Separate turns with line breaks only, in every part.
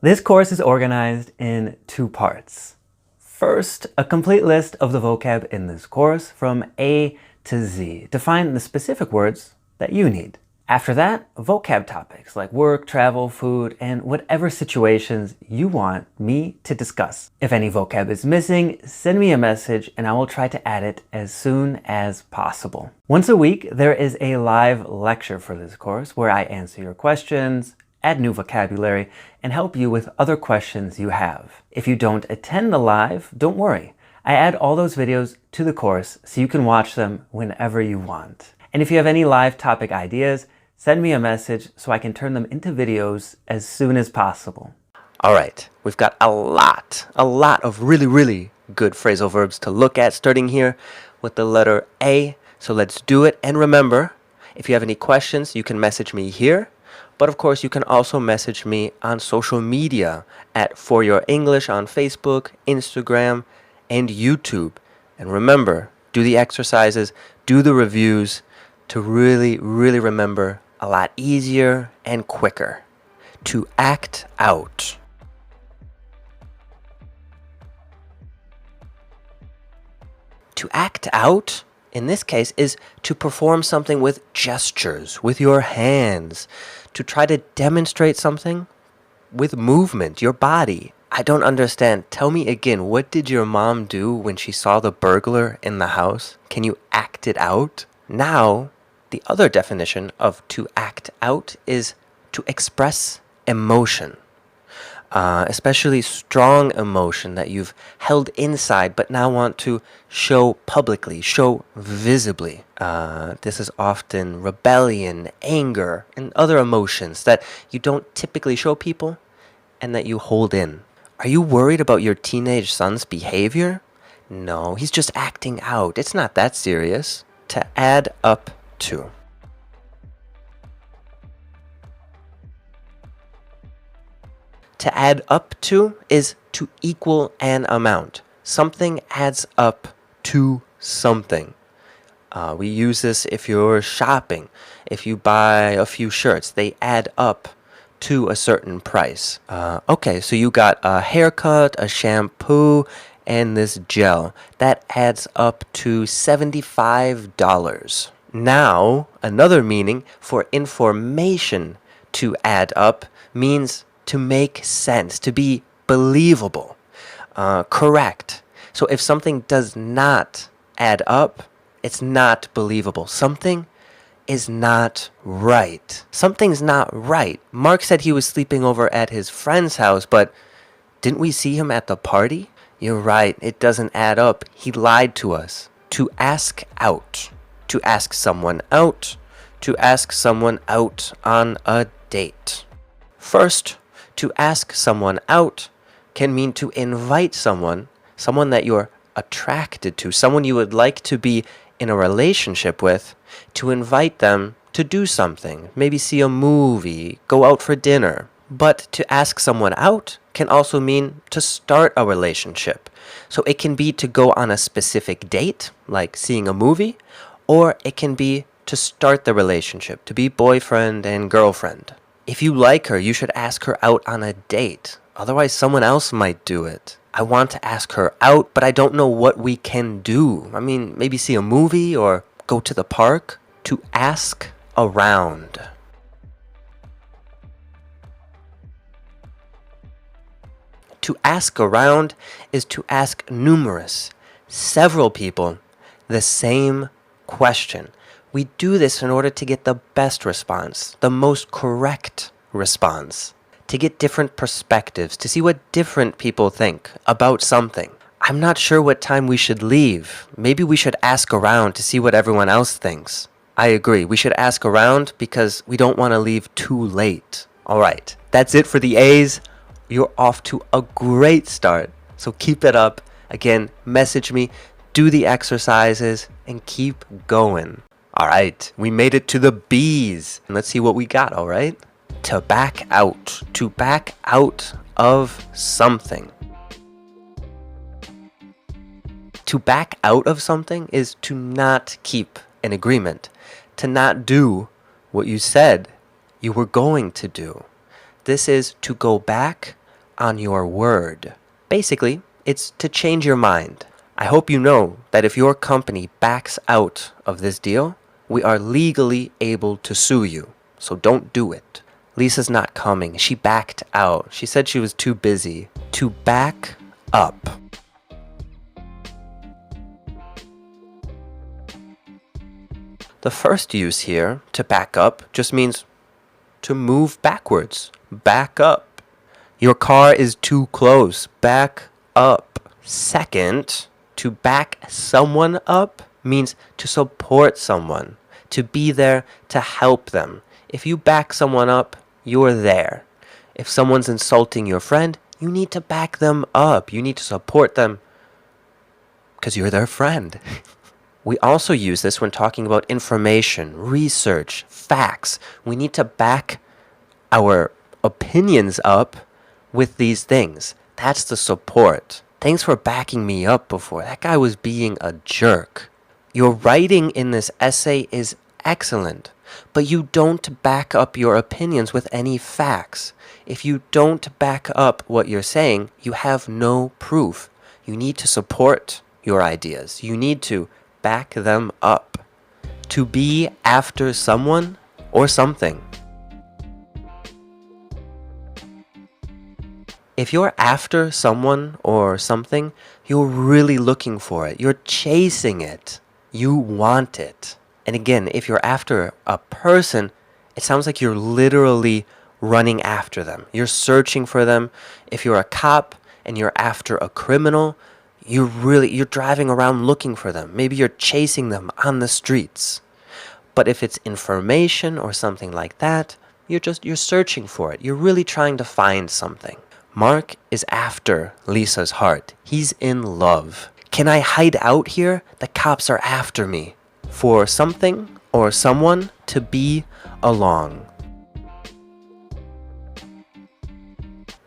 This course is organized in two parts. First, a complete list of the vocab in this course from A to Z to find the specific words that you need. After that, vocab topics like work, travel, food, and whatever situations you want me to discuss. If any vocab is missing, send me a message and I will try to add it as soon as possible. Once a week, there is a live lecture for this course where I answer your questions, add new vocabulary, and help you with other questions you have. If you don't attend the live, don't worry. I add all those videos to the course so you can watch them whenever you want. And if you have any live topic ideas, send me a message so I can turn them into videos as soon as possible. All right, we've got a lot of really good phrasal verbs to look at, starting here with the letter A. So let's do it. And remember, if you have any questions, you can message me here. But of course, you can also message me on social media at For Your English on Facebook, Instagram, and YouTube. And remember, do the exercises, do the reviews to really remember a lot easier and quicker. To act out. To act out, in this case, is to perform something with gestures, with your hands, to try to demonstrate something with movement, your body. I don't understand. Tell me again, what did your mom do when she saw the burglar in the house? Can you act it out? Now, the other definition of to act out is to express emotion. Especially strong emotion that you've held inside but now want to show publicly, show visibly. This is often rebellion, anger, and other emotions that you don't typically show people and that you hold in. Are you worried about your teenage son's behavior? No, he's just acting out. It's not that serious. To add up to. To add up to is to equal an amount. Something adds up to something. We use this if you're shopping. If you buy a few shirts, they add up to a certain price. Okay, so you got a haircut, a shampoo, and this gel. That adds up to $75. Now, another meaning for information to add up means to make sense, to be believable, correct. So if something does not add up, it's not believable. Something is not right. Something's not right. Mark said he was sleeping over at his friend's house, but didn't we see him at the party? You're right, it doesn't add up. He lied to us. To ask out. To ask someone out. To ask someone out on a date. First, to ask someone out can mean to invite someone that you're attracted to, someone you would like to be in a relationship with, to invite them to do something, maybe see a movie, go out for dinner. But to ask someone out can also mean to start a relationship. So it can be to go on a specific date, like seeing a movie, or it can be to start the relationship, to be boyfriend and girlfriend. If you like her, you should ask her out on a date. Otherwise, someone else might do it. I want to ask her out, but I don't know what we can do. I mean, maybe see a movie or go to the park. To ask around. To ask around is to ask numerous, several people, the same question. We do this in order to get the best response, the most correct response, to get different perspectives, to see what different people think about something. I'm not sure what time we should leave. Maybe we should ask around to see what everyone else thinks. I agree. We should ask around because we don't want to leave too late. All right, that's it for the A's. You're off to a great start, so keep it up. Again, message me, do the exercises, and keep going. All right, we made it to the B's. And let's see what we got, all right? To back out. To back out of something. To back out of something is to not keep an agreement. To not do what you said you were going to do. This is to go back on your word. Basically, it's to change your mind. I hope you know that if your company backs out of this deal, we are legally able to sue you. So don't do it. Lisa's not coming. She backed out. She said she was too busy. To back up. The first use here, to back up, just means to move backwards. Back up. Your car is too close. Back up. Second, to back someone up means to support someone, to be there to help them. If you back someone up, you're there. If someone's insulting your friend, you need to back them up. You need to support them because you're their friend. We also use this when talking about information, research, facts. We need to back our opinions up with these things. That's the support. Thanks for backing me up before. That guy was being a jerk. Your writing in this essay is excellent, but you don't back up your opinions with any facts. If you don't back up what you're saying, you have no proof. You need to support your ideas. You need to back them up. To be after someone or something. If you're after someone or something, you're really looking for it. You're chasing it. You want it. And again, if you're after a person, it sounds like you're literally running after them. You're searching for them. If you're a cop and you're after a criminal, you're driving around looking for them. Maybe you're chasing them on the streets. But if it's information or something like that, you're searching for it. You're really trying to find something. Mark is after Lisa's heart. He's in love. Can I hide out here? The cops are after me. For something or someone to be along.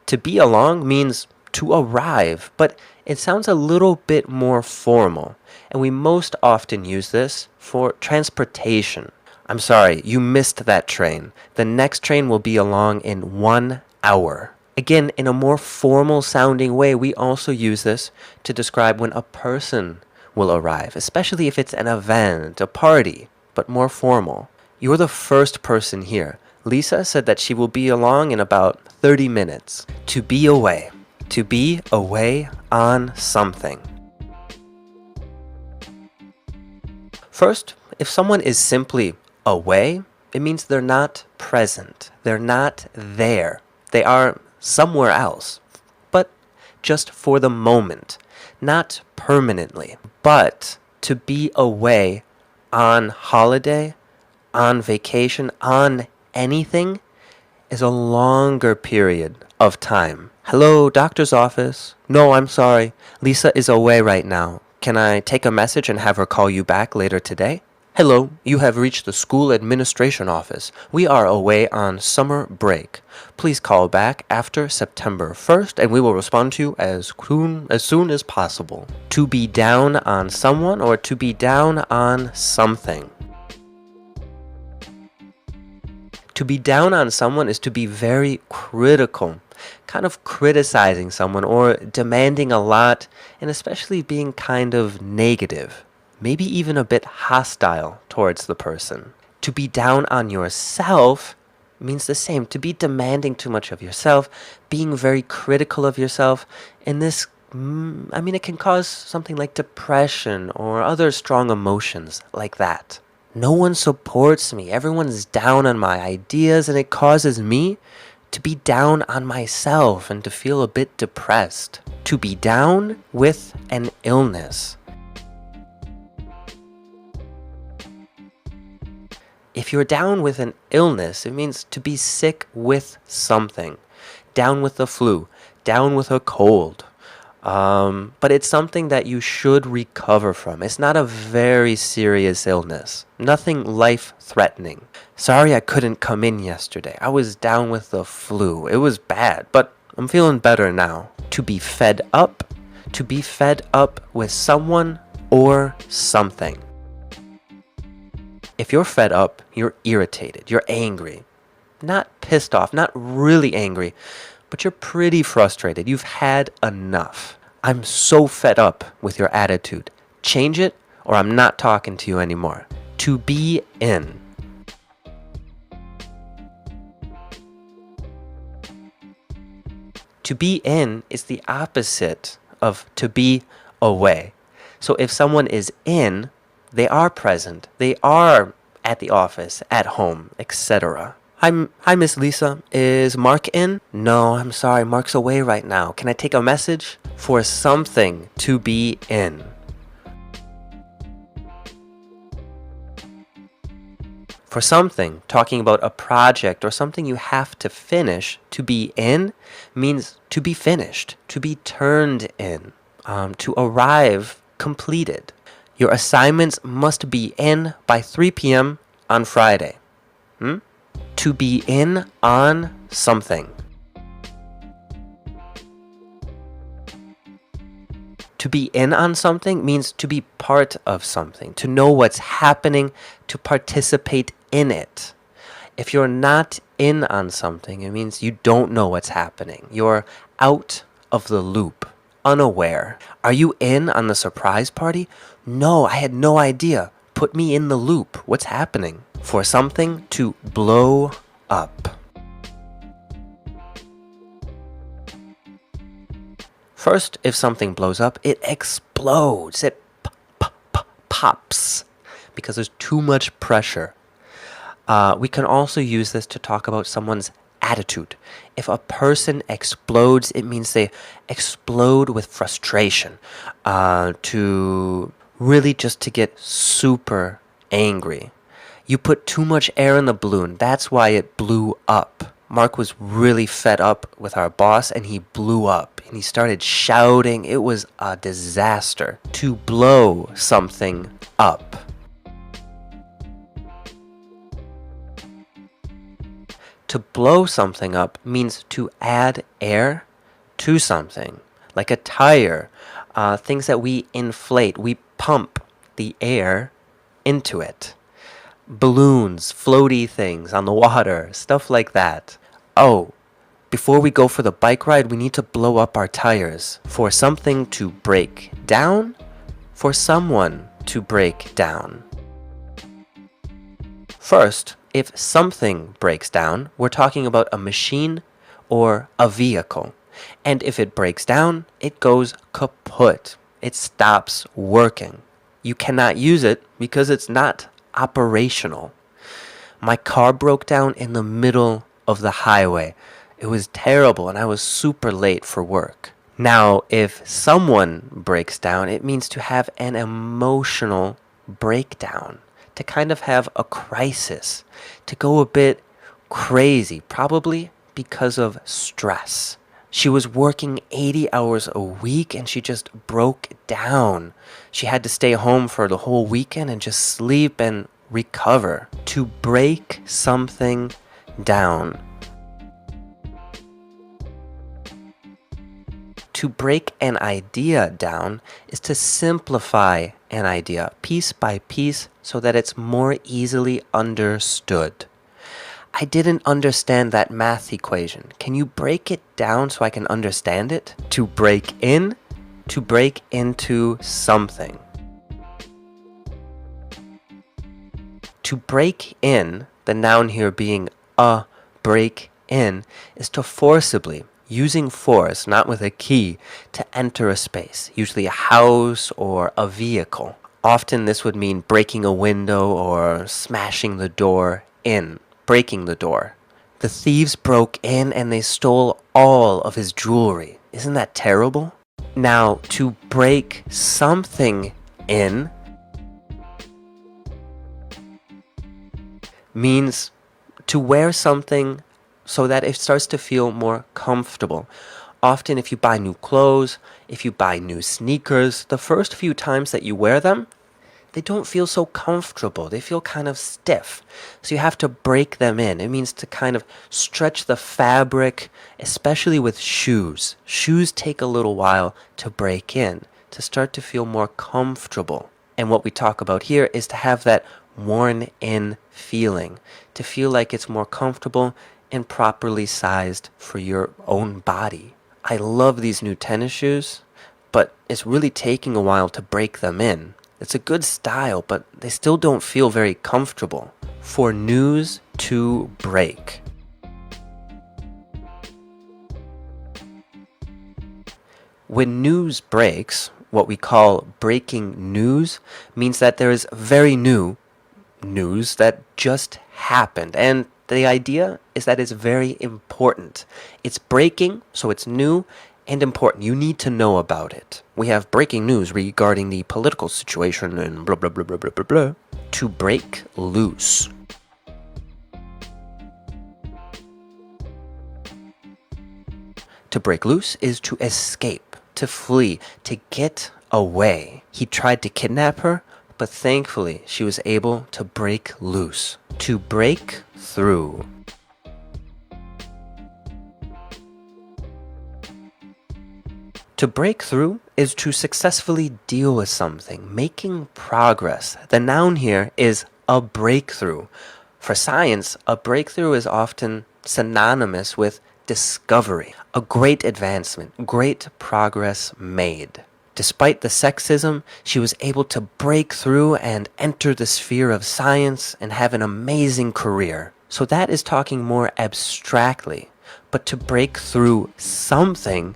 To be along means to arrive, but it sounds a little bit more formal, and we most often use this for transportation. I'm sorry, you missed that train. The next train will be along in 1 hour. Again, in a more formal sounding way, we also use this to describe when a person will arrive, especially if it's an event, a party, but more formal. You're the first person here. Lisa said that she will be along in about 30 minutes. To be away. To be away on something. First, if someone is simply away, it means they're not present. They're not there. They are somewhere else, but just for the moment, not permanently. But to be away on holiday, on vacation, on anything is a longer period of time. Hello, doctor's office. No, I'm sorry. Lisa is away right now. Can I take a message and have her call you back later today? Hello, you have reached the school administration office. We are away on summer break. Please call back after September 1st and we will respond to you as soon as possible. To be down on someone or to be down on something. To be down on someone is to be very critical, kind of criticizing someone or demanding a lot, and especially being kind of negative, maybe even a bit hostile towards the person. To be down on yourself means the same, to be demanding too much of yourself, being very critical of yourself, and this, it can cause something like depression or other strong emotions like that. No one supports me. Everyone's down on my ideas, and it causes me to be down on myself and to feel a bit depressed. To be down with an illness. If you're down with an illness, it means to be sick with something. Down with the flu, down with a cold. But it's something that you should recover from. It's not a very serious illness. Nothing life-threatening. Sorry I couldn't come in yesterday. I was down with the flu. It was bad, but I'm feeling better now. To be fed up. To be fed up with someone or something. If you're fed up, you're irritated. You're angry. Not pissed off, not really angry, but you're pretty frustrated. You've had enough. I'm so fed up with your attitude. Change it, or I'm not talking to you anymore. To be in. To be in is the opposite of to be away. So if someone is in, they are present. They are at the office, at home, etc. Hi, Miss Lisa. Is Mark in? No, I'm sorry. Mark's away right now. Can I take a message? For something to be in. For something, talking about a project or something you have to finish, to be in means to be finished, to be turned in, to arrive completed. Your assignments must be in by 3 p.m. on Friday. To be in on something. To be in on something means to be part of something, to know what's happening, to participate in it. If you're not in on something, it means you don't know what's happening. You're out of the loop, unaware. Are you in on the surprise party? No, I had no idea. Put me in the loop. What's happening? For something to blow up. First, if something blows up, it explodes. It pops because there's too much pressure. We can also use this to talk about someone's attitude. If a person explodes, it means they explode with frustration, to really just to get super angry. You put too much air in the balloon. That's why it blew up. Mark was really fed up with our boss and he blew up and he started shouting. It was a disaster. To blow something up. To blow something up means to add air to something, like a tire, things that we inflate. We pump the air into it. Balloons, floaty things on the water, stuff like that. Oh, before we go for the bike ride, we need to blow up our tires. For something to break down, for someone to break down. First, if something breaks down, we're talking about a machine or a vehicle. And if it breaks down, it goes kaput. It stops working. You cannot use it because it's not operational. My car broke down in the middle of the highway. It was terrible and I was super late for work. Now, if someone breaks down, it means to have an emotional breakdown, to kind of have a crisis, to go a bit crazy, probably because of stress. She was working 80 hours a week and she just broke down. She had to stay home for the whole weekend and just sleep and recover. To break something down. To break an idea down is to simplify an idea piece by piece so that it's more easily understood. I didn't understand that math equation. Can you break it down so I can understand it? To break in, to break into something. To break in, the noun here being a break in, is to forcibly, using force, not with a key, to enter a space, usually a house or a vehicle. Often this would mean breaking a window or smashing the door in, breaking the door. The thieves broke in and they stole all of his jewelry. Isn't that terrible? Now, to break something in means to wear something so that it starts to feel more comfortable. Often if you buy new clothes, if you buy new sneakers, the first few times that you wear them, they don't feel so comfortable. They feel kind of stiff. So you have to break them in. It means to kind of stretch the fabric, especially with shoes. Shoes take a little while to break in, to start to feel more comfortable. And what we talk about here is to have that worn in feeling, to feel like it's more comfortable and properly sized for your own body. I love these new tennis shoes, but it's really taking a while to break them in. It's a good style, but they still don't feel very comfortable. For news to break. When news breaks, what we call breaking news means that there is very new news that just happened. And the idea is that it's very important. It's breaking, so it's new and important. You need to know about it. We have breaking news regarding the political situation and blah, blah, blah, blah, blah, blah, blah. To break loose. To break loose is to escape, to flee, to get away. He tried to kidnap her, but thankfully she was able to break loose. To break through. To break through is to successfully deal with something, making progress. The noun here is a breakthrough. For science, a breakthrough is often synonymous with discovery, a great advancement, great progress made. Despite the sexism, she was able to break through and enter the sphere of science and have an amazing career. So that is talking more abstractly. But to break through something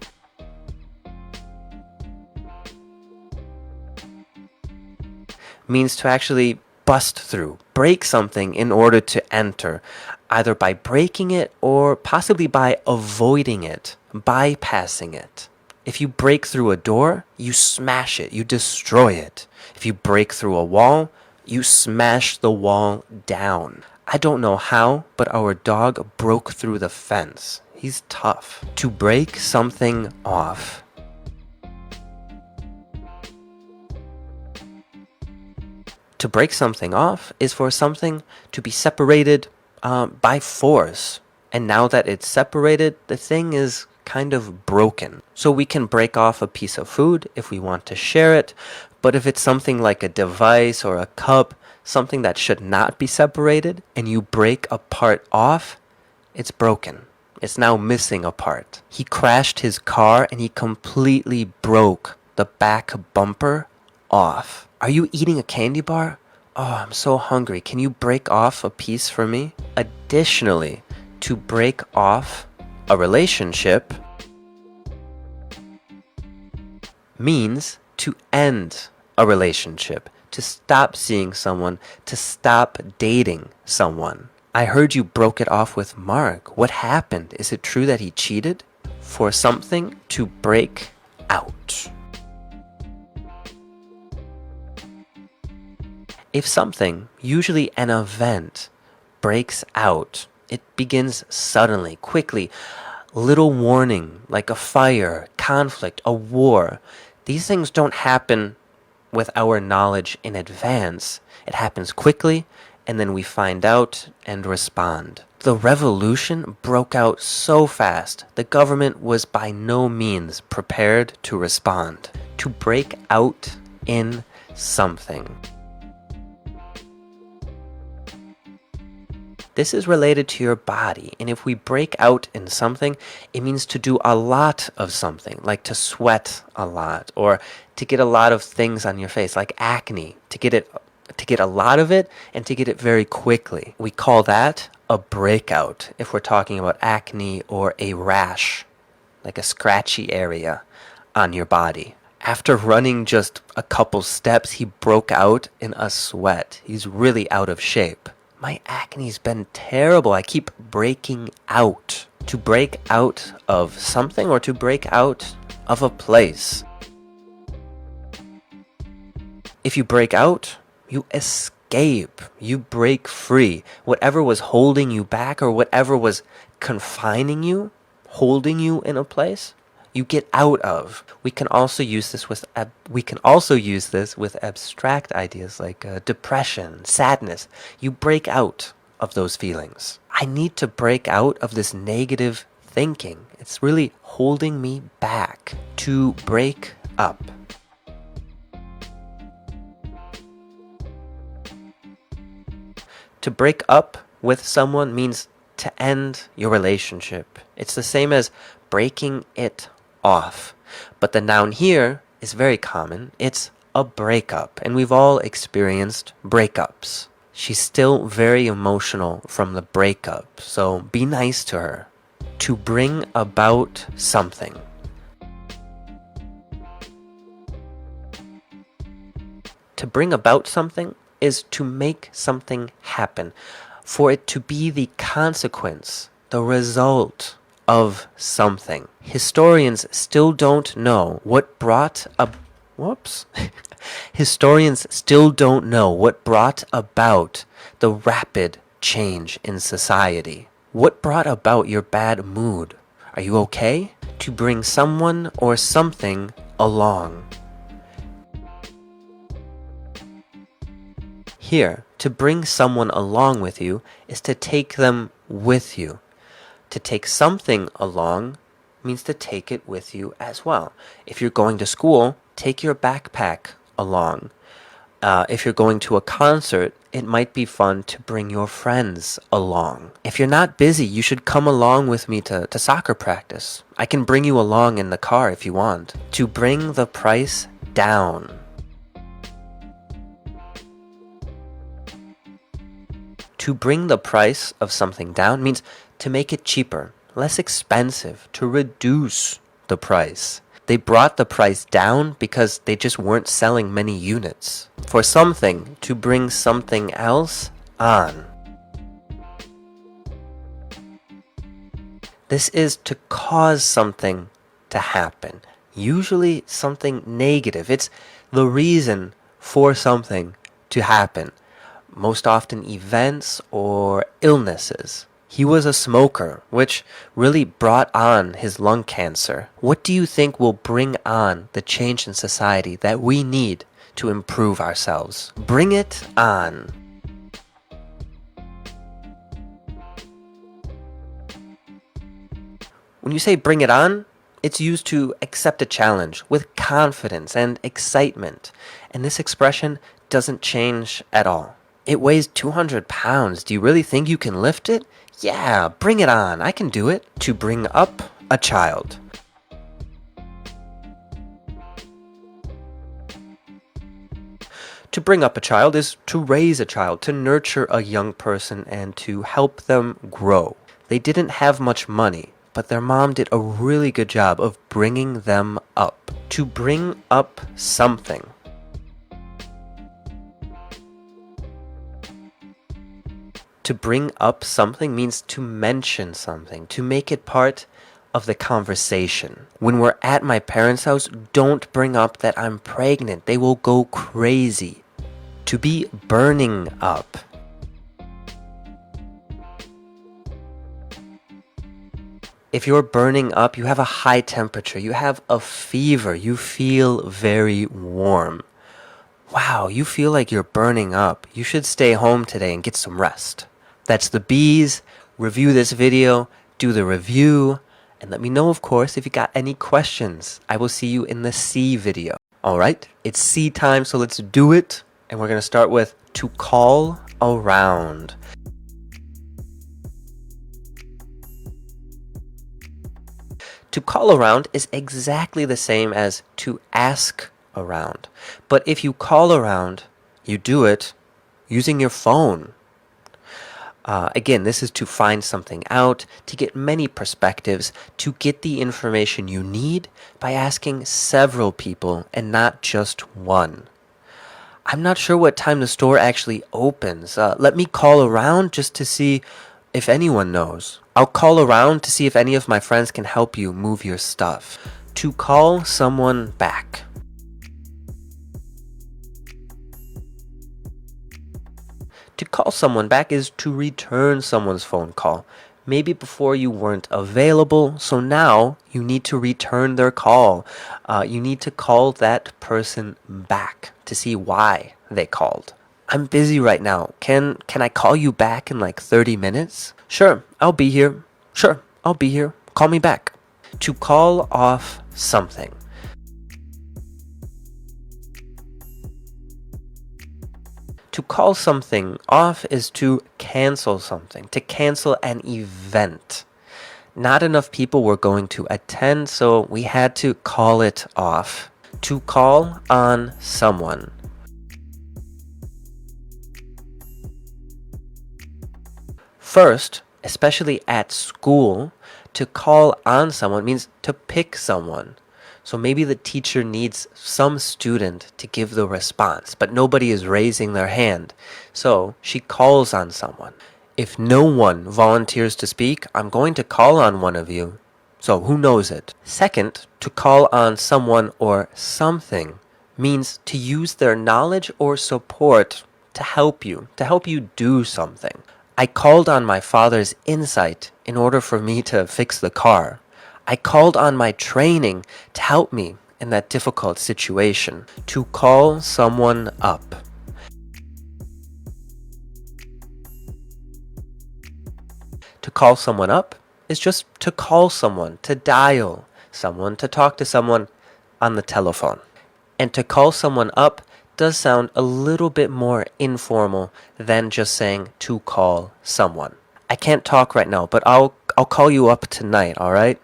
means to actually bust through, break something in order to enter, either by breaking it or possibly by avoiding it, bypassing it. If you break through a door, you smash it, you destroy it. If you break through a wall, you smash the wall down. I don't know how, but our dog broke through the fence. He's tough. To break something off. To break something off is for something to be separated by force. And now that it's separated, the thing is kind of broken. So we can break off a piece of food if we want to share it. But if it's something like a device or a cup, something that should not be separated, and you break a part off, it's broken. It's now missing a part. He crashed his car and he completely broke the back bumper off. Are you eating a candy bar? Oh, I'm so hungry. Can you break off a piece for me? Additionally, to break off a relationship means to end a relationship, to stop seeing someone, to stop dating someone. I heard you broke it off with Mark. What happened? Is it true that he cheated? For something to break out. If something, usually an event, breaks out, it begins suddenly, quickly, little warning, like a fire, conflict, a war. These things don't happen with our knowledge in advance. It happens quickly, and then we find out and respond. The revolution broke out so fast, the government was by no means prepared to respond. To break out in something. This is related to your body, and if we break out in something, it means to do a lot of something, like to sweat a lot, or to get a lot of things on your face, like acne, to get a lot of it and to get it very quickly. We call that a breakout if we're talking about acne or a rash, like a scratchy area on your body. After running just a couple steps, he broke out in a sweat. He's really out of shape. My acne's been terrible. I keep breaking out. To break out of something or to break out of a place. If you break out, you escape. You break free. Whatever was holding you back or whatever was confining you, holding you in a place, you get out of. We can also use this with abstract ideas like depression, sadness. You break out of those feelings. I need to break out of this negative thinking. It's really holding me back. To break up. To break up with someone means to end your relationship. It's the same as breaking it off. But the noun here is very common. It's a breakup, and we've all experienced breakups. She's still very emotional from the breakup, so be nice to her. To bring about something. To bring about something is to make something happen, for it to be the consequence, the result of something. Historians still don't know what brought Historians still don't know what brought about the rapid change in society. What brought about your bad mood? Are you okay? To bring someone or something along. Here, to bring someone along with you is to take them with you. To take something along means to take it with you as well. If you're going to school, take your backpack along. If you're going to a concert, it might be fun to bring your friends along. If you're not busy, you should come along with me to soccer practice. I can bring you along in the car if you want. To bring the price down. To bring the price of something down means to make it cheaper, less expensive, to reduce the price. They brought the price down because they just weren't selling many units. For something, to bring something else on. This is to cause something to happen. Usually something negative. It's the reason for something to happen. Most often events or illnesses. He was a smoker, which really brought on his lung cancer. What do you think will bring on the change in society that we need to improve ourselves? Bring it on. When you say bring it on, it's used to accept a challenge with confidence and excitement. And this expression doesn't change at all. It weighs 200 pounds. Do you really think you can lift it? Yeah, bring it on. I can do it. To bring up a child. To bring up a child is to raise a child, to nurture a young person and to help them grow. They didn't have much money, but their mom did a really good job of bringing them up. To bring up something. To bring up something means to mention something, to make it part of the conversation. When we're at my parents' house, don't bring up that I'm pregnant. They will go crazy. To be burning up. If you're burning up, you have a high temperature, you have a fever, you feel very warm. Wow, you feel like you're burning up. You should stay home today and get some rest. That's the B's. Review this video, do the review, and let me know, of course, if you got any questions. I will see you in the C video. All right, it's C time, so let's do it. And we're going to start with to call around. To call around is exactly the same as to ask around. But if you call around, you do it using your phone. Again, this is to find something out, to get many perspectives, to get the information you need by asking several people and not just one. I'm not sure what time the store actually opens. Let me call around just to see if anyone knows. I'll call around to see if any of my friends can help you move your stuff. To call someone back. To call someone back is to return someone's phone call. Maybe before you weren't available, so now you need to return their call. You need to call that person back to see why they called. I'm busy right now. Can I call you back in like 30 minutes? Sure, I'll be here. Sure, I'll be here. Call me back. To call off something. To call something off is to cancel something, to cancel an event. Not enough people were going to attend, so we had to call it off. To call on someone. First, especially at school, to call on someone means to pick someone. So maybe the teacher needs some student to give the response, but nobody is raising their hand. So she calls on someone. If no one volunteers to speak, I'm going to call on one of you. So who knows it? Second, to call on someone or something means to use their knowledge or support to help you do something. I called on my father's insight in order for me to fix the car. I called on my training to help me in that difficult situation. To call someone up. To call someone up is just to call someone, to dial someone, to talk to someone on the telephone. And to call someone up does sound a little bit more informal than just saying to call someone. I can't talk right now, but I'll call you up tonight, all right?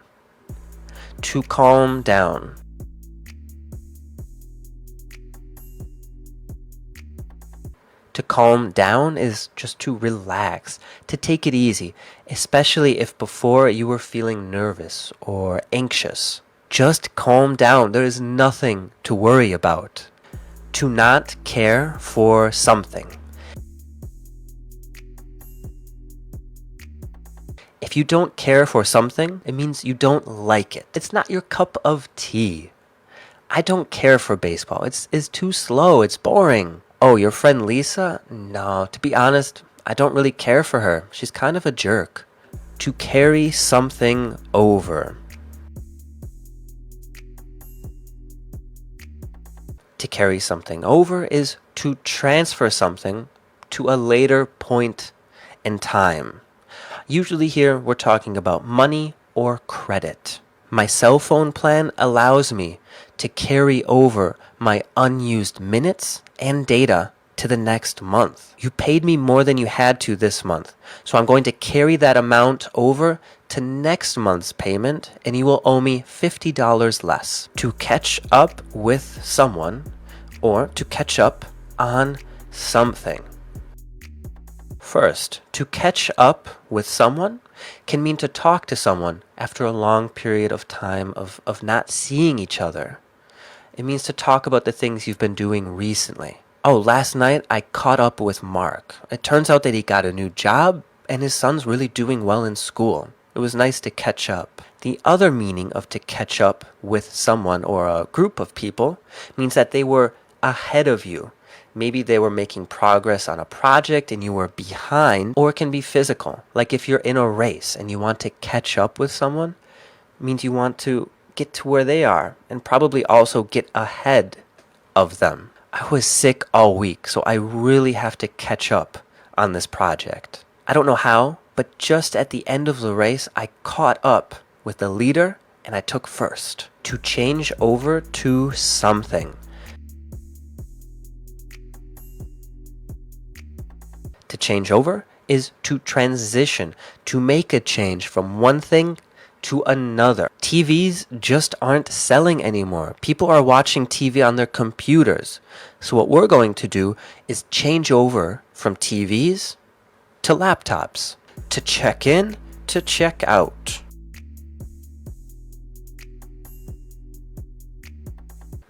To calm down. To calm down is just to relax, to take it easy, especially if before you were feeling nervous or anxious. Just calm down. There is nothing to worry about. To not care for something. If you don't care for something, it means you don't like it. It's not your cup of tea. I don't care for baseball. It's too slow. It's boring. Oh, your friend Lisa? No, to be honest, I don't really care for her. She's kind of a jerk. To carry something over. To carry something over is to transfer something to a later point in time. Usually here we're talking about money or credit. My cell phone plan allows me to carry over my unused minutes and data to the next month. You paid me more than you had to this month, so I'm going to carry that amount over to next month's payment, and you will owe me $50 less. To catch up with someone or to catch up on something. First, to catch up with someone can mean to talk to someone after a long period of time of not seeing each other. It means to talk about the things you've been doing recently. Oh, last night I caught up with Mark. It turns out that he got a new job and his son's really doing well in school. It was nice to catch up. The other meaning of to catch up with someone or a group of people means that they were ahead of you. Maybe they were making progress on a project and you were behind, or it can be physical. Like if you're in a race and you want to catch up with someone, it means you want to get to where they are and probably also get ahead of them. I was sick all week, so I really have to catch up on this project. I don't know how, but just at the end of the race, I caught up with the leader and I took first. To change over to something. To change over is to transition, to make a change from one thing to another. TVs just aren't selling anymore. People are watching TV on their computers. So what we're going to do is change over from TVs to laptops. To check in to check out.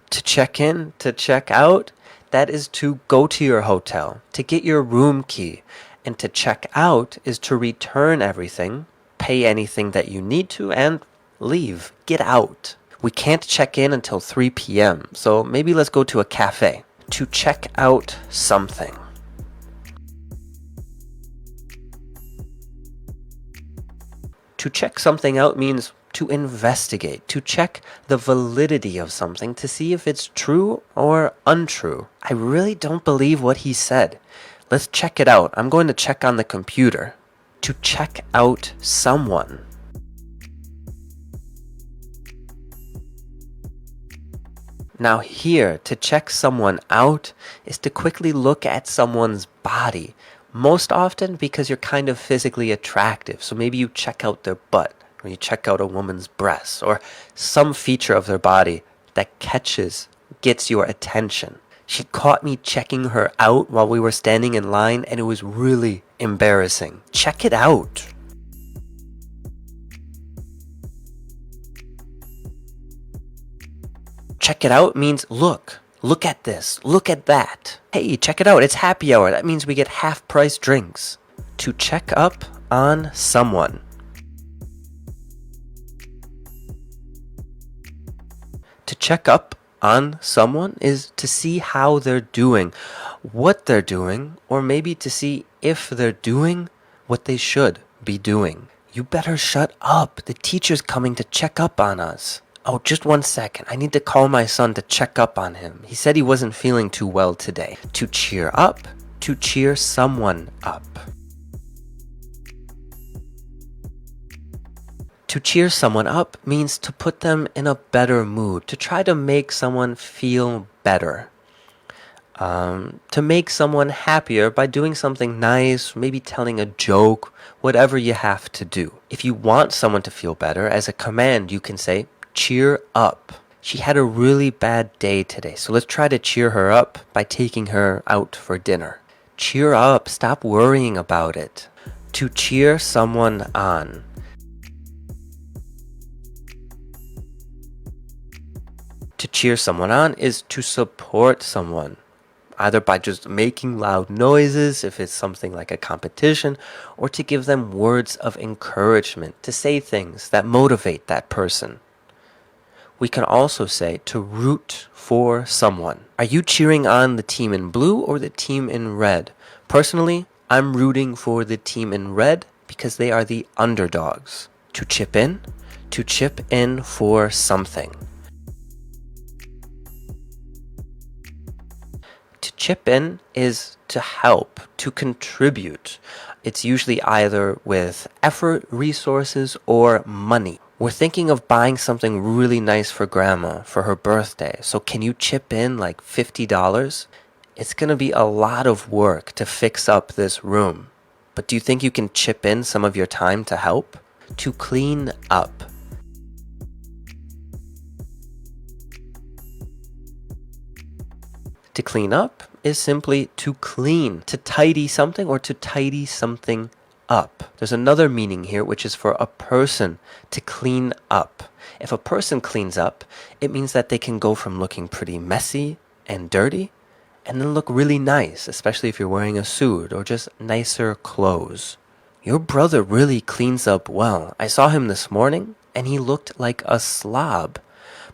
To check in to check out, that is to go to your hotel, to get your room key. And to check out is to return everything, pay anything that you need to, and leave. Get out. We can't check in until 3 p.m., so maybe let's go to a cafe. To check out something. To check something out means to investigate, to check the validity of something to see if it's true or untrue. I really don't believe what he said. Let's check it out. I'm going to check on the computer. To check out someone. Now here, to check someone out is to quickly look at someone's body. Most often because you're kind of physically attractive. So maybe you check out their butt, or you check out a woman's breasts, or some feature of their body that gets your attention. She caught me checking her out while we were standing in line, and it was really embarrassing. Check it out. Check it out means look at this, look at that. Hey, check it out, it's happy hour. That means we get half-price drinks. To check up on someone. To check up on someone is to see how they're doing, what they're doing, or maybe to see if they're doing what they should be doing. You better shut up. The teacher's coming to check up on us. Oh, just 1 second. I need to call my son to check up on him. He said he wasn't feeling too well today. To cheer up, to cheer someone up. To cheer someone up means to put them in a better mood, to try to make someone feel better. To make someone happier by doing something nice, maybe telling a joke, whatever you have to do. If you want someone to feel better, as a command, you can say, cheer up. She had a really bad day today, so let's try to cheer her up by taking her out for dinner. Cheer up, stop worrying about it. To cheer someone on. To cheer someone on is to support someone, either by just making loud noises if it's something like a competition, or to give them words of encouragement, to say things that motivate that person. We can also say to root for someone. Are you cheering on the team in blue or the team in red? Personally, I'm rooting for the team in red because they are the underdogs. To chip in for something. To chip in is to help, to contribute. It's usually either with effort, resources, or money. We're thinking of buying something really nice for grandma for her birthday. So can you chip in like $50? It's going to be a lot of work to fix up this room. But do you think you can chip in some of your time to help? To clean up. To clean up is simply to clean, to tidy something or to tidy something up. There's another meaning here, which is for a person to clean up. If a person cleans up, it means that they can go from looking pretty messy and dirty and then look really nice, especially if you're wearing a suit or just nicer clothes. Your brother really cleans up well. I saw him this morning and he looked like a slob.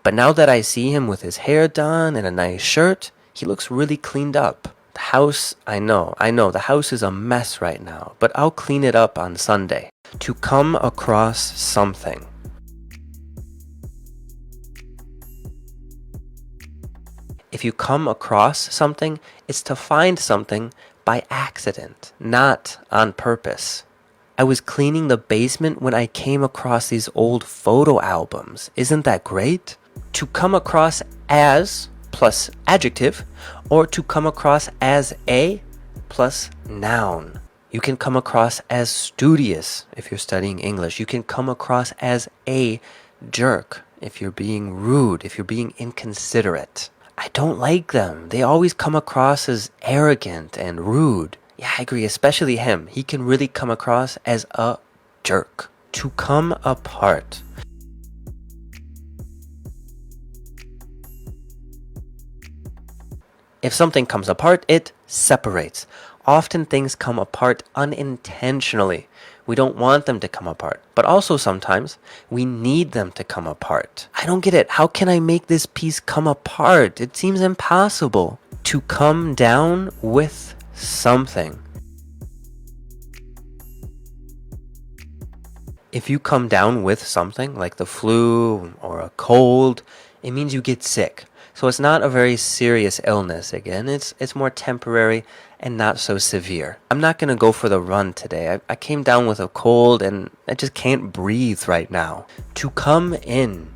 But now that I see him with his hair done and a nice shirt, he looks really cleaned up. The house, I know, the house is a mess right now, but I'll clean it up on Sunday. To come across something. If you come across something, it's to find something by accident, not on purpose. I was cleaning the basement when I came across these old photo albums. Isn't that great? To come across as plus adjective, or to come across as a plus noun. You can come across as studious if you're studying English. You can come across as a jerk if you're being rude, if you're being inconsiderate. I don't like them. They always come across as arrogant and rude. Yeah, I agree, especially him. He can really come across as a jerk. To come apart. If something comes apart, it separates. Often things come apart unintentionally. We don't want them to come apart. But also sometimes we need them to come apart. I don't get it. How can I make this piece come apart? It seems impossible. To come down with something. If you come down with something like the flu or a cold, it means you get sick. So it's not a very serious illness again. It's more temporary and not so severe. I'm not going to go for the run today. I came down with a cold and I just can't breathe right now. To come in.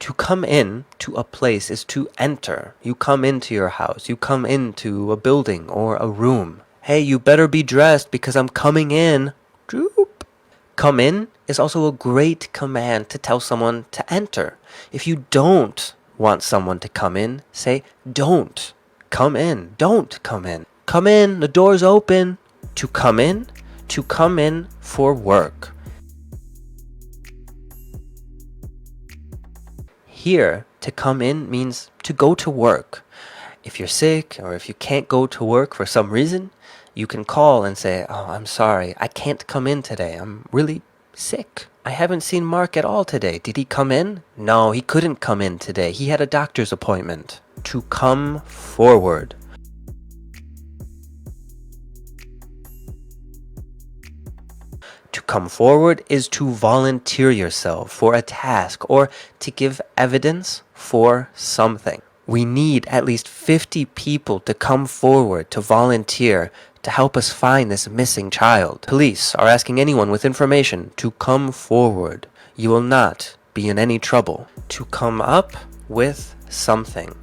To come in to a place is to enter. You come into your house. You come into a building or a room. Hey, you better be dressed because I'm coming in. Droop. Come in is also a great command to tell someone to enter. If you don't want someone to come in, say don't come in. Don't come in. Come in, the door's open. To come in for work. Here, to come in means to go to work. If you're sick or if you can't go to work for some reason, you can call and say, oh, I'm sorry, I can't come in today. I'm really sick. I haven't seen Mark at all today. Did he come in? No, he couldn't come in today. He had a doctor's appointment. To come forward. To come forward is to volunteer yourself for a task or to give evidence for something. We need at least 50 people to come forward to volunteer to help us find this missing child. Police are asking anyone with information to come forward. You will not be in any trouble. To come up with something.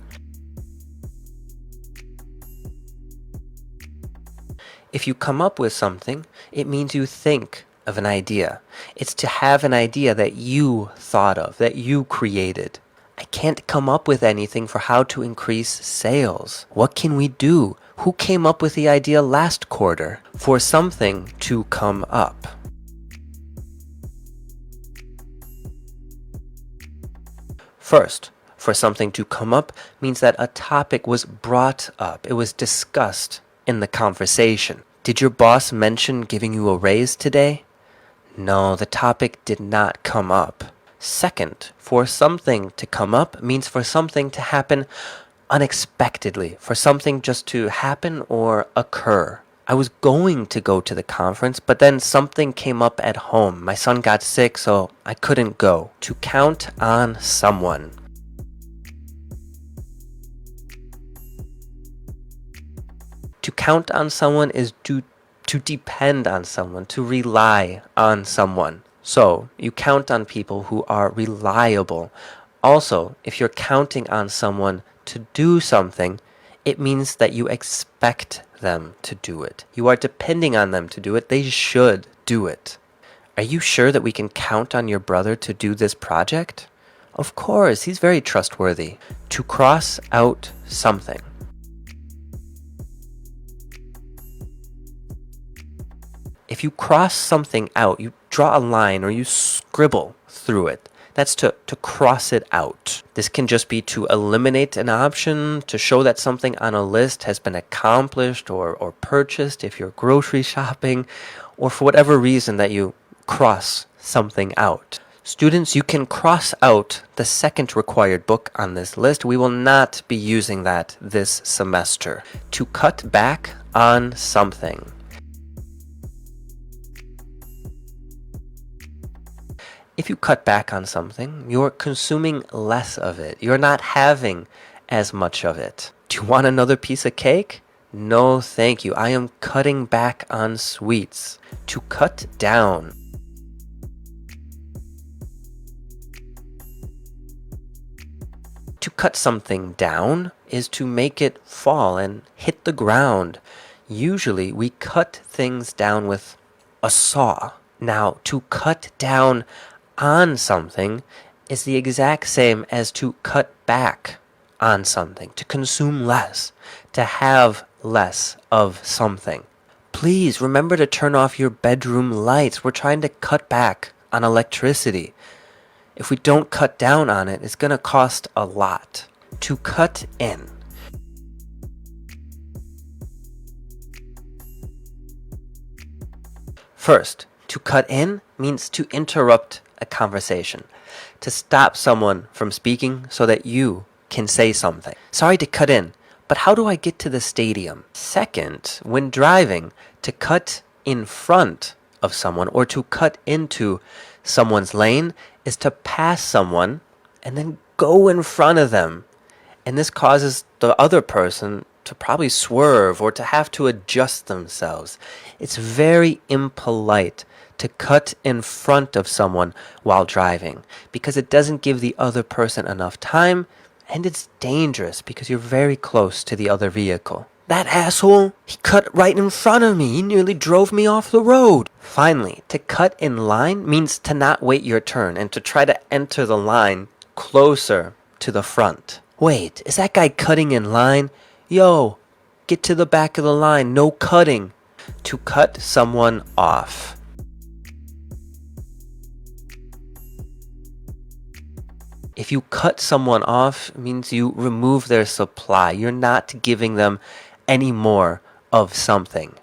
If you come up with something, it means you think of an idea. It's to have an idea that you thought of, that you created. I can't come up with anything for how to increase sales. What can we do? Who came up with the idea last quarter? For something to come up. First, for something to come up means that a topic was brought up. It was discussed in the conversation. Did your boss mention giving you a raise today? No, the topic did not come up. Second, for something to come up means for something to happen unexpectedly, for something just to happen or occur. I was going to go to the conference, but then something came up at home. My son got sick, so I couldn't go. To count on someone. To count on someone is to depend on someone, to rely on someone. So, you count on people who are reliable. Also, if you're counting on someone to do something, it means that you expect them to do it. You are depending on them to do it. They should do it. Are you sure that we can count on your brother to do this project? Of course, he's very trustworthy. To cross out something. If you cross something out, you draw a line or you scribble through it. That's to cross it out. This can just be to eliminate an option, to show that something on a list has been accomplished or purchased if you're grocery shopping, or for whatever reason that you cross something out. Students, you can cross out the second required book on this list. We will not be using that this semester. To cut back on something. If you cut back on something, you're consuming less of it. You're not having as much of it. Do you want another piece of cake? No, thank you. I am cutting back on sweets. To cut down. To cut something down is to make it fall and hit the ground. Usually we cut things down with a saw. Now, to cut down on something is the exact same as to cut back on something, to consume less, to have less of something. Please remember to turn off your bedroom lights. We're trying to cut back on electricity. If we don't cut down on it, it's going to cost a lot. To cut in. First, to cut in means to interrupt a conversation, to stop someone from speaking so that you can say something. Sorry to cut in, but how do I get to the stadium? Second, when driving, to cut in front of someone or to cut into someone's lane is to pass someone and then go in front of them. And this causes the other person to probably swerve or to have to adjust themselves. It's very impolite to cut in front of someone while driving because it doesn't give the other person enough time, and it's dangerous because you're very close to the other vehicle. That asshole, he cut right in front of me. He nearly drove me off the road. Finally, to cut in line means to not wait your turn and to try to enter the line closer to the front. Wait, is that guy cutting in line? Yo, get to the back of the line, no cutting. To cut someone off. If you cut someone off, it means you remove their supply. You're not giving them any more of something.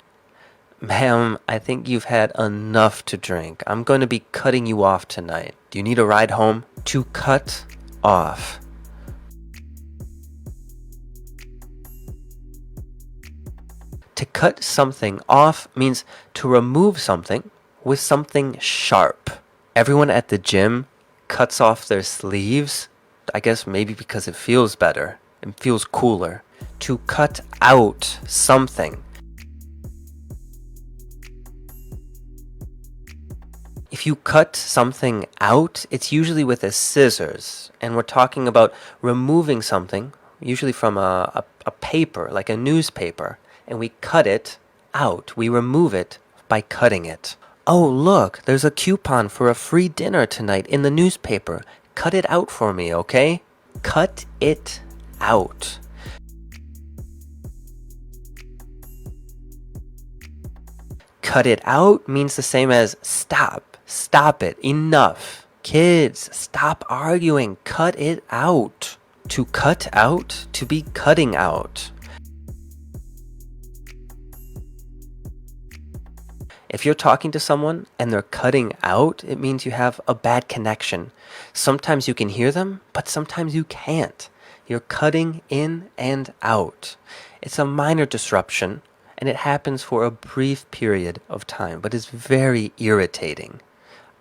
Ma'am, I think you've had enough to drink. I'm going to be cutting you off tonight. Do you need a ride home? To cut off. To cut something off means to remove something with something sharp. Everyone at the gym cuts off their sleeves. I guess maybe because it feels better. It feels cooler. To cut out something. If you cut something out, it's usually with a scissors. And we're talking about removing something, usually from a paper, like a newspaper. And we cut it out. We remove it by cutting it. Oh, look, there's a coupon for a free dinner tonight in the newspaper. Cut it out for me, okay? Cut it out. Cut it out means the same as stop. Stop it. Enough. Kids, stop arguing. Cut it out. To cut out, to be cutting out. If you're talking to someone and they're cutting out, it means you have a bad connection. Sometimes you can hear them, but sometimes you can't. You're cutting in and out. It's a minor disruption, and it happens for a brief period of time, but it's very irritating.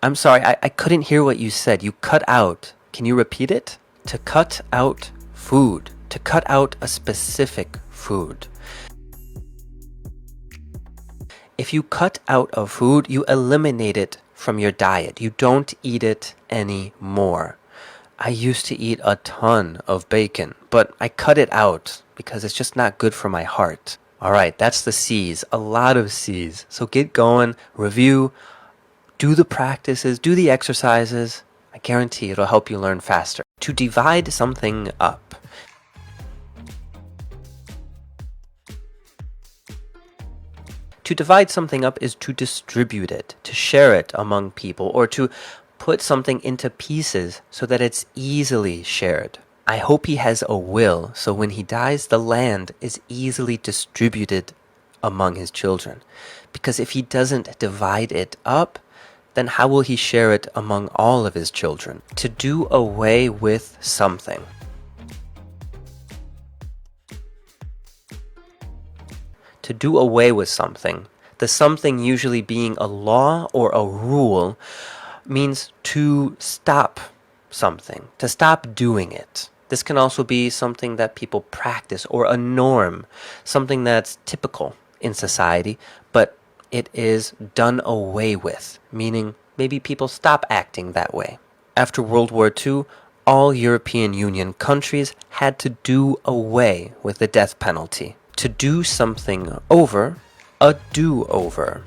I'm sorry, I couldn't hear what you said. You cut out. Can you repeat it? To cut out food. To cut out a specific food. If you cut out a food, you eliminate it from your diet. You don't eat it anymore. I used to eat a ton of bacon, but I cut it out because it's just not good for my heart. All right, that's the C's, a lot of C's. So get going, review, do the practices, do the exercises. I guarantee it'll help you learn faster. To divide something up. To divide something up is to distribute it, to share it among people, or to put something into pieces so that it's easily shared. I hope he has a will, so when he dies, the land is easily distributed among his children. Because if he doesn't divide it up, then how will he share it among all of his children? To do away with something. To do away with something, the something usually being a law or a rule, means to stop something, to stop doing it. This can also be something that people practice or a norm, something that's typical in society, but it is done away with, meaning maybe people stop acting that way. After World War II, all European Union countries had to do away with the death penalty. To do something over, a do-over.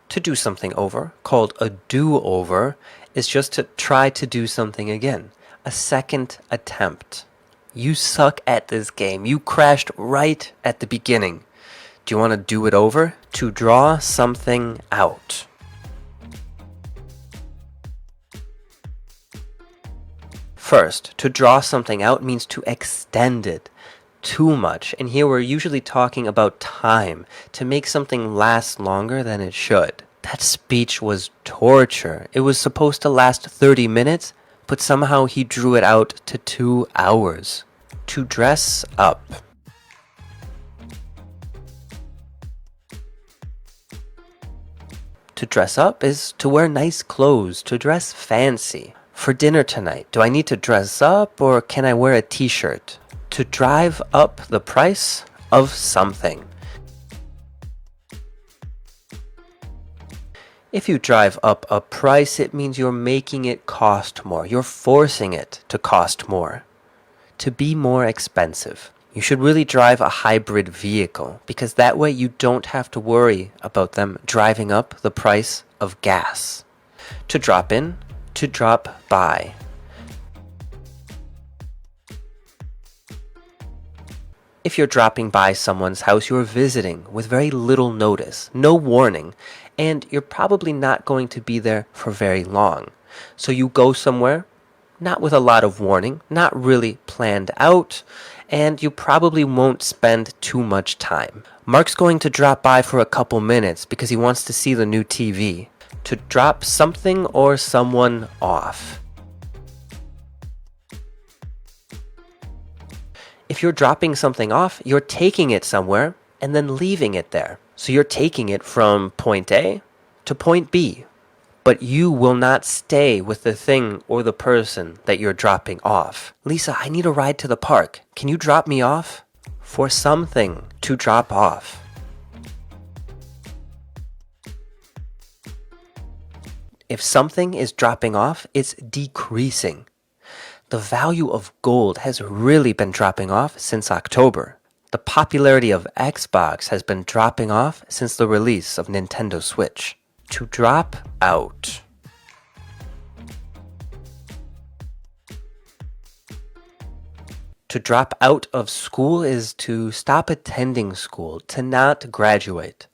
To do something over, called a do-over, is just to try to do something again. A second attempt. You suck at this game. You crashed right at the beginning. Do you want to do it over? To draw something out. First, to draw something out means to extend it too much. And here we're usually talking about time, to make something last longer than it should. That speech was torture. It was supposed to last 30 minutes, but somehow he drew it out to 2 hours. To dress up. To dress up is to wear nice clothes, to dress fancy. For dinner tonight, do I need to dress up or can I wear a t-shirt? To drive up the price of something. If you drive up a price, it means you're making it cost more. You're forcing it to cost more, to be more expensive. You should really drive a hybrid vehicle because that way you don't have to worry about them driving up the price of gas. To drop in, to drop by. If you're dropping by someone's house, you're visiting with very little notice, no warning, and you're probably not going to be there for very long. So you go somewhere, not with a lot of warning, not really planned out, and you probably won't spend too much time. Mark's going to drop by for a couple minutes because he wants to see the new TV. To drop something or someone off. If you're dropping something off, you're taking it somewhere and then leaving it there. So you're taking it from point A to point B. But you will not stay with the thing or the person that you're dropping off. Lisa, I need a ride to the park. Can you drop me off? For something to drop off. If something is dropping off, it's decreasing. The value of gold has really been dropping off since October. The popularity of Xbox has been dropping off since the release of Nintendo Switch. To drop out. To drop out of school is to stop attending school, to not graduate.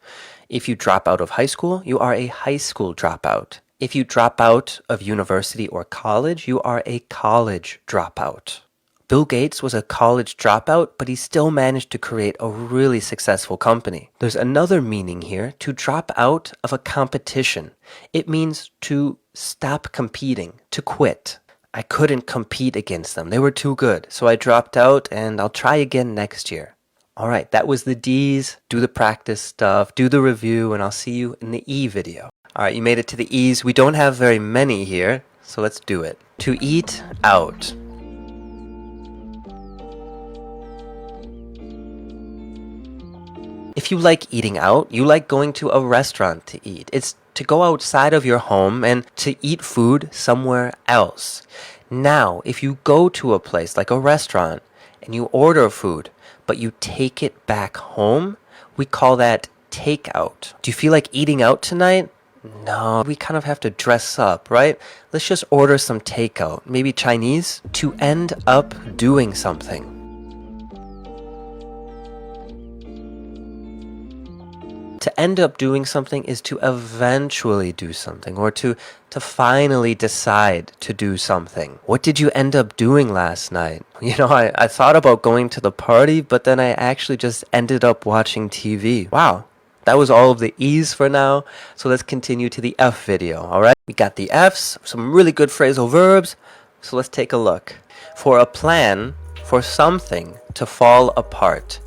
If you drop out of high school, you are a high school dropout. If you drop out of university or college, you are a college dropout. Bill Gates was a college dropout, but he still managed to create a really successful company. There's another meaning here, to drop out of a competition. It means to stop competing, to quit. I couldn't compete against them. They were too good, so I dropped out and I'll try again next year. All right, that was the D's. Do the practice stuff, do the review, and I'll see you in the E video. All right, you made it to the E's. We don't have very many here, so let's do it. To eat out. If you like eating out, you like going to a restaurant to eat. It's to go outside of your home and to eat food somewhere else. Now, if you go to a place like a restaurant and you order food, but you take it back home, we call that takeout. Do you feel like eating out tonight? No, we kind of have to dress up, right? Let's just order some takeout, maybe Chinese, to end up doing something. To end up doing something is to eventually do something, or to finally decide to do something. What did you end up doing last night? You know, I thought about going to the party, but then I actually just ended up watching TV. Wow. That was all of the E's for now, so let's continue to the F video, alright? We got the F's, some really good phrasal verbs, so let's take a look. For a plan, for something to fall apart.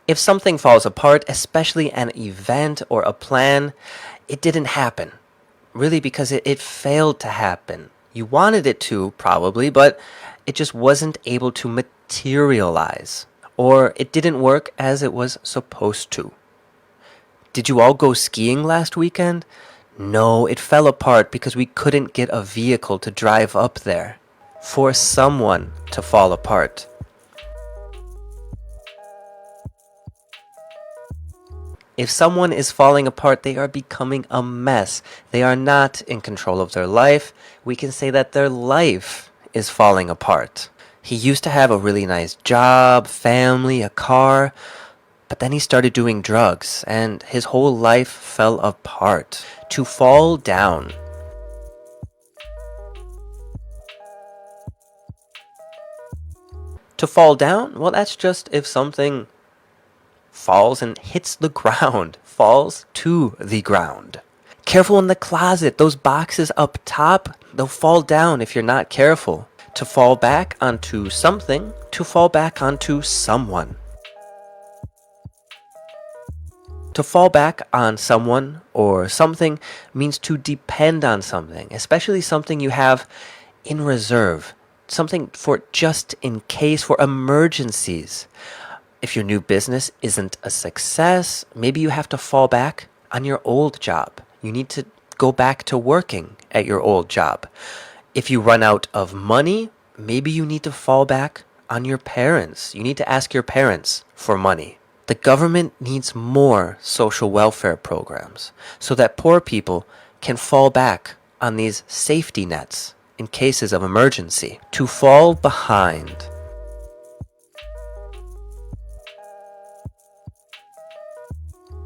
If something falls apart, especially an event or a plan, it didn't happen. Really, because it failed to happen. You wanted it to, probably, but it just wasn't able to materialize. Or it didn't work as it was supposed to. Did you all go skiing last weekend? No, it fell apart because we couldn't get a vehicle to drive up there. For someone to fall apart. If someone is falling apart, they are becoming a mess. They are not in control of their life. We can say that their life is falling apart. He used to have a really nice job, family, a car, but then he started doing drugs and his whole life fell apart. To fall down. To fall down? Well, that's just if something falls and hits the ground, falls to the ground. Careful in the closet. Those boxes up top, they'll fall down if you're not careful. To fall back onto something, to fall back onto someone. To fall back on someone or something means to depend on something, especially something you have in reserve, something for just in case, for emergencies. If your new business isn't a success, maybe you have to fall back on your old job. You need to go back to working at your old job. If you run out of money, maybe you need to fall back on your parents. You need to ask your parents for money. The government needs more social welfare programs so that poor people can fall back on these safety nets in cases of emergency. To fall behind.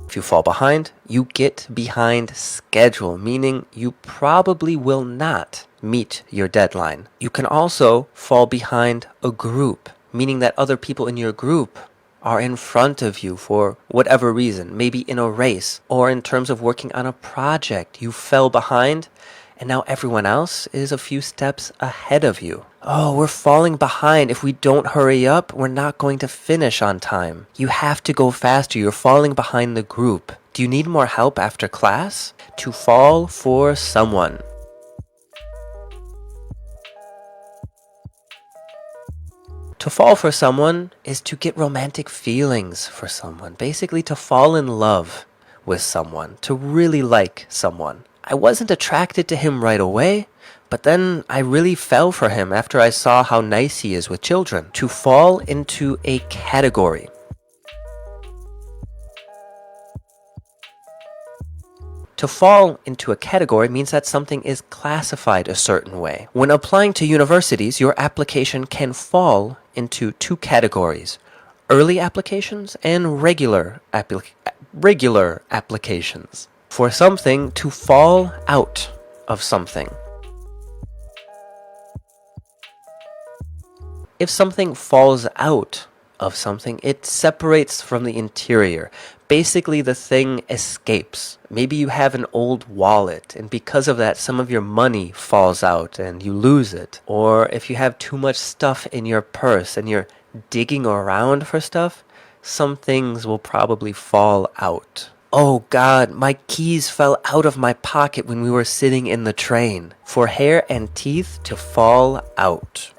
If you fall behind, you get behind schedule, meaning you probably will not meet your deadline. You can also fall behind a group, meaning that other people in your group are in front of you for whatever reason, maybe in a race or in terms of working on a project. You fell behind and now everyone else is a few steps ahead of you. Oh, we're falling behind. If we don't hurry up, we're not going to finish on time. You have to go faster. You're falling behind the group. Do you need more help after class? To fall for someone. To fall for someone is to get romantic feelings for someone. Basically, to fall in love with someone, to really like someone. I wasn't attracted to him right away, but then I really fell for him after I saw how nice he is with children. To fall into a category. To fall into a category means that something is classified a certain way. When applying to universities, your application can fall into two categories: early applications and regular applications. For something to fall out of something. If something falls out of something, it separates from the interior. Basically, the thing escapes. Maybe you have an old wallet, and because of that, some of your money falls out and you lose it. Or if you have too much stuff in your purse and you're digging around for stuff, some things will probably fall out. Oh God, my keys fell out of my pocket when we were sitting in the train. For hair and teeth to fall out.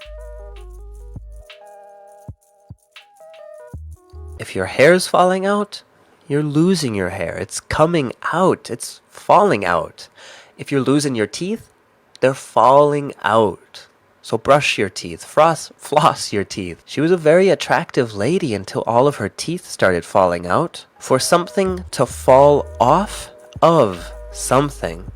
If your hair's falling out, you're losing your hair. It's coming out. It's falling out. If you're losing your teeth, they're falling out. So brush your teeth, floss your teeth. She was a very attractive lady until all of her teeth started falling out. For something to fall off of something.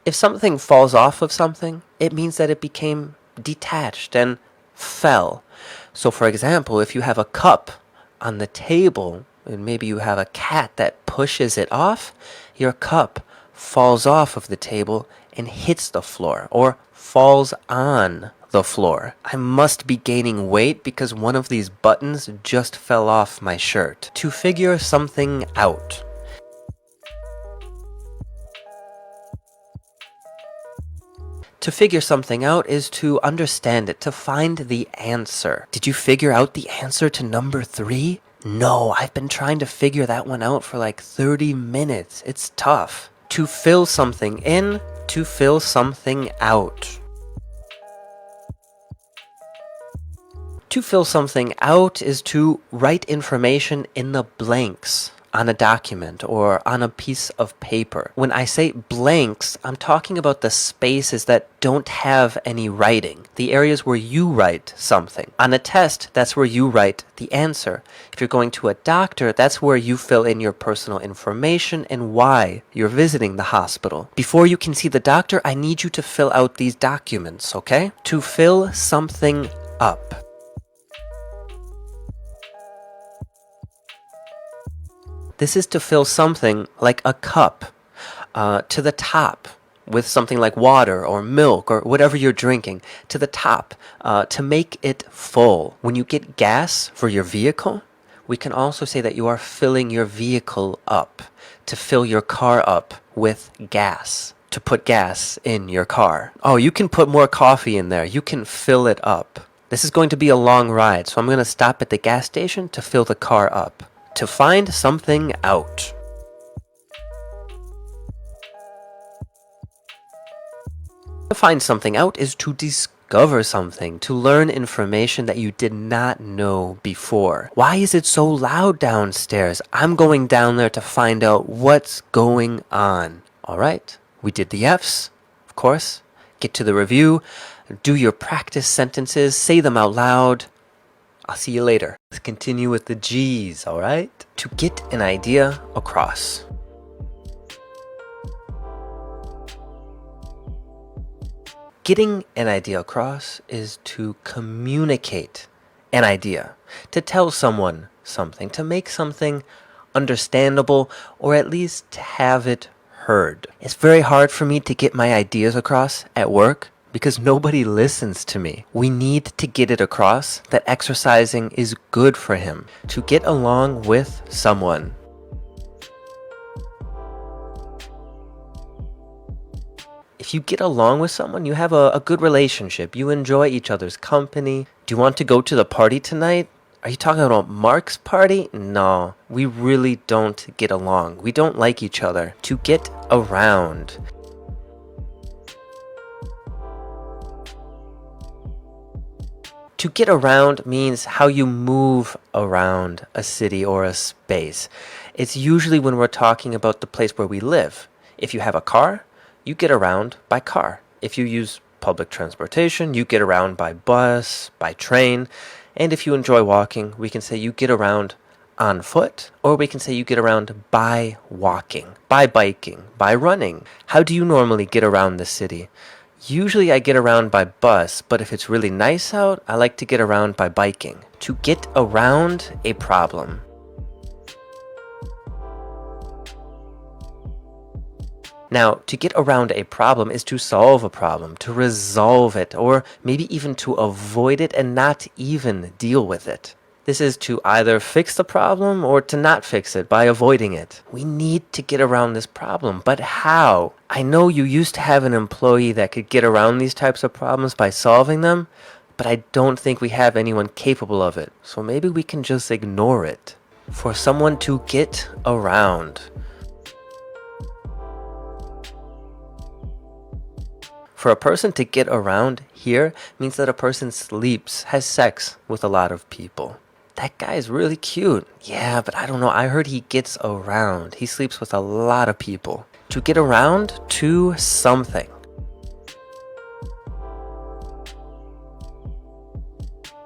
If something falls off of something, it means that it became detached and fell. So for example, if you have a cup on the table and maybe you have a cat that pushes it off, your cup falls off of the table and hits the floor or falls on the floor. I must be gaining weight because one of these buttons just fell off my shirt. To figure something out. To figure something out is to understand it, to find the answer. Did you figure out the answer to number 3? No, I've been trying to figure that one out for like 30 minutes. It's tough. To fill something in, to fill something out. To fill something out is to write information in the blanks on a document or on a piece of paper. When I say blanks, I'm talking about the spaces that don't have any writing, the areas where you write something. On a test, that's where you write the answer. If you're going to a doctor, that's where you fill in your personal information and why you're visiting the hospital. Before you can see the doctor, I need you to fill out these documents, okay? To fill something up. This is to fill something like a cup to the top with something like water or milk or whatever you're drinking, to the top to make it full. When you get gas for your vehicle, we can also say that you are filling your vehicle up, to fill your car up with gas, to put gas in your car. Oh, you can put more coffee in there. You can fill it up. This is going to be a long ride, so I'm going to stop at the gas station to fill the car up. To find something out. To find something out is to discover something, to learn information that you did not know before. Why is it so loud downstairs? I'm going down there to find out what's going on. All right, we did the F's, of course. Get to the review, do your practice sentences, say them out loud. I'll see you later. Let's continue with the G's, all right? To get an idea across. Getting an idea across is to communicate an idea, to tell someone something, to make something understandable, or at least to have it heard. It's very hard for me to get my ideas across at work because nobody listens to me. We need to get it across that exercising is good for him, to get along with someone. If you get along with someone, you have a good relationship. You enjoy each other's company. Do you want to go to the party tonight? Are you talking about Mark's party? No, we really don't get along. We don't like each other. To get around. To get around means how you move around a city or a space. It's usually when we're talking about the place where we live. If you have a car, you get around by car. If you use public transportation, you get around by bus, by train. And if you enjoy walking, we can say you get around on foot, or we can say you get around by walking, by biking, by running. How do you normally get around the city? Usually I get around by bus, but if it's really nice out, I like to get around by biking. To get around a problem. Now, to get around a problem is to solve a problem, to resolve it, or maybe even to avoid it and not even deal with it. This is to either fix the problem or to not fix it by avoiding it. We need to get around this problem, but how? I know you used to have an employee that could get around these types of problems by solving them, but I don't think we have anyone capable of it. So maybe we can just ignore it. For someone to get around. For a person to get around here means that a person sleeps, has sex with a lot of people. That guy is really cute. Yeah, but I don't know. I heard he gets around. He sleeps with a lot of people. To get around to something.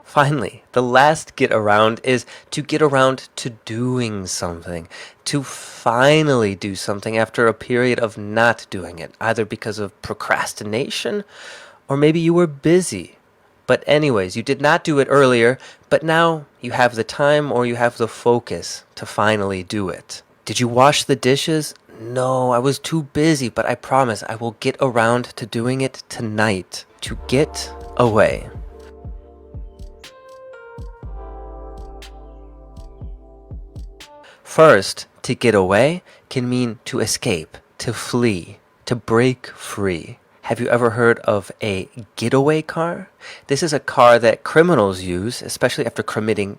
Finally, the last get around is to get around to doing something. To finally do something after a period of not doing it, either because of procrastination or maybe you were busy. But anyways, you did not do it earlier, but now you have the time or you have the focus to finally do it. Did you wash the dishes? No, I was too busy, but I promise I will get around to doing it tonight. To get away. First, to get away can mean to escape, to flee, to break free. Have you ever heard of a getaway car? This is a car that criminals use, especially after committing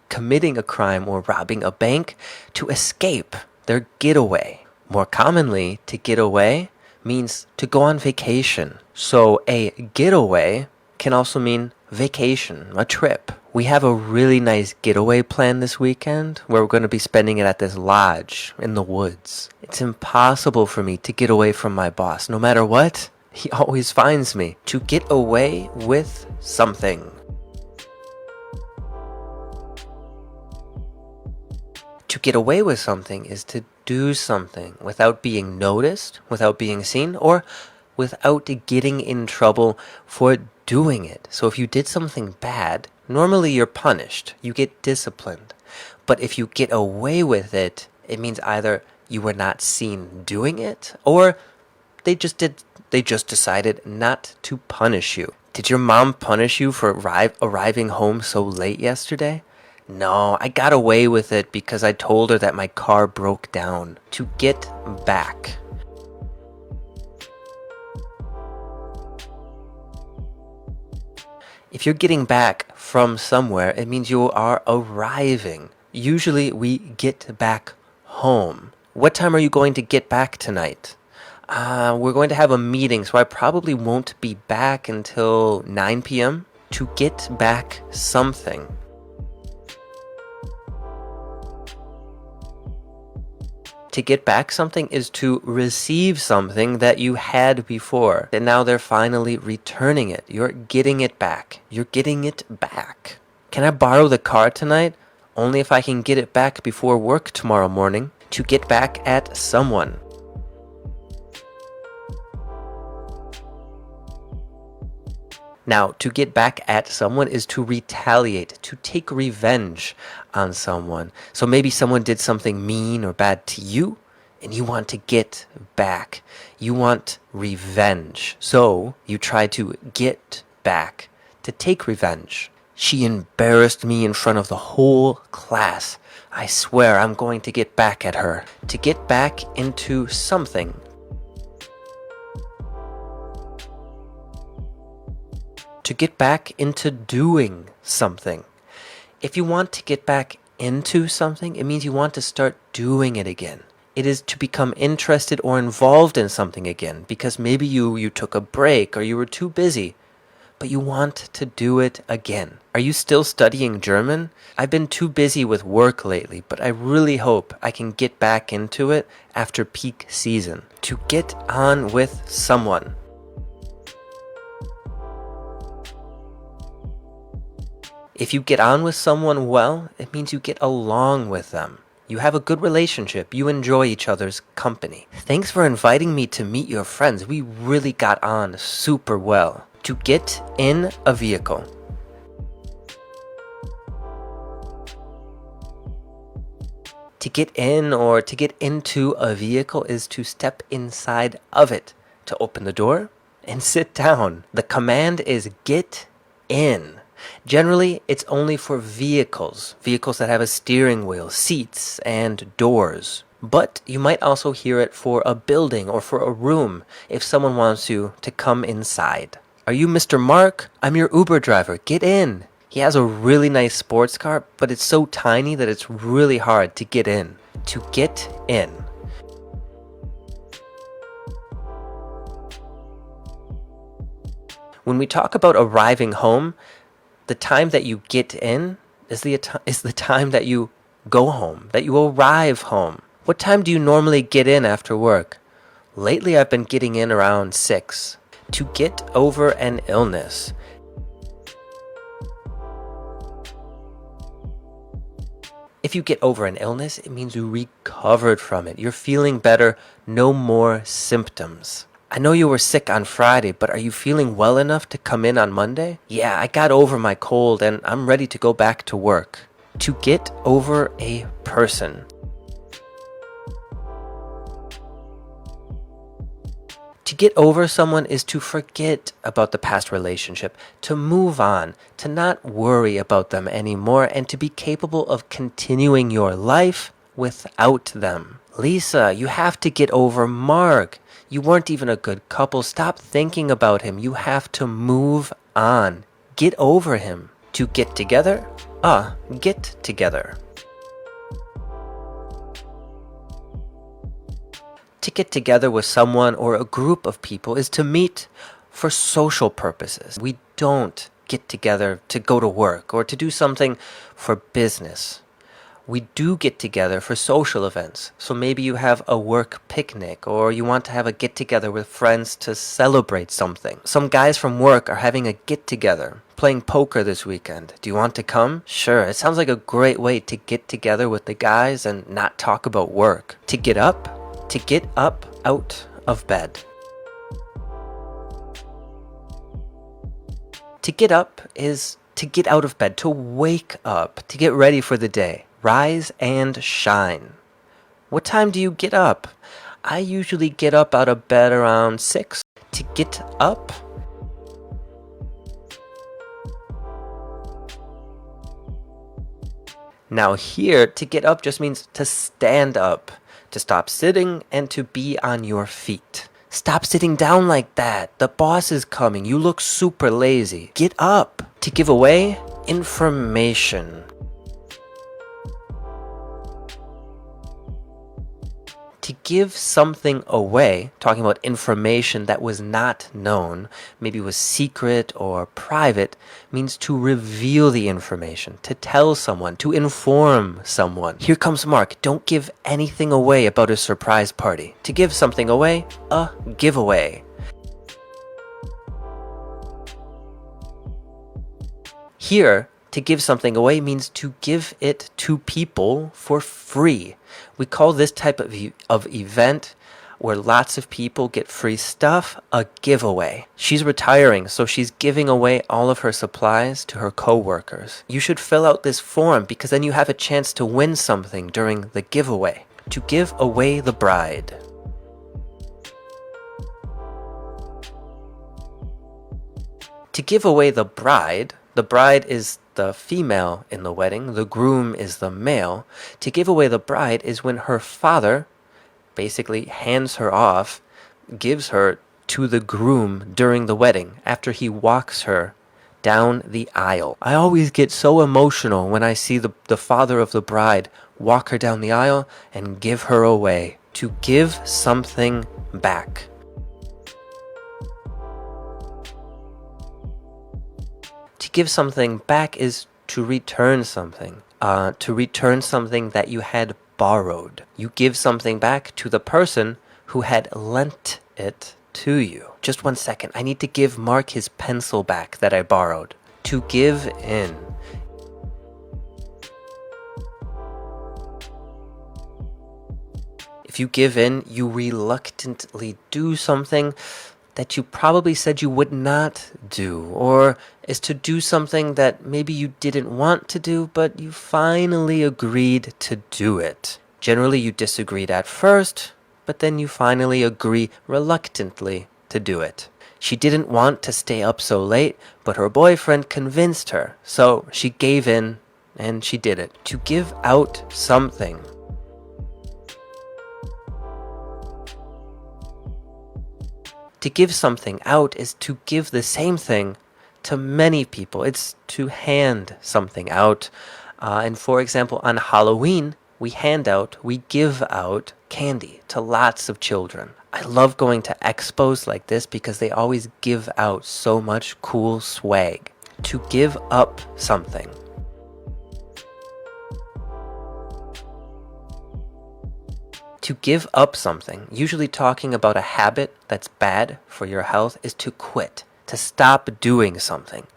a crime or robbing a bank, to escape their getaway. More commonly, to get away means to go on vacation. So a getaway can also mean vacation, a trip. We have a really nice getaway plan this weekend where we're going to be spending it at this lodge in the woods. It's impossible for me to get away from my boss. No matter what, he always finds me. To get away with something. To get away with something is to do something without being noticed, without being seen, or without getting in trouble for doing it. So if you did something bad, normally you're punished, you get disciplined. But if you get away with it, it means either you were not seen doing it, or they just decided not to punish you. Did your mom punish you for arriving home so late yesterday? No, I got away with it because I told her that my car broke down. To get back. If you're getting back from somewhere, it means you are arriving. Usually we get back home. What time are you going to get back tonight? We're going to have a meeting, so I probably won't be back until 9 p.m. To get back something. To get back something is to receive something that you had before, and now they're finally returning it. You're getting it back. You're getting it back. Can I borrow the car tonight? Only if I can get it back before work tomorrow morning. To get back at someone. Now, to get back at someone is to retaliate, to take revenge on someone. So maybe someone did something mean or bad to you, and you want to get back. You want revenge. So you try to get back, to take revenge. She embarrassed me in front of the whole class. I swear I'm going to get back at her. To get back into something. To get back into doing something. If you want to get back into something, it means you want to start doing it again. It is to become interested or involved in something again, because maybe you took a break or you were too busy, but you want to do it again. Are you still studying German? I've been too busy with work lately, but I really hope I can get back into it after peak season. To get on with someone. If you get on with someone well, it means you get along with them. You have a good relationship. You enjoy each other's company. Thanks for inviting me to meet your friends. We really got on super well. To get in a vehicle. To get in or to get into a vehicle is to step inside of it. To open the door and sit down. The command is get in. Generally, it's only for vehicles that have a steering wheel, seats, and doors. But you might also hear it for a building or for a room if someone wants you to come inside. Are you Mr. Mark? I'm your Uber driver. Get in. He has a really nice sports car, but it's so tiny that it's really hard to get in. To get in. When we talk about arriving home, the time that you get in is the time that you go home, that you arrive home. What time do you normally get in after work? Lately, I've been getting in around 6. To get over an illness. If you get over an illness, it means you recovered from it. You're feeling better, no more symptoms. I know you were sick on Friday, but are you feeling well enough to come in on Monday? Yeah, I got over my cold and I'm ready to go back to work. To get over a person. To get over someone is to forget about the past relationship, to move on, to not worry about them anymore, and to be capable of continuing your life without them. Lisa, you have to get over Mark. You weren't even a good couple. Stop thinking about him. You have to move on. Get over him. To get together? Get together. To get together with someone or a group of people is to meet for social purposes. We don't get together to go to work or to do something for business. We do get together for social events. So maybe you have a work picnic or you want to have a get-together with friends to celebrate something. Some guys from work are having a get-together, playing poker this weekend. Do you want to come? Sure, it sounds like a great way to get together with the guys and not talk about work. To get up out of bed. To get up is to get out of bed, to wake up, to get ready for the day. Rise and shine. What time do you get up? I usually get up out of bed around 6. To get up. Now here, to get up just means to stand up, to stop sitting and to be on your feet. Stop sitting down like that. The boss is coming. You look super lazy. Get up. To give away to To give something away, talking about information that was not known, maybe was secret or private, means to reveal the information, to tell someone, to inform someone. Here comes Mark. Don't give anything away about a surprise party. To give something away, a giveaway. Here, to give something away means to give it to people for free. We call this type of event where lots of people get free stuff a giveaway. She's retiring, so she's giving away all of her supplies to her co-workers. You should fill out this form because then you have a chance to win something during the giveaway. To give away the bride. To give away the bride is the female in the wedding, the groom is the male. To give away the bride is when her father basically hands her off, gives her to the groom during the wedding, after he walks her down the aisle. I always get so emotional when I see the father of the bride walk her down the aisle and give her away. To give something back. To give something back is to return something. To return something that you had borrowed. You give something back to the person who had lent it to you. Just 1 second. I need to give Mark his pencil back that I borrowed. To give in. If you give in, you reluctantly do something that you probably said you would not do, or is to do something that maybe you didn't want to do, but you finally agreed to do it. Generally, you disagreed at first, but then you finally agree reluctantly to do it. She didn't want to stay up so late, but her boyfriend convinced her, so she gave in and she did it. To give out something. To give something out is to give the same thing to many people. It's to hand something out. And for example, on Halloween, we give out candy to lots of children. I love going to expos like this because they always give out so much cool swag. To give up something. To give up something, usually talking about a habit that's bad for your health, is to quit, to stop doing something.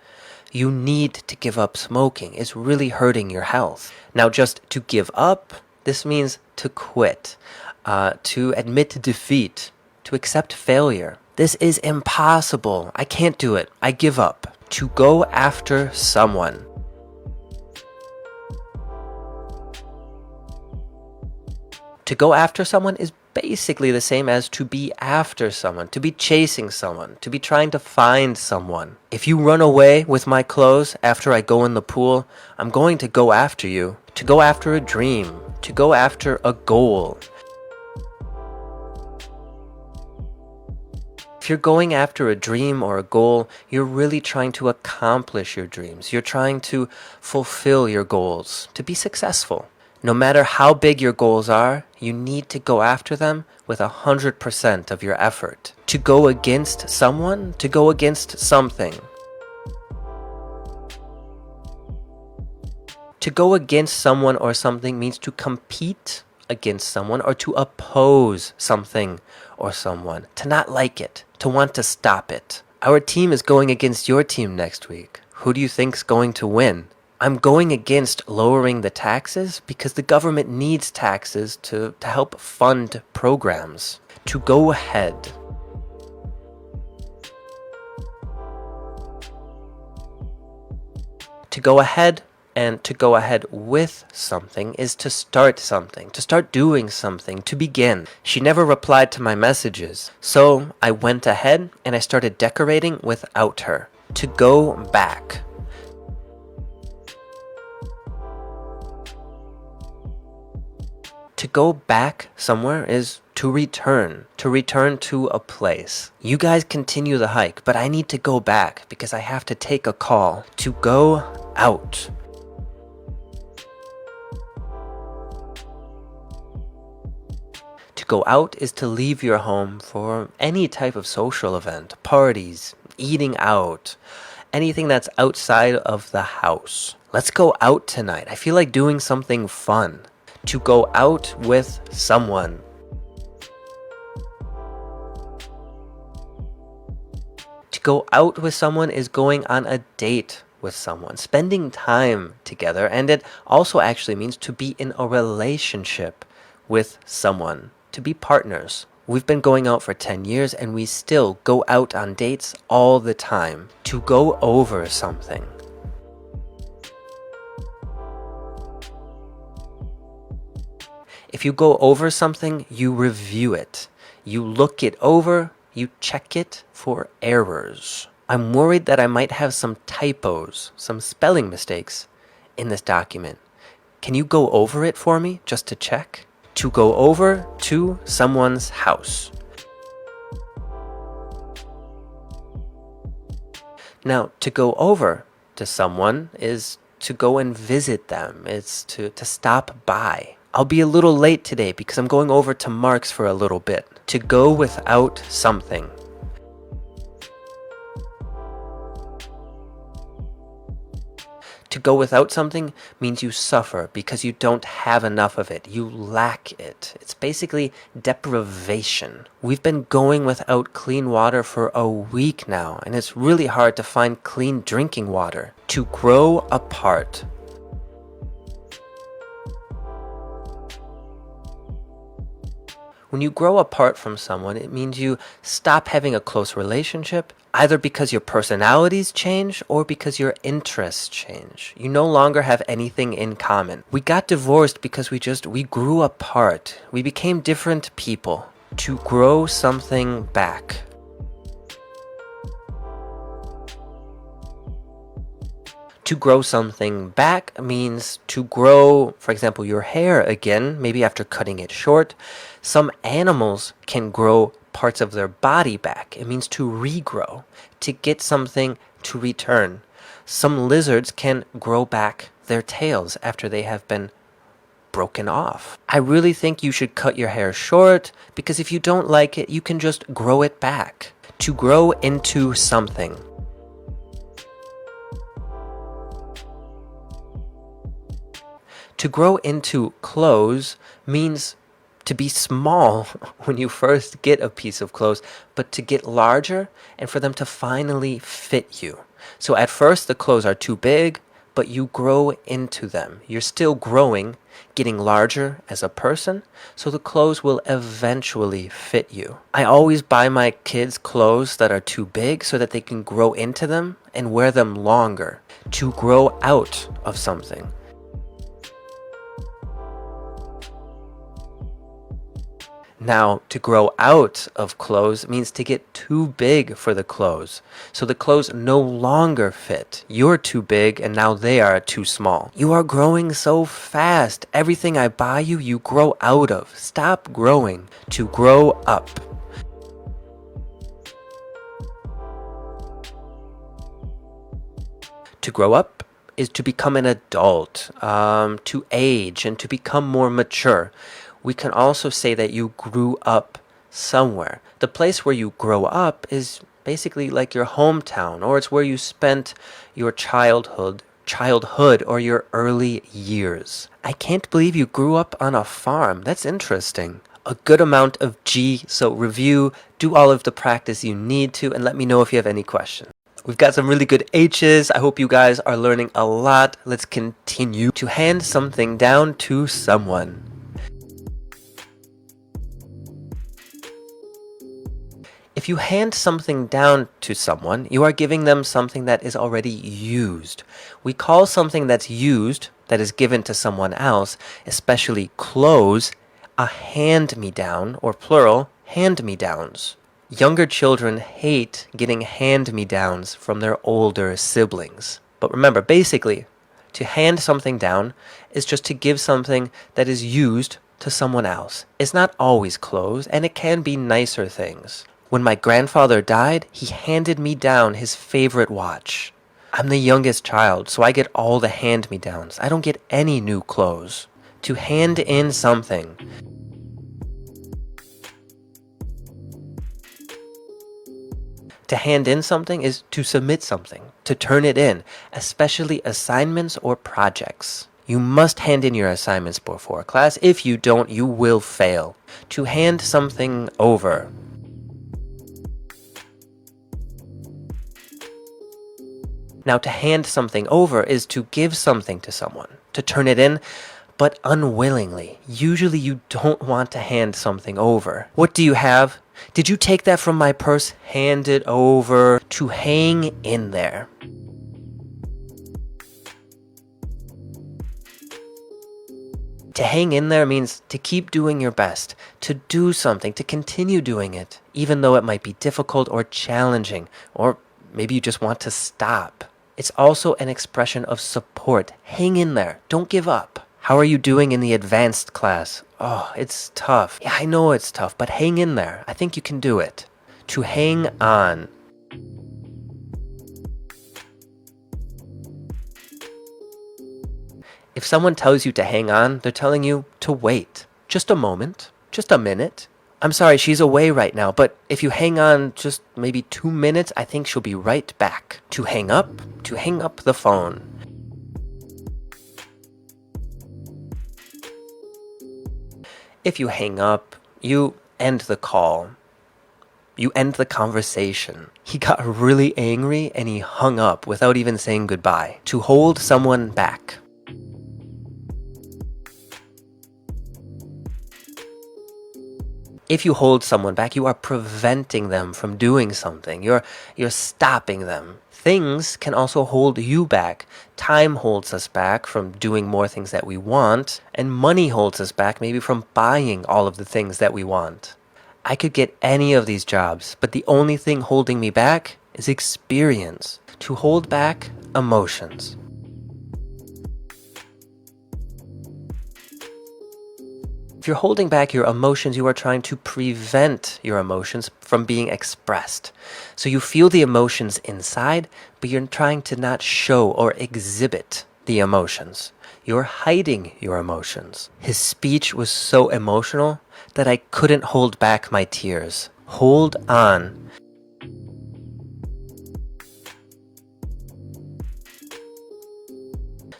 You need to give up smoking. It's really hurting your health. Now, just to give up, this means to quit, to admit defeat, to accept failure. This is impossible. I can't do it. I give up. To go after someone. To go after someone is basically the same as to be after someone, to be chasing someone, to be trying to find someone. If you run away with my clothes after I go in the pool, I'm going to go after you. To go after a dream, to go after a goal. If you're going after a dream or a goal, you're really trying to accomplish your dreams. You're trying to fulfill your goals, to be successful. No matter how big your goals are, you need to go after them with 100% of your effort. To go against someone, to go against something. To go against someone or something means to compete against someone or to oppose something or someone. To not like it, to want to stop it. Our team is going against your team next week. Who do you think's going to win? I'm going against lowering the taxes because the government needs taxes to help fund programs. To go ahead. To go ahead and to go ahead with something is to start something, to start doing something, to begin. She never replied to my messages, so I went ahead and I started decorating without her. To go back. To go back somewhere is to return to a place. You guys continue the hike, but I need to go back because I have to take a call. To go out. To To go out is to leave your home for any type of social event, parties, eating out, anything that's outside of the house. Let's go out tonight. I feel like doing something fun. To go out with someone. To go out with someone is going on a date with someone, spending time together, and it also actually means to be in a relationship with someone, to be partners. We've been going out for 10 years and we still go out on dates all the time. To go over something. If you go over something, you review it. You look it over, you check it for errors. I'm worried that I might have some typos, some spelling mistakes in this document. Can you go over it for me just to check? To go over to someone's house. Now, to go over to someone is to go and visit them. It's to stop by. I'll be a little late today because I'm going over to Mark's for a little bit. To go without something. To go without something means you suffer because you don't have enough of it. You lack it. It's basically deprivation. We've been going without clean water for a week now, and it's really hard to find clean drinking water. To grow apart. When you grow apart from someone, it means you stop having a close relationship, either because your personalities change or because your interests change. You no longer have anything in common. We got divorced because we grew apart. We became different people. To grow something back. To grow something back means to grow, for example, your hair again, maybe after cutting it short. Some animals can grow parts of their body back. It means to regrow, to get something to return. Some lizards can grow back their tails after they have been broken off. I really think you should cut your hair short because if you don't like it, you can just grow it back. To grow into something. To grow into clothes means to be small when you first get a piece of clothes, but to get larger and for them to finally fit you. So at first the clothes are too big, but you grow into them. You're still growing, getting larger as a person, so the clothes will eventually fit you. I always buy my kids clothes that are too big so that they can grow into them and wear them longer. To grow out of something. Now, to grow out of clothes means to get too big for the clothes. So the clothes no longer fit. You're too big and now they are too small. You are growing so fast. Everything I buy you, you grow out of. Stop growing. To grow up. To grow up is to become an adult, to age and to become more mature. We can also say that you grew up somewhere. The place where you grow up is basically like your hometown, or it's where you spent your childhood or your early years. I can't believe you grew up on a farm. That's interesting. A good amount of G, so review, do all of the practice you need to, and let me know if you have any questions. We've got some really good H's. I hope you guys are learning a lot. Let's continue. To hand something down to someone. If you hand something down to someone, you are giving them something that is already used. We call something that's used, that is given to someone else, especially clothes, a hand-me-down, or plural, hand-me-downs. Younger children hate getting hand-me-downs from their older siblings. But remember, basically, to hand something down is just to give something that is used to someone else. It's not always clothes, and it can be nicer things. When my grandfather died, he handed me down his favorite watch. I'm the youngest child, so I get all the hand-me-downs. I don't get any new clothes. To hand in something. To hand in something is to submit something, to turn it in, especially assignments or projects. You must hand in your assignments before class. If you don't, you will fail. To hand something over. Now, to hand something over is to give something to someone, to turn it in, but unwillingly. Usually you don't want to hand something over. What do you have? Did you take that from my purse? Hand it over. To hang in there. To hang in there means to keep doing your best, to do something, to continue doing it, even though it might be difficult or challenging, or maybe you just want to stop. It's also an expression of support. Hang in there. Don't give up. How are you doing in the advanced class? Oh, it's tough. Yeah, I know it's tough, but hang in there. I think you can do it. To hang on. If someone tells you to hang on, they're telling you to wait. Just a moment. Just a minute. I'm sorry, she's away right now, but if you hang on just maybe 2 minutes, I think she'll be right back. To hang up the phone. If you hang up, you end the call. You end the conversation. He got really angry and he hung up without even saying goodbye. To hold someone back. If you hold someone back, you are preventing them from doing something. You're stopping them. Things can also hold you back. Time holds us back from doing more things that we want, and money holds us back maybe from buying all of the things that we want. I could get any of these jobs, but the only thing holding me back is experience. To hold back emotions. If you're holding back your emotions, you are trying to prevent your emotions from being expressed. So you feel the emotions inside, but you're trying to not show or exhibit the emotions. You're hiding your emotions. His speech was so emotional that I couldn't hold back my tears. Hold on.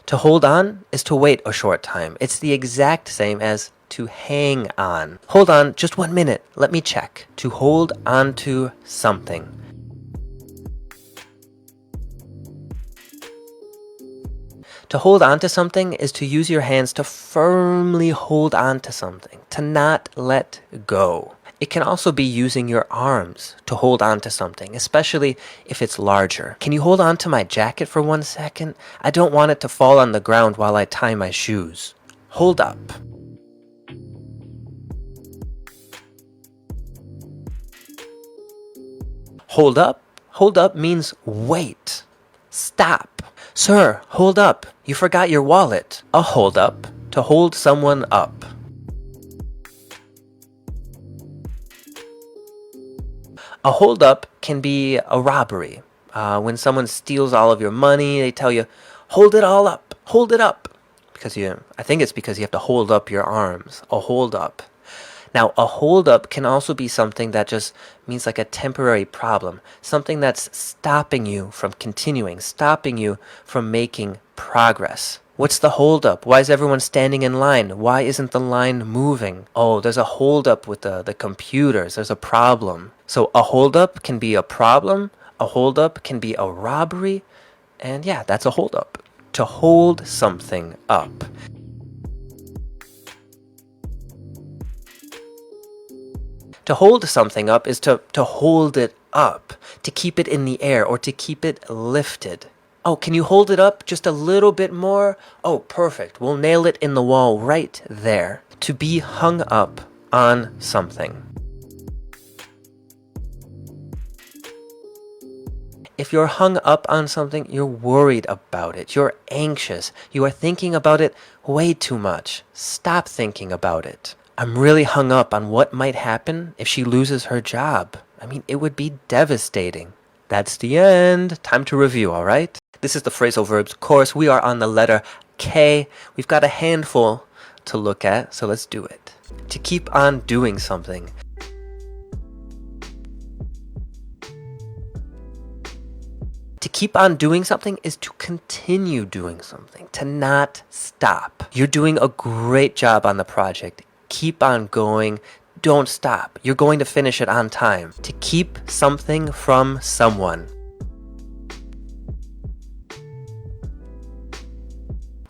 To hold on is to wait a short time. It's the exact same as to hang on. Hold on just 1 minute. Let me check. To hold on to something. To hold on to something is to use your hands to firmly hold on to something, to not let go. It can also be using your arms to hold on to something, especially if it's larger. Can you hold on to my jacket for 1 second? I don't want it to fall on the ground while I tie my shoes. Hold up. Hold up? Hold up means wait. Stop. Sir, hold up. You forgot your wallet. A hold up. To hold someone up. A hold up can be a robbery. When someone steals all of your money, they tell you, hold it all up. Hold it up. I think it's because you have to hold up your arms. A hold up. Now, a hold-up can also be something that just means like a temporary problem, something that's stopping you from continuing, stopping you from making progress. What's the hold-up? Why is everyone standing in line? Why isn't the line moving? Oh, there's a hold-up with the computers. There's a problem. So a hold-up can be a problem, a hold-up can be a robbery, and yeah, that's a hold-up. To hold something up. To hold something up is to hold it up, to keep it in the air or to keep it lifted. Oh, can you hold it up just a little bit more? Oh, perfect. We'll nail it in the wall right there. To be hung up on something. If you're hung up on something, you're worried about it. You're anxious. You are thinking about it way too much. Stop thinking about it. I'm really hung up on what might happen if she loses her job. I mean, it would be devastating. That's the end. Time to review, all right? This is the Phrasal Verbs course. We are on the letter K. We've got a handful to look at, so let's do it. To keep on doing something. keep on doing something is to continue doing something, to not stop. You're doing a great job on the project. Keep on going. Don't stop. You're going to finish it on time. To keep something from someone.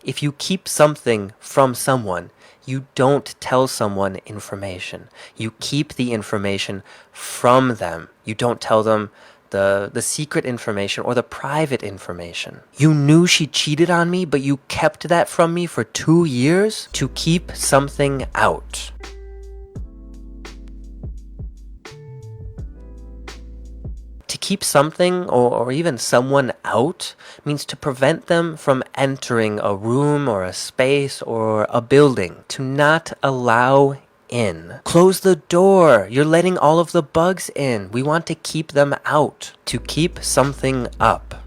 If you keep something from someone, you don't tell someone information. You keep the information from them. You don't tell them the secret information or the private information. You knew she cheated on me, but you kept that from me for 2 years? To keep something out. To keep something or even someone out means to prevent them from entering a room or a space or a building. To not allow in. Close the door. You're letting all of the bugs in. We want to keep them out. To keep something up.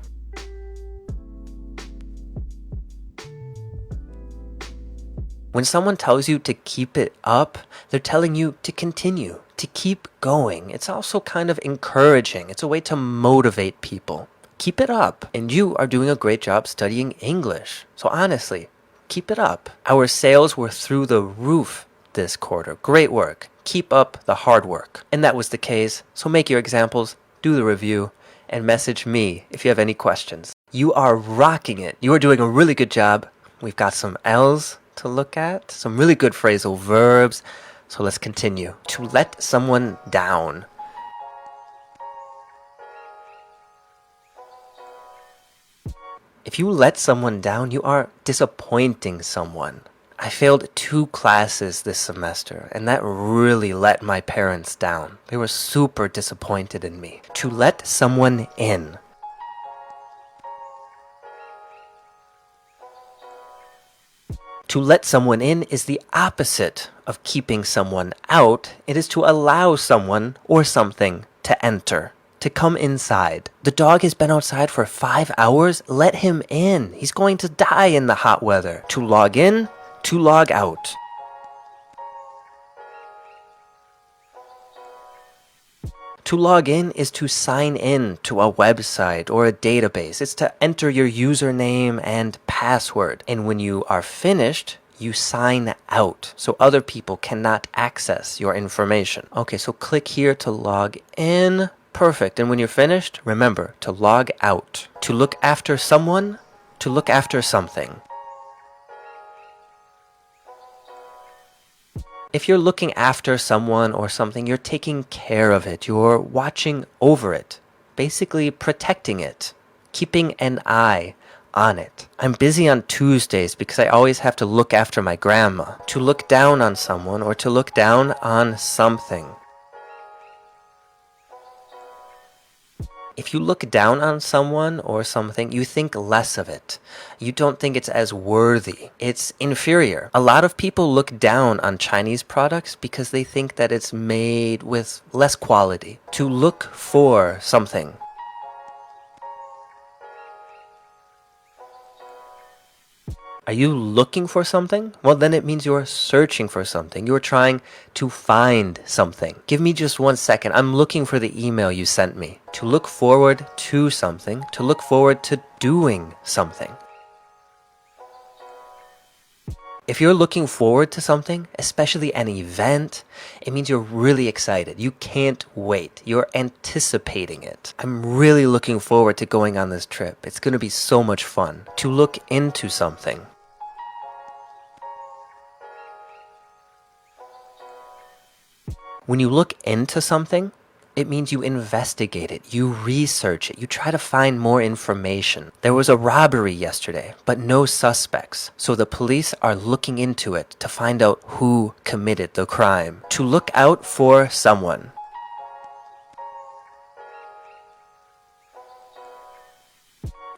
When someone tells you to keep it up, they're telling you to continue, to keep going. It's also kind of encouraging. It's a way to motivate people. Keep it up. And you are doing a great job studying English. So honestly, keep it up. Our sales were through the roof this quarter. Great work. Keep up the hard work. And that was the case. So make your examples, do the review, and message me if you have any questions. You are rocking it. You are doing a really good job. We've got some L's to look at, some really good phrasal verbs. So let's continue. To let someone down. If you let someone down, you are disappointing someone. I failed 2 classes this semester, and that really let my parents down. They were super disappointed in me. To let someone in. To let someone in is the opposite of keeping someone out. It is to allow someone or something to enter, to come inside. The dog has been outside for 5 hours. Let him in. He's going to die in the hot weather. To log in, to log out. To log in is to sign in to a website or a database. It's to enter your username and password. And when you are finished, you sign out so other people cannot access your information. Okay, so click here to log in. Perfect. And when you're finished, remember to log out. To look after someone, to look after something. If you're looking after someone or something, you're taking care of it. You're watching over it, basically protecting it, keeping an eye on it. I'm busy on Tuesdays because I always have to look after my grandma. To look down on someone or to look down on something. If you look down on someone or something, you think less of it. You don't think it's as worthy. It's inferior. A lot of people look down on Chinese products because they think that it's made with less quality. To look for something. Are you looking for something? Well, then it means you're searching for something. You're trying to find something. Give me just 1 second. I'm looking for the email you sent me. To look forward to something. To look forward to doing something. If you're looking forward to something, especially an event, it means you're really excited. You can't wait. You're anticipating it. I'm really looking forward to going on this trip. It's going to be so much fun. To look into something. When you look into something, it means you investigate it, you research it, you try to find more information. There was a robbery yesterday, but no suspects. So the police are looking into it to find out who committed the crime. To look out for someone.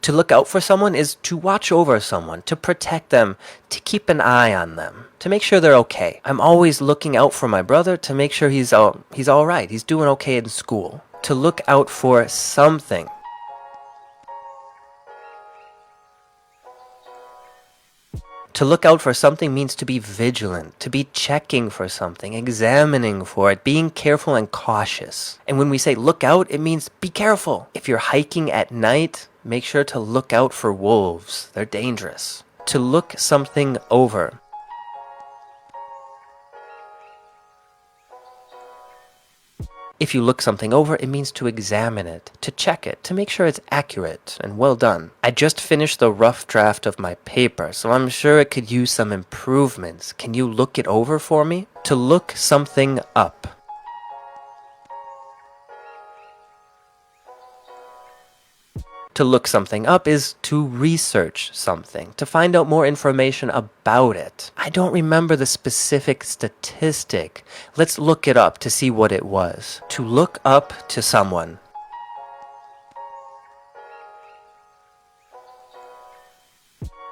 To look out for someone is to watch over someone, to protect them, to keep an eye on them, to make sure they're okay. I'm always looking out for my brother to make sure he's all right. He's doing okay in school. To look out for something. To look out for something means to be vigilant, to be checking for something, examining for it, being careful and cautious. And when we say look out, it means be careful. If you're hiking at night, make sure to look out for wolves. They're dangerous. To look something over. If you look something over, it means to examine it, to check it, to make sure it's accurate and well done. I just finished the rough draft of my paper, so I'm sure it could use some improvements. Can you look it over for me? To look something up. To look something up is to research something, to find out more information about it. I don't remember the specific statistic. Let's look it up to see what it was. To look up to someone.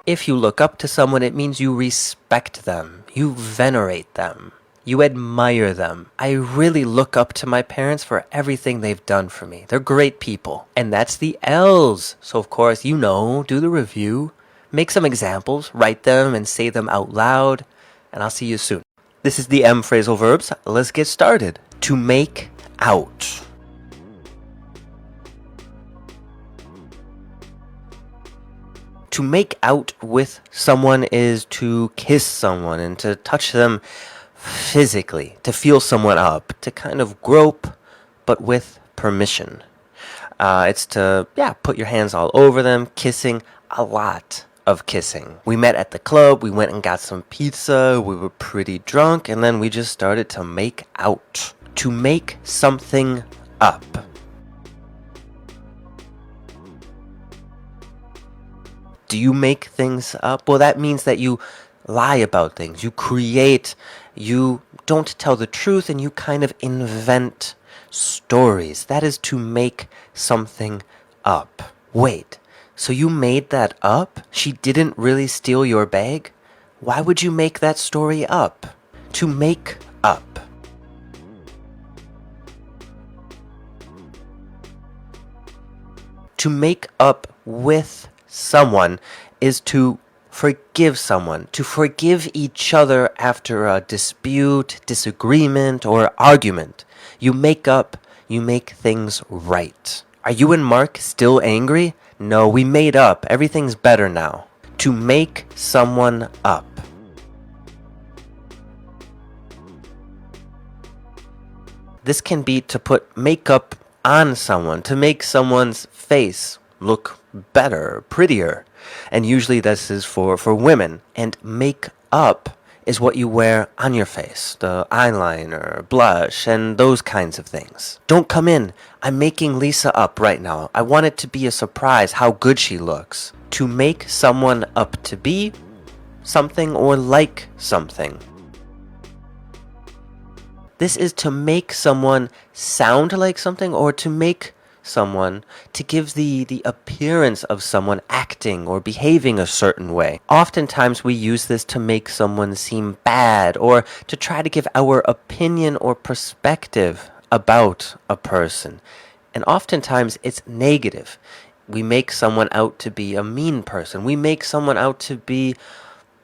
If you look up to someone, it means you respect them, you venerate them. You admire them. I really look up to my parents for everything they've done for me. They're great people. And that's the L's. So of course, do the review, make some examples, write them and say them out loud, and I'll see you soon. This is the M phrasal verbs. Let's get started. To make out. To make out with someone is to kiss someone and to touch them physically, to feel someone up, to kind of grope, but with permission. It's to, put your hands all over them, kissing, a lot of kissing. We met at the club, we went and got some pizza, we were pretty drunk, and then we just started to make out. To make something up. Do you make things up? Well, that means that you lie about things, you create, you don't tell the truth, and you kind of invent stories. That is to make something up. Wait, so you made that up? She didn't really steal your bag? Why would you make that story up? To make up. To make up with someone is to forgive someone, to forgive each other after a dispute, disagreement, or argument. You make up, you make things right. Are you and Mark still angry? No, we made up. Everything's better now. To make someone up. This can be to put makeup on someone, to make someone's face look better, prettier. And usually this is for women. And makeup is what you wear on your face. The eyeliner, blush, and those kinds of things. Don't come in. I'm making Lisa up right now. I want it to be a surprise how good she looks. To make someone up to be something or like something. This is to make someone sound like something, or to make someone, to give the appearance of someone acting or behaving a certain way. Oftentimes we use this to make someone seem bad, or to try to give our opinion or perspective about a person. And oftentimes it's negative. We make someone out to be a mean person. We make someone out to be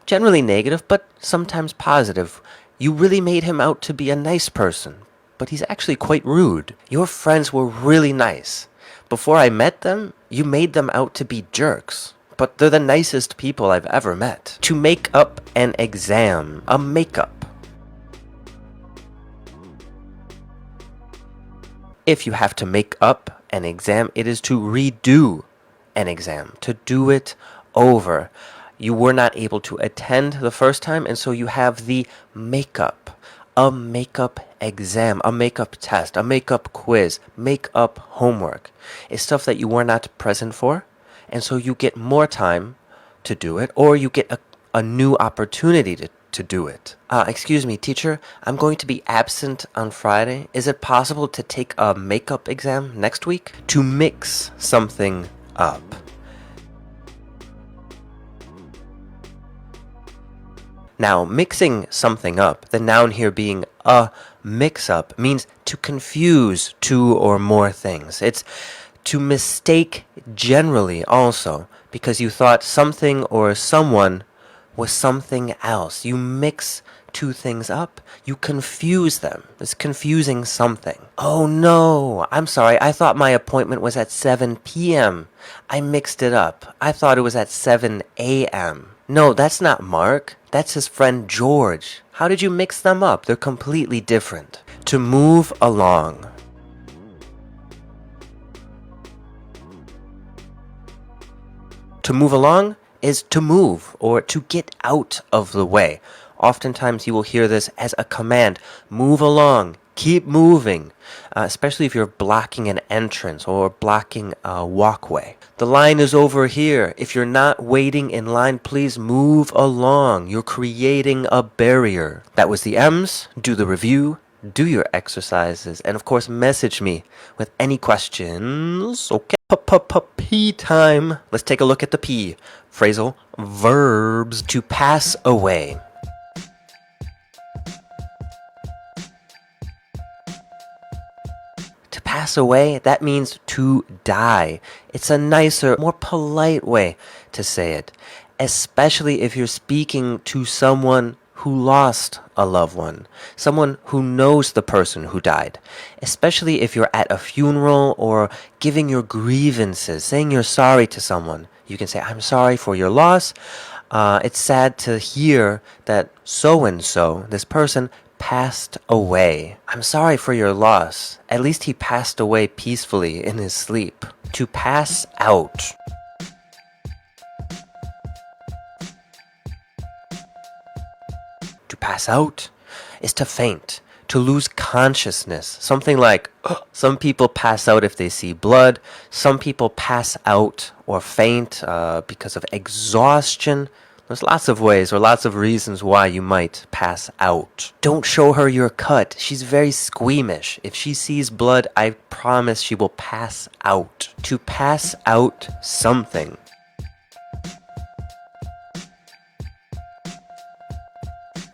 generally negative, but sometimes positive. You really made him out to be a nice person, but he's actually quite rude. Your friends were really nice. Before I met them, you made them out to be jerks, but they're the nicest people I've ever met. To make up an exam, a makeup. If you have to make up an exam, it is to redo an exam, to do it over. You were not able to attend the first time, and so you have the makeup. A makeup exam, a makeup test, a makeup quiz, makeup homework. It's stuff that you were not present for, and so you get more time to do it, or you get a new opportunity to do it. Excuse me, teacher, I'm going to be absent on Friday. Is it possible to take a makeup exam next week? To mix something up. Now, mixing something up, the noun here being a mix-up, means to confuse two or more things. It's to mistake generally also, because you thought something or someone with something else. You mix two things up. You confuse them. It's confusing something. Oh no, I'm sorry. I thought my appointment was at 7 p.m. I mixed it up. I thought it was at 7 a.m. No, that's not Mark. That's his friend George. How did you mix them up? They're completely different. To move along. To move along is to move or to get out of the way. Oftentimes you will hear this as a command. Move along. Keep moving. Especially if you're blocking an entrance or blocking a walkway. The line is over here. If you're not waiting in line, please move along. You're creating a barrier. That was the M's. Do the review. Do your exercises. And of course, message me with any questions. Okay. P time. Let's take a look at the P. Phrasal verbs. To pass away. To pass away, that means to die. It's a nicer, more polite way to say it, especially if you're speaking to someone who lost a loved one, someone who knows the person who died, especially if you're at a funeral or giving your grievances, saying you're sorry to someone. You can say, I'm sorry for your loss. It's sad to hear that so-and-so, this person, passed away. I'm sorry for your loss. At least he passed away peacefully in his sleep. To pass out. To pass out is to faint, to lose consciousness. Something like, some people pass out if they see blood. Some people pass out or faint because of exhaustion. There's lots of ways or lots of reasons why you might pass out. Don't show her your cut. She's very squeamish. If she sees blood, I promise she will pass out. To pass out something.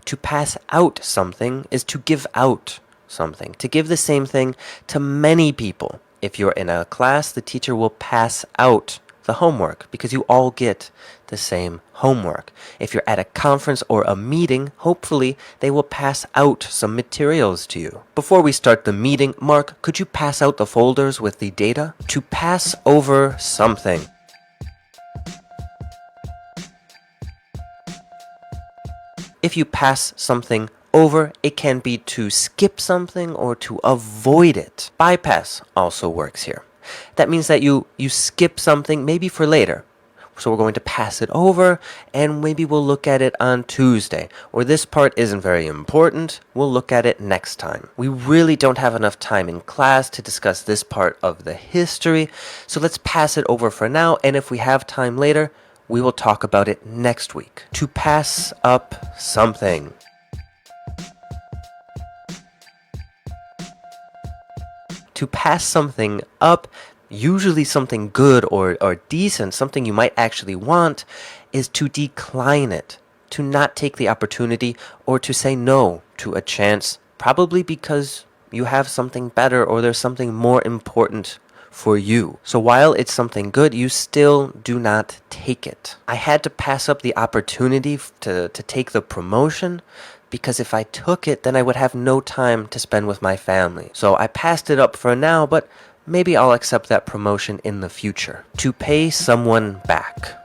To pass out something is to give out something, to give the same thing to many people. If you're in a class, the teacher will pass out the homework because you all get the same homework. If you're at a conference or a meeting, hopefully they will pass out some materials to you. Before we start the meeting, Mark, could you pass out the folders with the data? To pass over something. If you pass something over, it can be to skip something or to avoid it. Bypass also works here. That means that you skip something maybe for later. So we're going to pass it over and maybe we'll look at it on Tuesday. Or this part isn't very important. We'll look at it next time. We really don't have enough time in class to discuss this part of the history. So let's pass it over for now. And if we have time later, we will talk about it next week. To pass up something. To pass something up, usually something good or decent, something you might actually want, is to decline it, to not take the opportunity, or to say no to a chance, probably because you have something better or there's something more important for you. So while it's something good, you still do not take it. I had to pass up the opportunity to take the promotion because if I took it, then I would have no time to spend with my family. So I passed it up for now, but maybe I'll accept that promotion in the future. To pay someone back.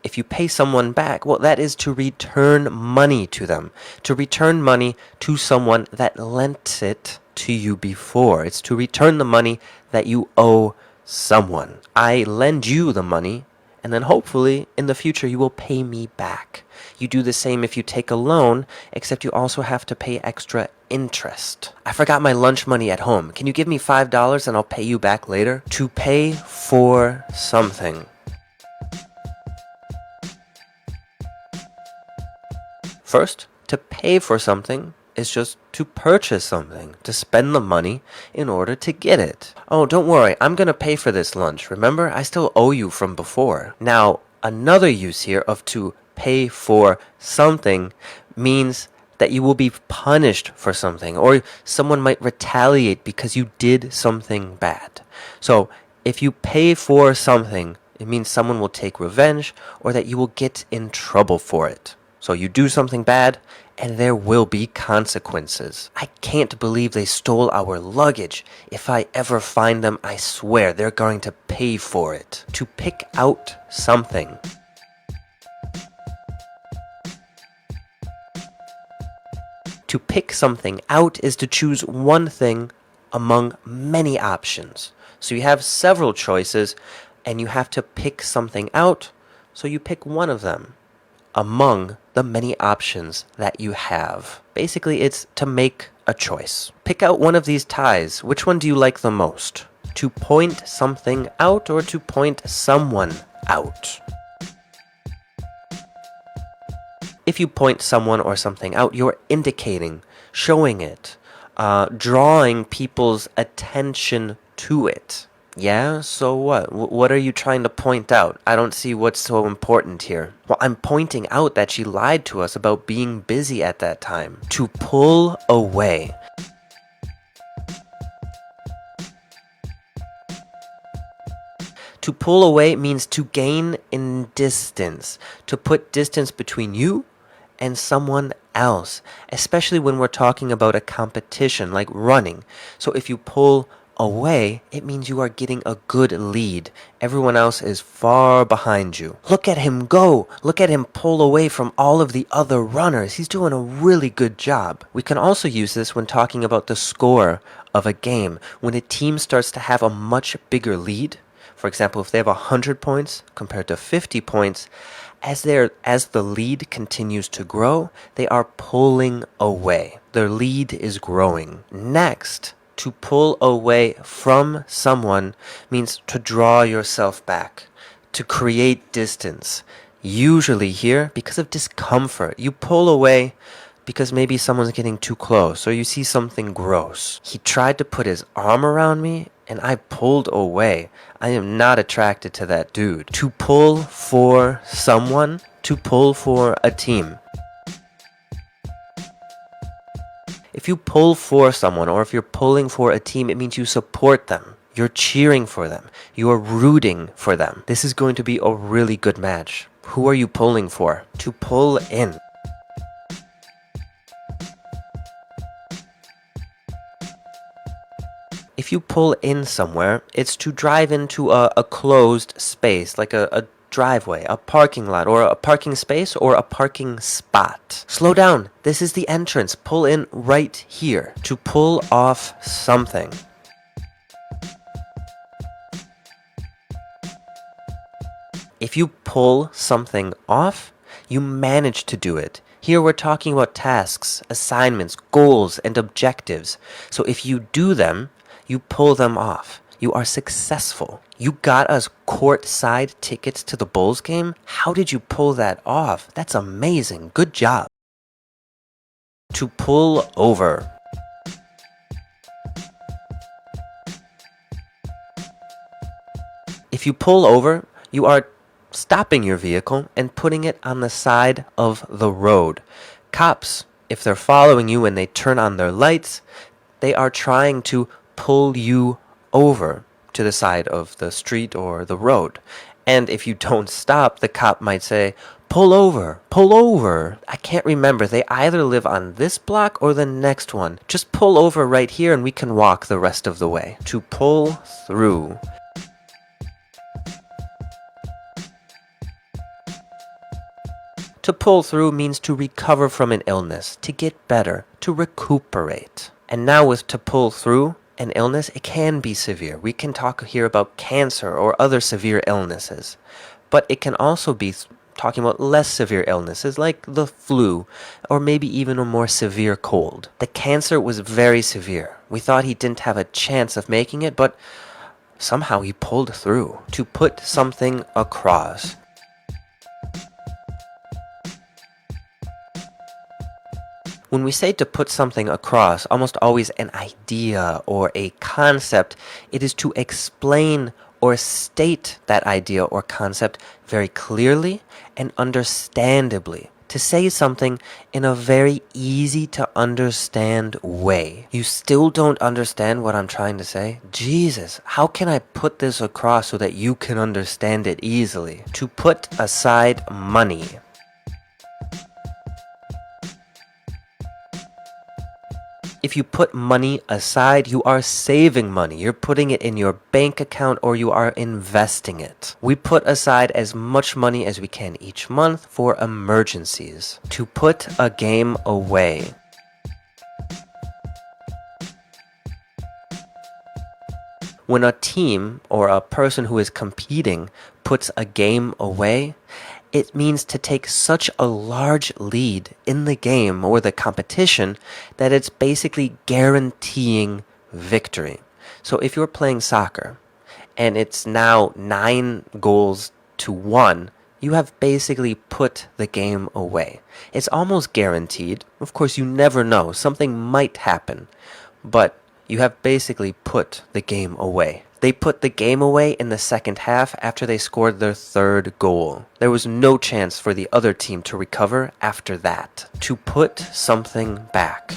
If you pay someone back, well, that is to return money to them. To return money to someone that lent it to you before. It's to return the money that you owe someone. I lend you the money, and then hopefully in the future you will pay me back. You do the same if you take a loan, except you also have to pay extra interest. I forgot my lunch money at home. Can you give me $5 and I'll pay you back later? To pay for something. First, to pay for something is just to purchase something, to spend the money in order to get it. Oh, don't worry, I'm gonna pay for this lunch. Remember, I still owe you from before. Now, another use here of to pay for something means that you will be punished for something, or someone might retaliate because you did something bad. So, If you pay for something, it means someone will take revenge or that you will get in trouble for it. So you do something bad, and there will be consequences. I can't believe they stole our luggage. If I ever find them, I swear they're going to pay for it. To pick out something. To pick something out is to choose one thing among many options. So you have several choices, and you have to pick something out, so you pick one of them among the many options that you have. Basically, it's to make a choice. Pick out one of these ties. Which one do you like the most? To point something out or to point someone out? If you point someone or something out, you're indicating, showing it, drawing people's attention to it. Yeah, so what? What are you trying to point out? I don't see what's so important here. Well, I'm pointing out that she lied to us about being busy at that time. To pull away. To pull away means to gain in distance, to put distance between you and someone else, especially when we're talking about a competition like running. So if you pull away, it means you are getting a good lead. Everyone else is far behind you. Look at him go. Look at him pull away from all of the other runners. He's doing a really good job. We can also use this when talking about the score of a game. When a team starts to have a much bigger lead, for example, if they have 100 points compared to 50 points, as the lead continues to grow, they are pulling away. Their lead is growing. Next, to pull away from someone means to draw yourself back, to create distance. Usually here, because of discomfort, you pull away because maybe someone's getting too close or you see something gross. He tried to put his arm around me and I pulled away. I am not attracted to that dude. To pull for someone, to pull for a team. If you pull for someone or if you're pulling for a team, it means you support them. You're cheering for them. You're rooting for them. This is going to be a really good match. Who are you pulling for? To pull in. If you pull in somewhere, it's to drive into a closed space, like a driveway, a parking lot, or a parking space, or a parking spot. Slow down. This is the entrance. Pull in right here. To pull off something. If you pull something off, you manage to do it. Here we're talking about tasks, assignments, goals, and objectives. So if you do them, you pull them off. You are successful. You got us courtside tickets to the Bulls game? How did you pull that off? That's amazing. Good job. To pull over. If you pull over, you are stopping your vehicle and putting it on the side of the road. Cops, if they're following you and they turn on their lights, they are trying to pull you over to the side of the street or the road. And if you don't stop, the cop might say, pull over, pull over. I can't remember. They either live on this block or the next one. Just pull over right here and we can walk the rest of the way. To pull through. To pull through means to recover from an illness, to get better, to recuperate. And now with to pull through, an illness, it can be severe. We can talk here about cancer or other severe illnesses. But it can also be talking about less severe illnesses like the flu or maybe even a more severe cold. The cancer was very severe. We thought he didn't have a chance of making it, but somehow he pulled through. To put something across. When we say to put something across, almost always an idea or a concept, it is to explain or state that idea or concept very clearly and understandably. to say something in a very easy to understand way. You still don't understand what I'm trying to say? Jesus, how can I put this across so that you can understand it easily? To put aside money. If you put money aside, you are saving money. You're putting it in your bank account or you are investing it. We put aside as much money as we can each month for emergencies. To put a game away. When a team or a person who is competing puts a game away, it means to take such a large lead in the game or the competition that it's basically guaranteeing victory. So if you're playing soccer and it's now 9-1, you have basically put the game away. It's almost guaranteed. Of course, you never know. Something might happen, but you have basically put the game away. They put the game away in the second half after they scored their third goal. There was no chance for the other team to recover after that. To put something back.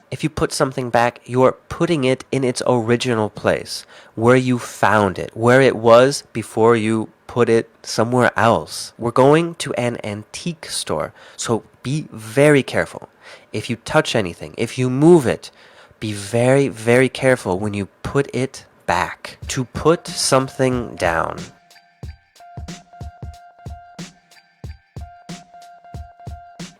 If you put something back, you're putting it in its original place, where you found it, where it was before you put it somewhere else. We're going to an antique store, so be very careful. If you touch anything, if you move it, be very, very careful when you put it back. To put something down.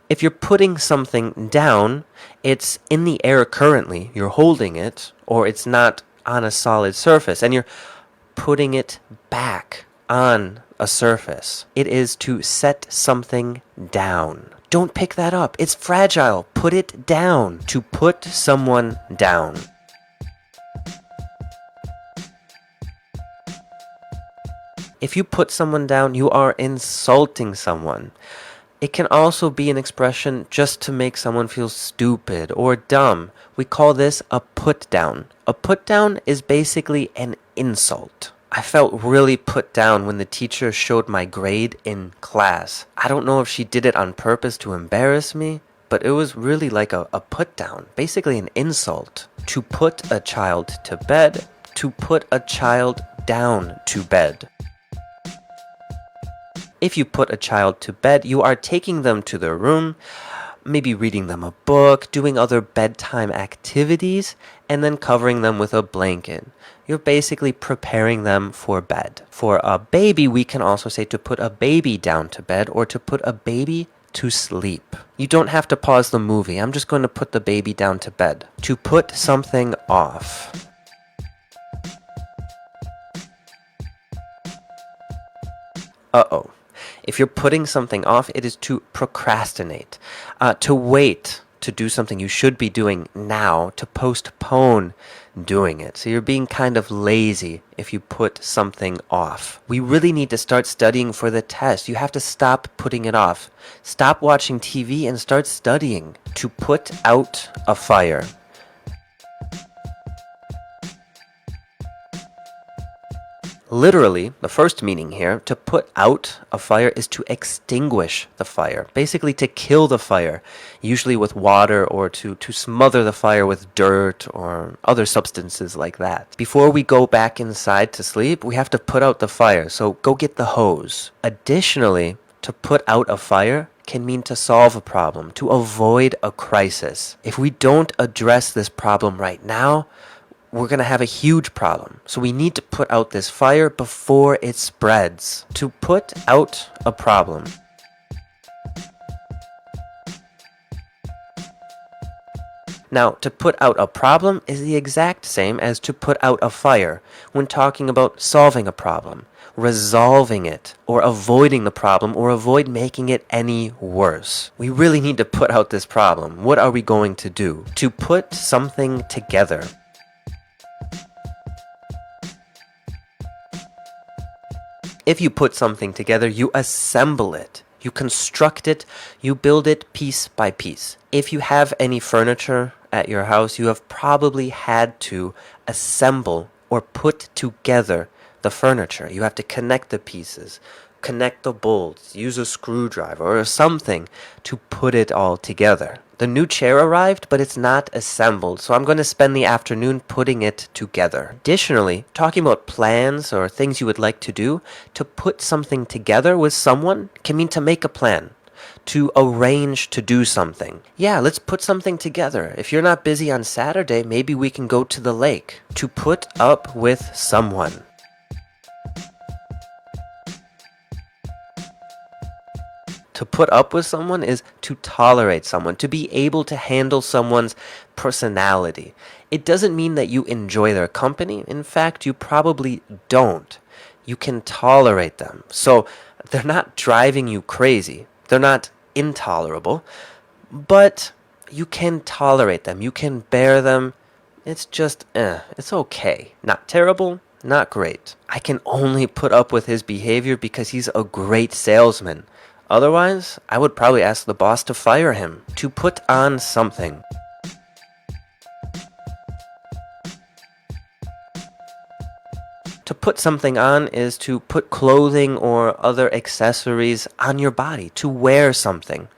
If you're putting something down, it's in the air currently, you're holding it, or it's not on a solid surface, and you're putting it back on a surface. It is to set something down. Don't pick that up. It's fragile. Put it down. To put someone down. If you put someone down, you are insulting someone. It can also be an expression just to make someone feel stupid or dumb. We call this a put down. A put down is basically an insult. I felt really put down when the teacher showed my grade in class. I don't know if she did it on purpose to embarrass me, but it was really like a put down, basically an insult. To put a child to bed, to put a child down to bed. If you put a child to bed, you are taking them to their room, maybe reading them a book, doing other bedtime activities, and then covering them with a blanket. You're basically preparing them for bed. For a baby, we can also say to put a baby down to bed or to put a baby to sleep. You don't have to pause the movie. I'm just going to put the baby down to bed. To put something off. Uh-oh. If you're putting something off, it is to procrastinate, to wait to do something you should be doing now, to postpone doing it. So you're being kind of lazy if you put something off. We really need to start studying for the test. You have to stop putting it off. Stop watching TV and start studying. To put out a fire. Literally, the first meaning here, to put out a fire is to extinguish the fire. Basically to kill the fire, usually with water or to smother the fire with dirt or other substances like that. Before we go back inside to sleep, we have to put out the fire, so go get the hose. Additionally, to put out a fire can mean to solve a problem, to avoid a crisis. If we don't address this problem right now, we're going to have a huge problem. So we need to put out this fire before it spreads. To put out a problem. Now, to put out a problem is the exact same as to put out a fire when talking about solving a problem, resolving it, or avoiding the problem, or avoid making it any worse. We really need to put out this problem. What are we going to do? To put something together. If you put something together, you assemble it. You construct it, you build it piece by piece. If you have any furniture at your house, you have probably had to assemble or put together the furniture. You have to connect the pieces, connect the bolts, use a screwdriver or something to put it all together. The new chair arrived, but it's not assembled, so I'm going to spend the afternoon putting it together. Additionally, talking about plans or things you would like to do, to put something together with someone can mean to make a plan, to arrange to do something. Yeah, let's put something together. If you're not busy on Saturday, maybe we can go to the lake. To put up with someone. To put up with someone is to tolerate someone, to be able to handle someone's personality. It doesn't mean that you enjoy their company. In fact, you probably don't. You can tolerate them. So they're not driving you crazy. They're not intolerable, but you can tolerate them. You can bear them. It's just, it's okay. Not terrible, not great. I can only put up with his behavior because he's a great salesman. Otherwise, I would probably ask the boss to fire him. To put on something. To put something on is to put clothing or other accessories on your body, to wear something.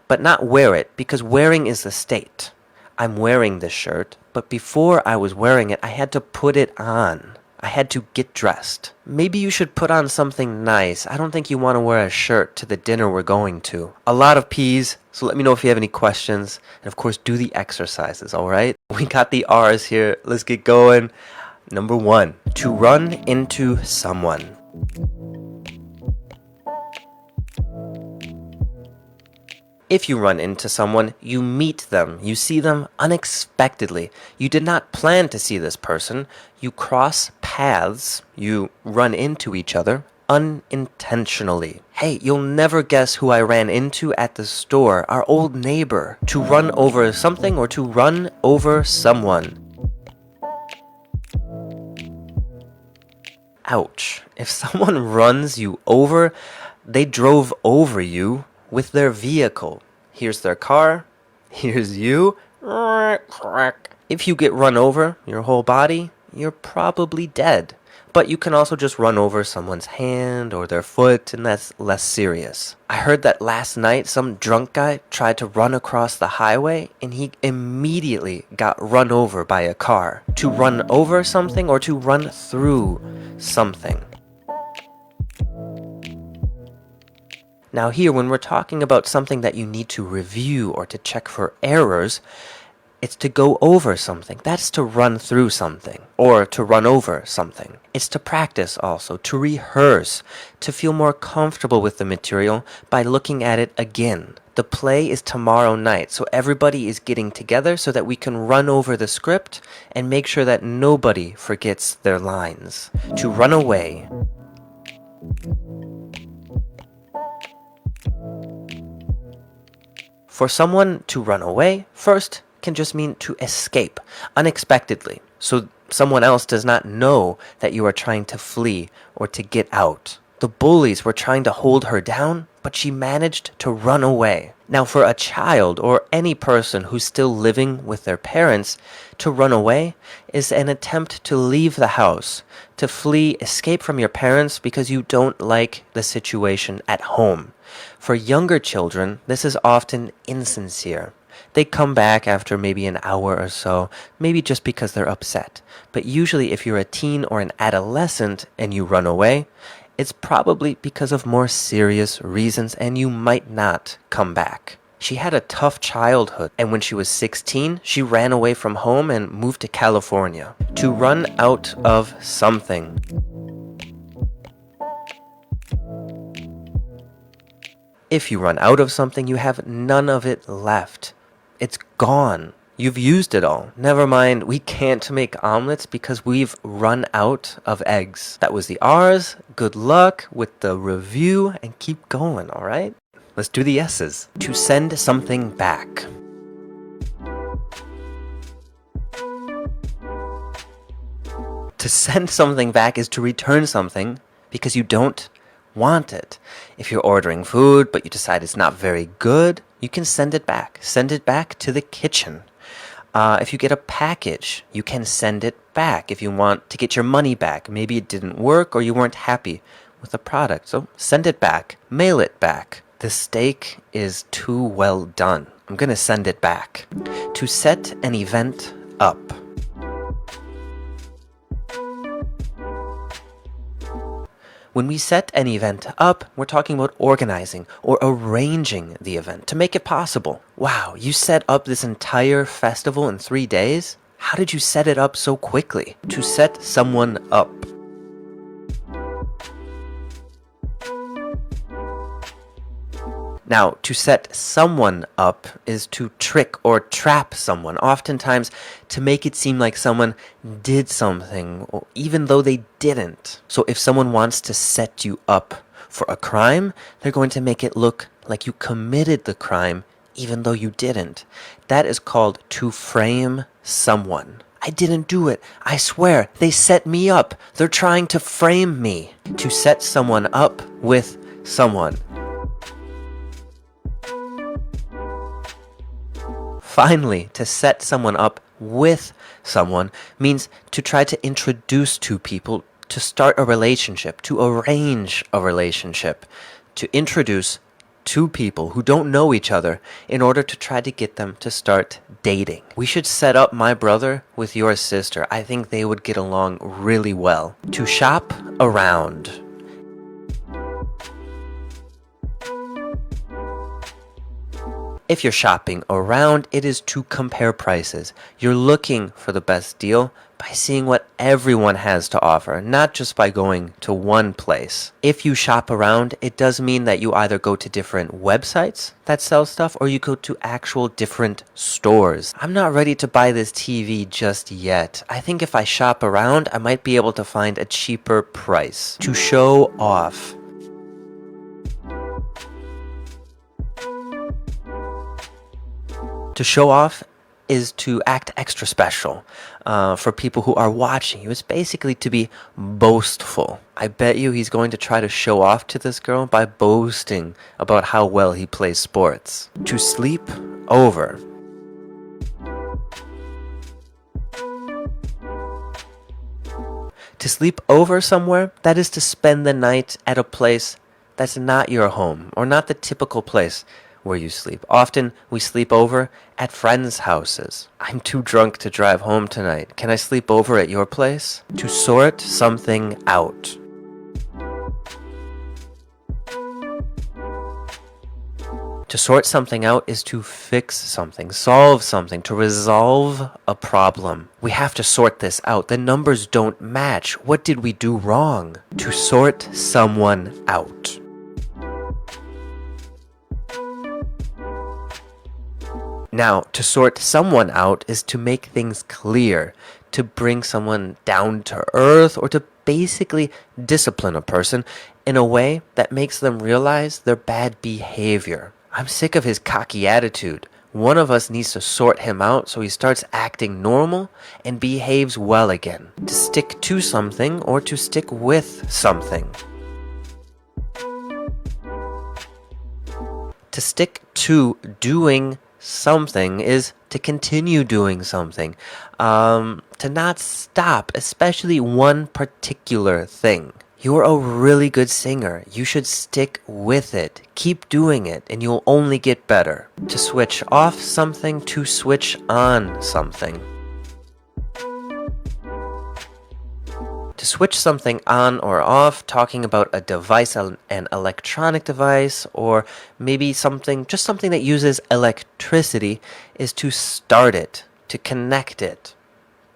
But not wear it, because wearing is the state. I'm wearing this shirt, but before I was wearing it, I had to put it on. I had to get dressed. Maybe you should put on something nice. I don't think you want to wear a shirt to the dinner we're going to. A lot of P's, so let me know if you have any questions. And of course, do the exercises, all right? We got the R's here. Let's get going. Number 1, to run into someone. If you run into someone, you meet them. You see them unexpectedly. You did not plan to see this person. You cross paths. You run into each other unintentionally. Hey, you'll never guess who I ran into at the store. Our old neighbor. To run over something or to run over someone. Ouch. If someone runs you over, they drove over you with their vehicle. Here's their car. Here's you. If you get run over, your whole body, you're probably dead. But you can also just run over someone's hand or their foot, and that's less serious. I heard that last night some drunk guy tried to run across the highway and he immediately got run over by a car. To run over something or to run through something. Now here, when we're talking about something that you need to review or to check for errors, it's to go over something. That's to run through something or to run over something. It's to practice also, to rehearse, to feel more comfortable with the material by looking at it again. The play is tomorrow night, so everybody is getting together so that we can run over the script and make sure that nobody forgets their lines. To run away. For someone to run away, first, can just mean to escape unexpectedly, so someone else does not know that you are trying to flee or to get out. The bullies were trying to hold her down, but she managed to run away. Now, for a child or any person who's still living with their parents, to run away is an attempt to leave the house, to flee, escape from your parents because you don't like the situation at home. For younger children, this is often insincere. They come back after maybe an hour or so, maybe just because they're upset. But usually if you're a teen or an adolescent and you run away, it's probably because of more serious reasons and you might not come back. She had a tough childhood, and when she was 16, she ran away from home and moved to California. To run out of something. If you run out of something, you have none of it left. It's gone. You've used it all. Never mind, we can't make omelets because we've run out of eggs. That was the R's. Good luck with the review and keep going, all right? Let's do the S's. To send something back. To send something back is to return something because you don't want it. If you're ordering food but you decide it's not very good, you can send it back. Send it back to the kitchen. If you get a package, you can send it back if you want to get your money back. Maybe it didn't work or you weren't happy with the product. So send it back, mail it back. The steak is too well done. I'm going to send it back. To set an event up. When we set an event up, we're talking about organizing or arranging the event to make it possible. Wow, you set up this entire festival in 3 days? How did you set it up so quickly? To set someone up. Now, to set someone up is to trick or trap someone, oftentimes to make it seem like someone did something, even though they didn't. So if someone wants to set you up for a crime, they're going to make it look like you committed the crime, even though you didn't. That is called to frame someone. I didn't do it. I swear, they set me up. They're trying to frame me. To set someone up with someone. Finally, to set someone up with someone means to try to introduce two people, to start a relationship, to arrange a relationship, to introduce two people who don't know each other in order to try to get them to start dating. We should set up my brother with your sister. I think they would get along really well. To shop around. If you're shopping around, it is to compare prices. You're looking for the best deal by seeing what everyone has to offer, not just by going to one place. If you shop around, it does mean that you either go to different websites that sell stuff or you go to actual different stores. I'm not ready to buy this TV just yet. I think if I shop around, I might be able to find a cheaper price. To show off. To show off is to act extra special for people who are watching you. It's basically to be boastful. I bet you he's going to try to show off to this girl by boasting about how well he plays sports. To sleep over. To sleep over somewhere, that is to spend the night at a place that's not your home or not the typical place where you sleep. Often we sleep over at friends' houses. I'm too drunk to drive home tonight. Can I sleep over at your place? To sort something out. To sort something out is to fix something, solve something, to resolve a problem. We have to sort this out. The numbers don't match. What did we do wrong? To sort someone out. Now, to sort someone out is to make things clear, to bring someone down to earth, or to basically discipline a person in a way that makes them realize their bad behavior. I'm sick of his cocky attitude. One of us needs to sort him out so he starts acting normal and behaves well again. To stick to something or to stick with something. To stick to doing something is to continue doing something, to not stop, especially one particular thing. You're a really good singer. You should stick with it. Keep doing it, and you'll only get better. To switch off something, to switch on something. To switch something on or off, talking about a device, an electronic device, or maybe something that uses electricity, is to start it, to connect it,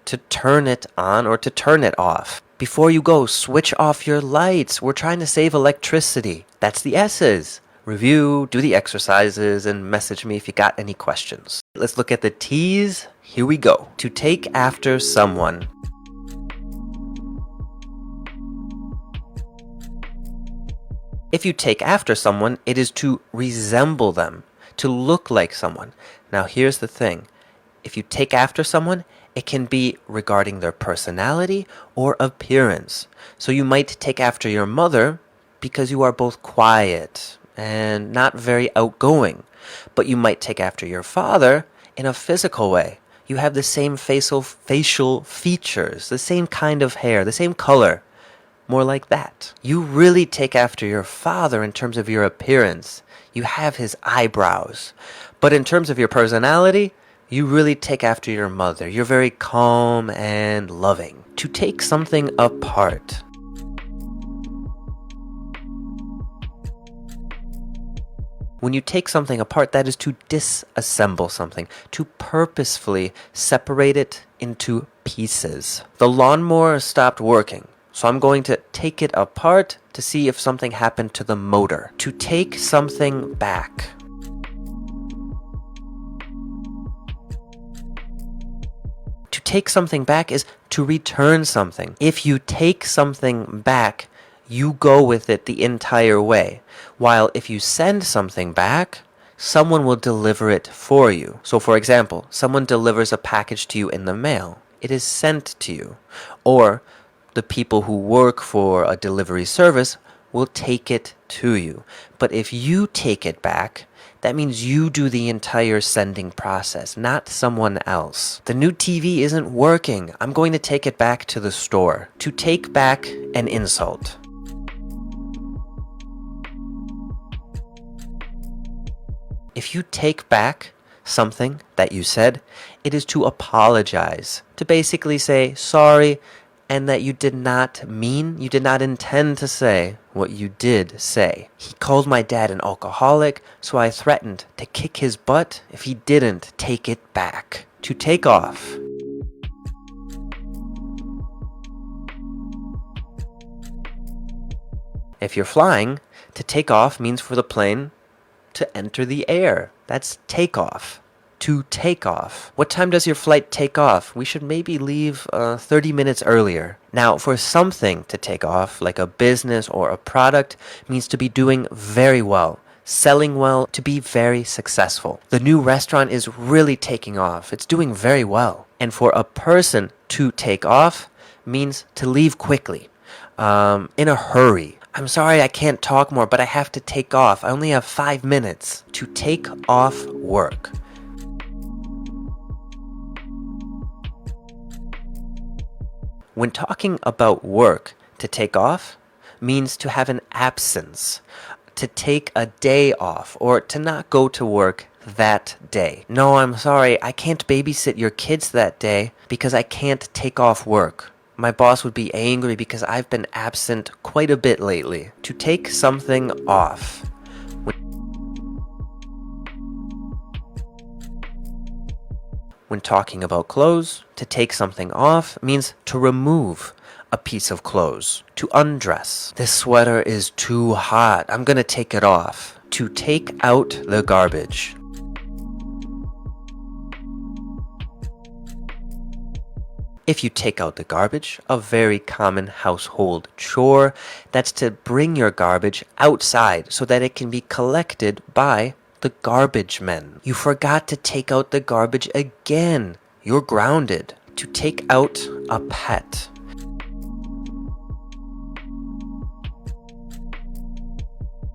to turn it on or to turn it off. Before you go, switch off your lights. We're trying to save electricity. That's the S's. Review, do the exercises, and message me if you got any questions. Let's look at the T's. Here we go. To take after someone. If you take after someone, it is to resemble them, to look like someone. Now here's the thing. If you take after someone, it can be regarding their personality or appearance. So you might take after your mother because you are both quiet and not very outgoing. But you might take after your father in a physical way. You have the same facial features, the same kind of hair, the same color. More like that. You really take after your father in terms of your appearance. You have his eyebrows. But in terms of your personality, you really take after your mother. You're very calm and loving. To take something apart. When you take something apart, that is to disassemble something, to purposefully separate it into pieces. The lawnmower stopped working, so I'm going to take it apart to see if something happened to the motor. To take something back. To take something back is to return something. If you take something back, you go with it the entire way. While if you send something back, someone will deliver it for you. So for example, someone delivers a package to you in the mail. It is sent to you. Or the people who work for a delivery service will take it to you. But if you take it back, that means you do the entire sending process, not someone else. The new TV isn't working. I'm going to take it back to the store. To take back an insult. If you take back something that you said, it is to apologize. To basically say sorry and that you did not intend to say what you did say. He called my dad an alcoholic, so I threatened to kick his butt if he didn't take it back. To take off. If you're flying, to take off means for the plane to enter the air. That's takeoff. To take off. What time does your flight take off? We should maybe leave 30 minutes earlier. Now, for something to take off, like a business or a product, means to be doing very well, selling well, to be very successful. The new restaurant is really taking off. It's doing very well. And for a person to take off means to leave quickly, in a hurry. I'm sorry I can't talk more, but I have to take off. I only have 5 minutes. To take off work. When talking about work, to take off means to have an absence, to take a day off, or to not go to work that day. No, I'm sorry, I can't babysit your kids that day because I can't take off work. My boss would be angry because I've been absent quite a bit lately. To take something off. When talking about clothes, to take something off means to remove a piece of clothes. To undress. This sweater is too hot. I'm gonna take it off. To take out the garbage. If you take out the garbage, a very common household chore, that's to bring your garbage outside so that it can be collected by the garbage men. You forgot to take out the garbage again. You're grounded. To take out a pet.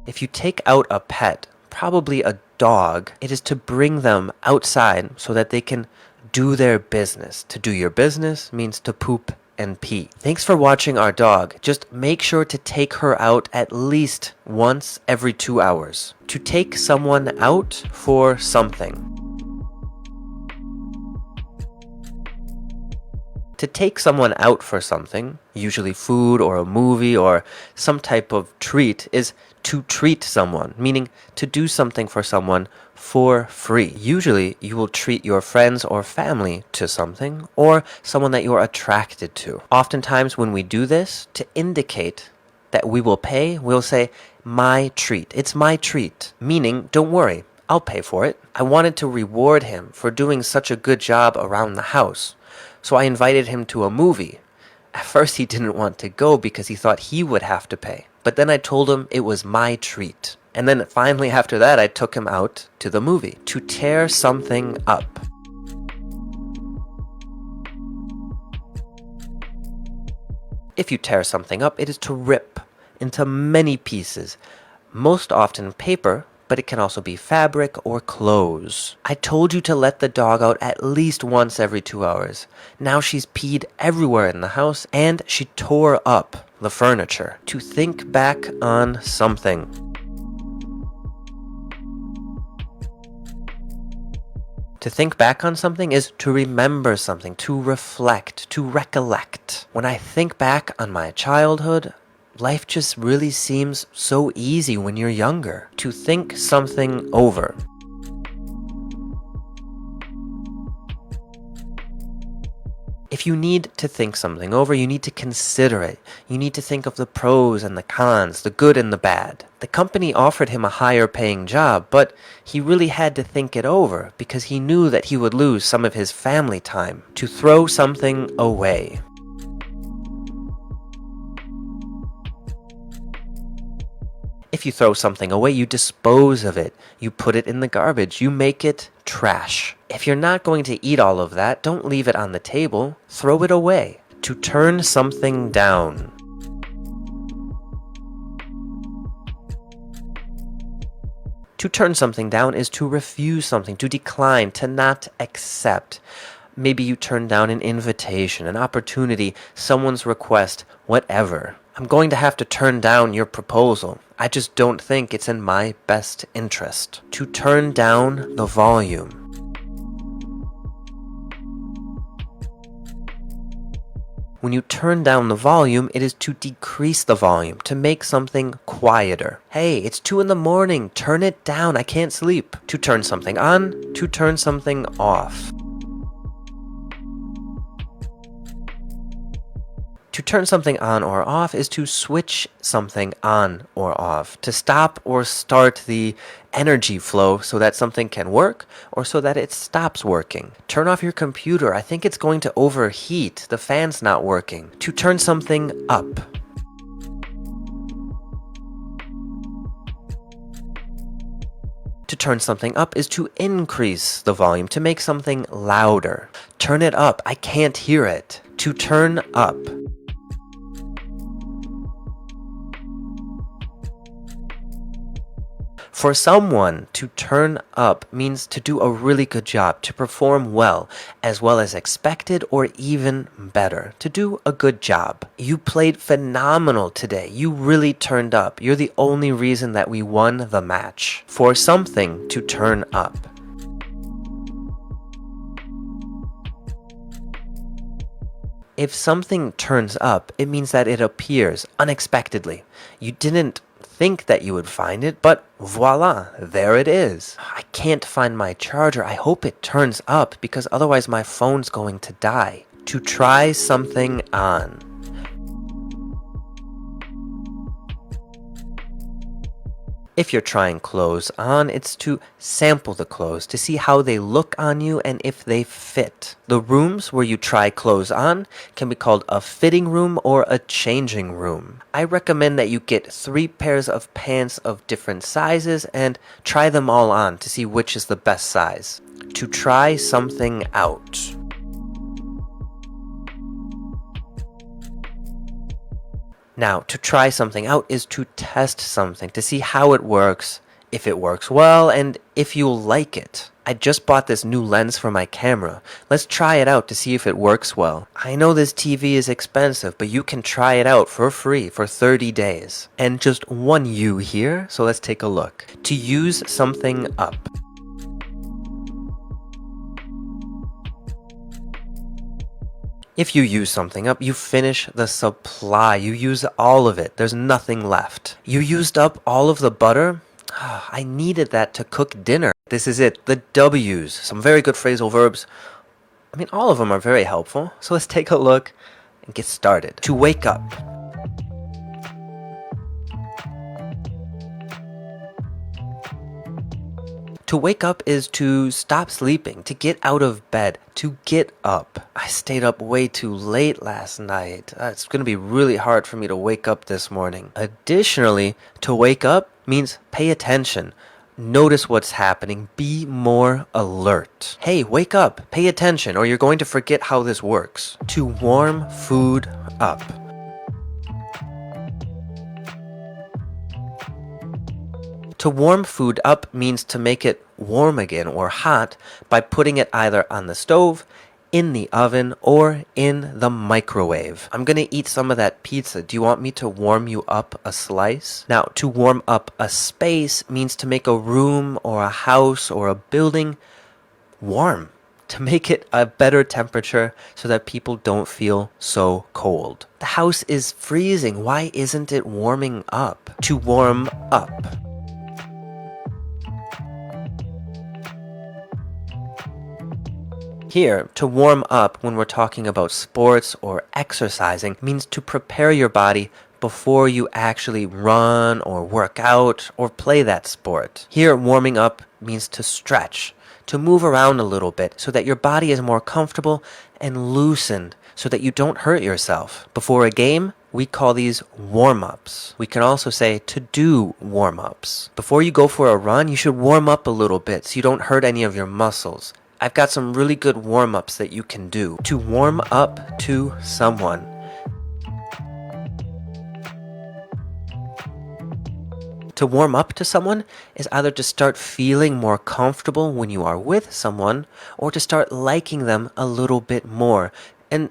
If you take out a pet, probably a dog, it is to bring them outside so that they can do their business. To do your business means to poop and pee. Thanks for watching our dog. Just make sure to take her out at least once every 2 hours. To take someone out for something. To take someone out for something, usually food or a movie or some type of treat, is to treat someone, meaning to do something for someone for free. Usually, you will treat your friends or family to something or someone that you're attracted to. Oftentimes, when we do this, to indicate that we will pay, we'll say, my treat. It's my treat, meaning, don't worry, I'll pay for it. I wanted to reward him for doing such a good job around the house. So I invited him to a movie. At first he didn't want to go because he thought he would have to pay. But then I told him it was my treat. And then finally after that I took him out to the movie. To tear something up. If you tear something up, it is to rip into many pieces. Most often paper, but it can also be fabric or clothes. I told you to let the dog out at least once every 2 hours. Now she's peed everywhere in the house and she tore up the furniture. To think back on something. To think back on something is to remember something, to reflect, to recollect. When I think back on my childhood, life just really seems so easy when you're younger. To think something over. If you need to think something over, you need to consider it. You need to think of the pros and the cons, the good and the bad. The company offered him a higher paying job, but he really had to think it over because he knew that he would lose some of his family time. To throw something away. If you throw something away, you dispose of it. You put it in the garbage. You make it trash. If you're not going to eat all of that, don't leave it on the table. Throw it away. To turn something down. To turn something down is to refuse something, to decline, to not accept. Maybe you turn down an invitation, an opportunity, someone's request, whatever. I'm going to have to turn down your proposal. I just don't think it's in my best interest. To turn down the volume. When you turn down the volume, it is to decrease the volume, to make something quieter. Hey, it's 2 a.m, turn it down, I can't sleep. To turn something on, to turn something off. To turn something on or off is to switch something on or off, to stop or start the energy flow so that something can work or so that it stops working. Turn off your computer. I think it's going to overheat. The fan's not working. To turn something up. To turn something up is to increase the volume, to make something louder. Turn it up. I can't hear it. To turn up. For someone, to turn up means to do a really good job, to perform well as expected or even better, to do a good job. You played phenomenal today. You really turned up. You're the only reason that we won the match. For something to turn up. If something turns up, it means that it appears unexpectedly. You didn't think that you would find it, but voila, there it is. I can't find my charger. I hope it turns up because otherwise my phone's going to die. To try something on. If you're trying clothes on, it's to sample the clothes, to see how they look on you and if they fit. The rooms where you try clothes on can be called a fitting room or a changing room. I recommend that you get 3 pairs of pants of different sizes and try them all on to see which is the best size. To try something out. Now, to try something out is to test something, to see how it works, if it works well, and if you'll like it. I just bought this new lens for my camera. Let's try it out to see if it works well. I know this TV is expensive, but you can try it out for free for 30 days. And just one U here, so let's take a look. To use something up. If you use something up, you finish the supply. You use all of it. There's nothing left. You used up all of the butter? I needed that to cook dinner. This is it, the W's. Some very good phrasal verbs. I mean, all of them are very helpful. So let's take a look and get started. To wake up. To wake up is to stop sleeping, to get out of bed, to get up. I stayed up way too late last night. It's going to be really hard for me to wake up this morning. Additionally, to wake up means pay attention. Notice what's happening. Be more alert. Hey, wake up. Pay attention or you're going to forget how this works. To warm food up. To warm food up means to make it warm again or hot by putting it either on the stove, in the oven, or in the microwave. I'm gonna eat some of that pizza. Do you want me to warm you up a slice? Now, to warm up a space means to make a room or a house or a building warm, to make it a better temperature so that people don't feel so cold. The house is freezing. Why isn't it warming up? To warm up. Here, to warm up when we're talking about sports or exercising means to prepare your body before you actually run or work out or play that sport. Here, warming up means to stretch, to move around a little bit so that your body is more comfortable and loosened so that you don't hurt yourself. Before a game, we call these warm-ups. We can also say to do warm-ups. Before you go for a run, you should warm up a little bit so you don't hurt any of your muscles. I've got some really good warm-ups that you can do. To warm up to someone. To warm up to someone is either to start feeling more comfortable when you are with someone or to start liking them a little bit more. And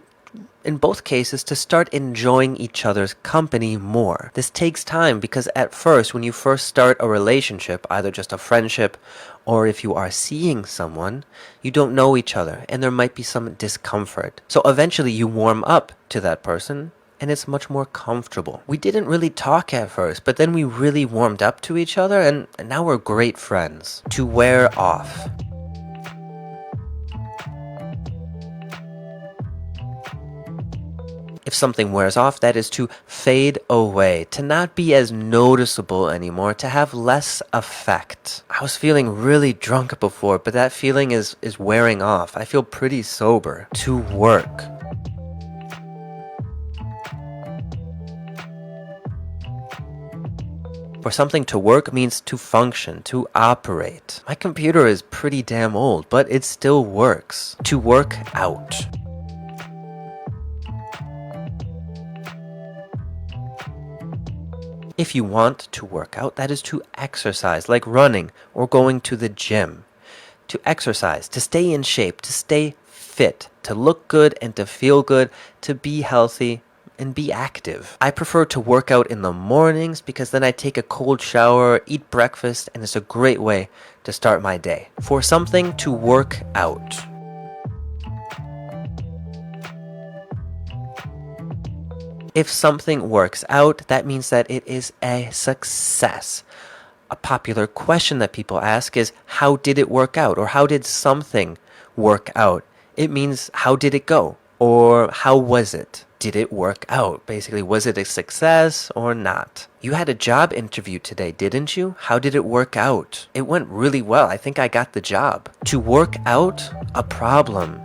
in both cases, to start enjoying each other's company more. This takes time because at first, when you first start a relationship, either just a friendship or if you are seeing someone, you don't know each other and there might be some discomfort. So eventually you warm up to that person and it's much more comfortable. We didn't really talk at first, but then we really warmed up to each other and now we're great friends. To wear off. If something wears off, that is to fade away, to not be as noticeable anymore, to have less effect. I was feeling really drunk before, but that feeling is wearing off. I feel pretty sober. To work. For something to work means to function, to operate. My computer is pretty damn old, but it still works. To work out. If you want to work out, that is to exercise, like running or going to the gym. To exercise, to stay in shape, to stay fit, to look good and to feel good, to be healthy and be active. I prefer to work out in the mornings because then I take a cold shower, eat breakfast, and it's a great way to start my day. For something to work out. If something works out, that means that it is a success. A popular question that people ask is, how did it work out? Or how did something work out? It means, how did it go? Or how was it? Did it work out? Basically, was it a success or not? You had a job interview today, didn't you? How did it work out? It went really well. I think I got the job. To work out a problem.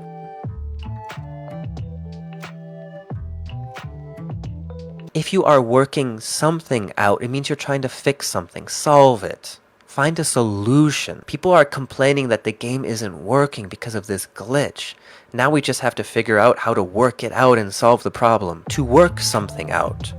If you are working something out, it means you're trying to fix something, solve it, find a solution. People are complaining that the game isn't working because of this glitch. Now we just have to figure out how to work it out and solve the problem. To work something out.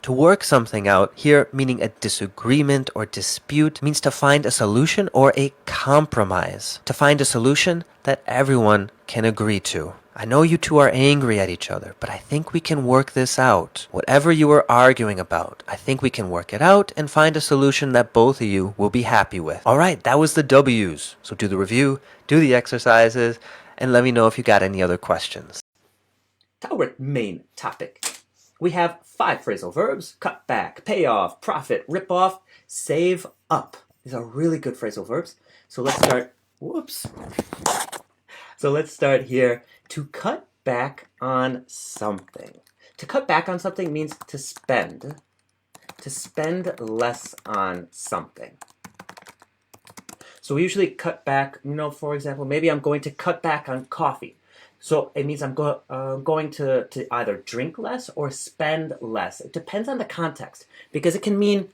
To work something out, here meaning a disagreement or dispute, means to find a solution or a compromise. To find a solution that everyone can agree to. I know you two are angry at each other, but I think we can work this out. Whatever you are arguing about, I think we can work it out and find a solution that both of you will be happy with. Alright, that was the W's. So do the review, do the exercises, and let me know if you got any other questions. Our main topic. We have 5 phrasal verbs: cut back, pay off, profit, rip off, save up. These are really good phrasal verbs. So let's start. So let's start here. To cut back on something. To cut back on something means to spend less on something. So we usually cut back, for example, maybe I'm going to cut back on coffee. So it means I'm going to either drink less or spend less. It depends on the context, because it can mean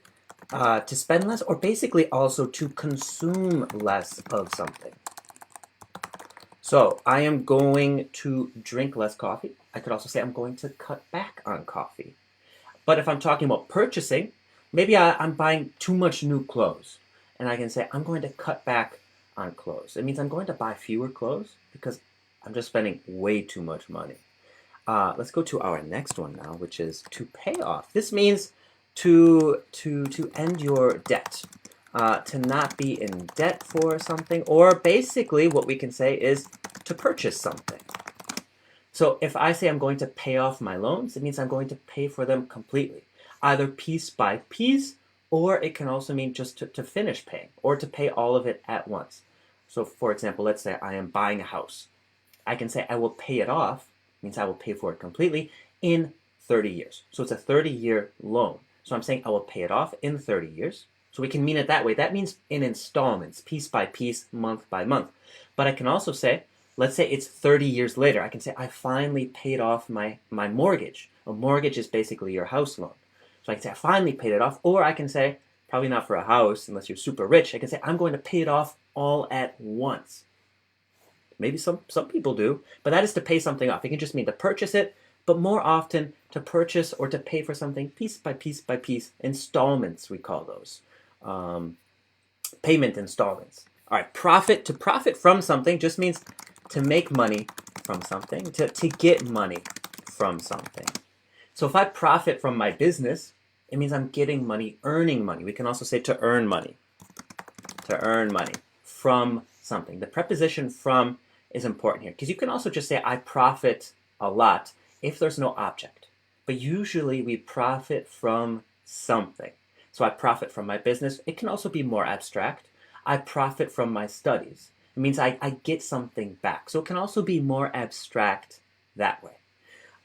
to spend less or basically also to consume less of something. So I am going to drink less coffee. I could also say I'm going to cut back on coffee. But if I'm talking about purchasing, maybe I'm buying too much new clothes. And I can say I'm going to cut back on clothes. It means I'm going to buy fewer clothes because I'm just spending way too much money. Let's go to our next one now, which is to pay off. This means to end your debt, to not be in debt for something, or basically what we can say is to purchase something. So if I say I'm going to pay off my loans, it means I'm going to pay for them completely, either piece by piece, or it can also mean just to finish paying, or to pay all of it at once. So for example, let's say I am buying a house. I can say I will pay it off, means I will pay for it completely, in 30 years. So it's a 30-year loan. So I'm saying I will pay it off in 30 years. So we can mean it that way. That means in installments, piece by piece, month by month. But I can also say, let's say it's 30 years later. I can say I finally paid off my mortgage. A mortgage is basically your house loan. So I can say I finally paid it off. Or I can say, probably not for a house unless you're super rich, I can say I'm going to pay it off all at once. Maybe some people do, but that is to pay something off. It can just mean to purchase it, but more often to purchase or to pay for something piece by piece by piece. Installments, we call those. Payment installments. All right, to profit from something just means to make money from something, to get money from something. So if I profit from my business, it means I'm getting money, earning money. We can also say to earn money. To earn money from something. The preposition from is important here because you can also just say I profit a lot if there's no object. But usually we profit from something. So I profit from my business. It can also be more abstract. I profit from my studies. It means I get something back. So it can also be more abstract that way.